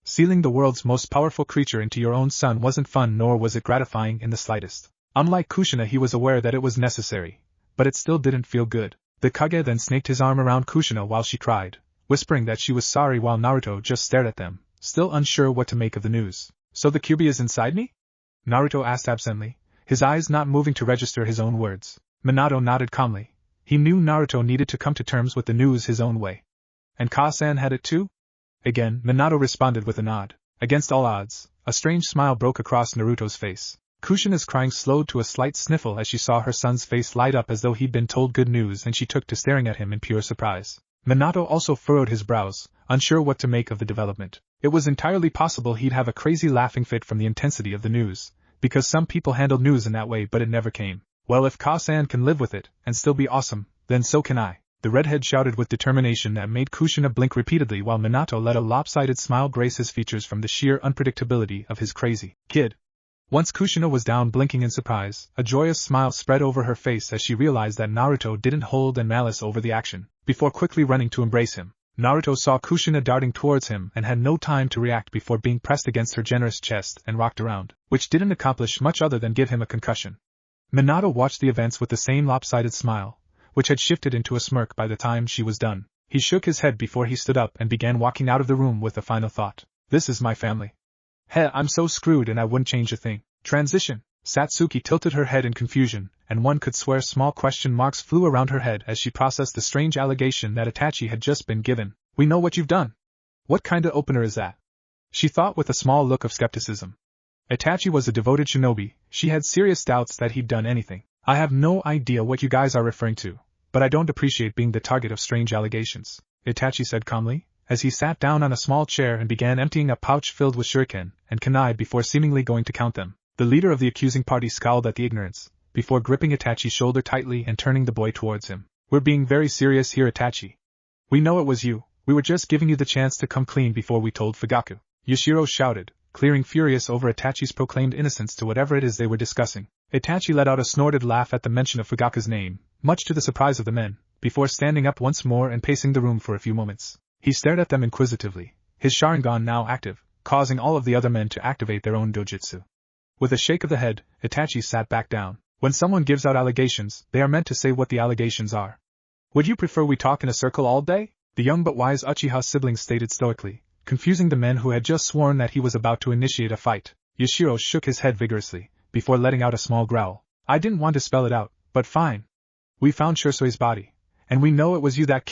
Sealing the world's most powerful creature into your own son wasn't fun, nor was it gratifying in the slightest. Unlike Kushina, he was aware that it was necessary, but it still didn't feel good. The Kage then snaked his arm around Kushina while she cried, whispering that she was sorry while Naruto just stared at them, still unsure what to make of the news. So the Kyuubi is inside me? Naruto asked absently, his eyes not moving to register his own words. Minato nodded calmly. He knew Naruto needed to come to terms with the news his own way. And Ka-san had it too? Again, Minato responded with a nod. Against all odds, a strange smile broke across Naruto's face. Kushina's crying slowed to a slight sniffle as she saw her son's face light up as though he'd been told good news, and she took to staring at him in pure surprise. Minato also furrowed his brows, unsure what to make of the development. It was entirely possible he'd have a crazy laughing fit from the intensity of the news, because some people handled news in that way, but it never came. Well, if Ka-san can live with it, and still be awesome, then so can I. The redhead shouted with determination that made Kushina blink repeatedly while Minato let a lopsided smile grace his features from the sheer unpredictability of his crazy kid. Once Kushina was down blinking in surprise, a joyous smile spread over her face as she realized that Naruto didn't hold in malice over the action, before quickly running to embrace him. Naruto saw Kushina darting towards him and had no time to react before being pressed against her generous chest and rocked around, which didn't accomplish much other than give him a concussion. Minato watched the events with the same lopsided smile, which had shifted into a smirk by the time she was done. He shook his head before he stood up and began walking out of the room with a final thought. This is my family. I'm so screwed and I wouldn't change a thing. Transition. Satsuki tilted her head in confusion, and one could swear small question marks flew around her head as she processed the strange allegation that Itachi had just been given. We know what you've done. What kinda opener is that? She thought with a small look of skepticism. Itachi was a devoted shinobi, she had serious doubts that he'd done anything. I have no idea what you guys are referring to, but I don't appreciate being the target of strange allegations, Itachi said calmly, as he sat down on a small chair and began emptying a pouch filled with shuriken and kunai before seemingly going to count them. The leader of the accusing party scowled at the ignorance, before gripping Itachi's shoulder tightly and turning the boy towards him. We're being very serious here, Itachi. We know it was you, we were just giving you the chance to come clean before we told Fugaku, Yashiro shouted, clearing furious over Itachi's proclaimed innocence to whatever it is they were discussing. Itachi let out a snorted laugh at the mention of Fugaku's name, much to the surprise of the men, before standing up once more and pacing the room for a few moments. He stared at them inquisitively, his Sharingan now active, causing all of the other men to activate their own dojutsu. With a shake of the head, Itachi sat back down. When someone gives out allegations, they are meant to say what the allegations are. Would you prefer we talk in a circle all day? The young but wise Uchiha sibling stated stoically, confusing the men who had just sworn that he was about to initiate a fight. Yashiro shook his head vigorously, before letting out a small growl. I didn't want to spell it out, but fine. We found Shursui's body, and we know it was you that killed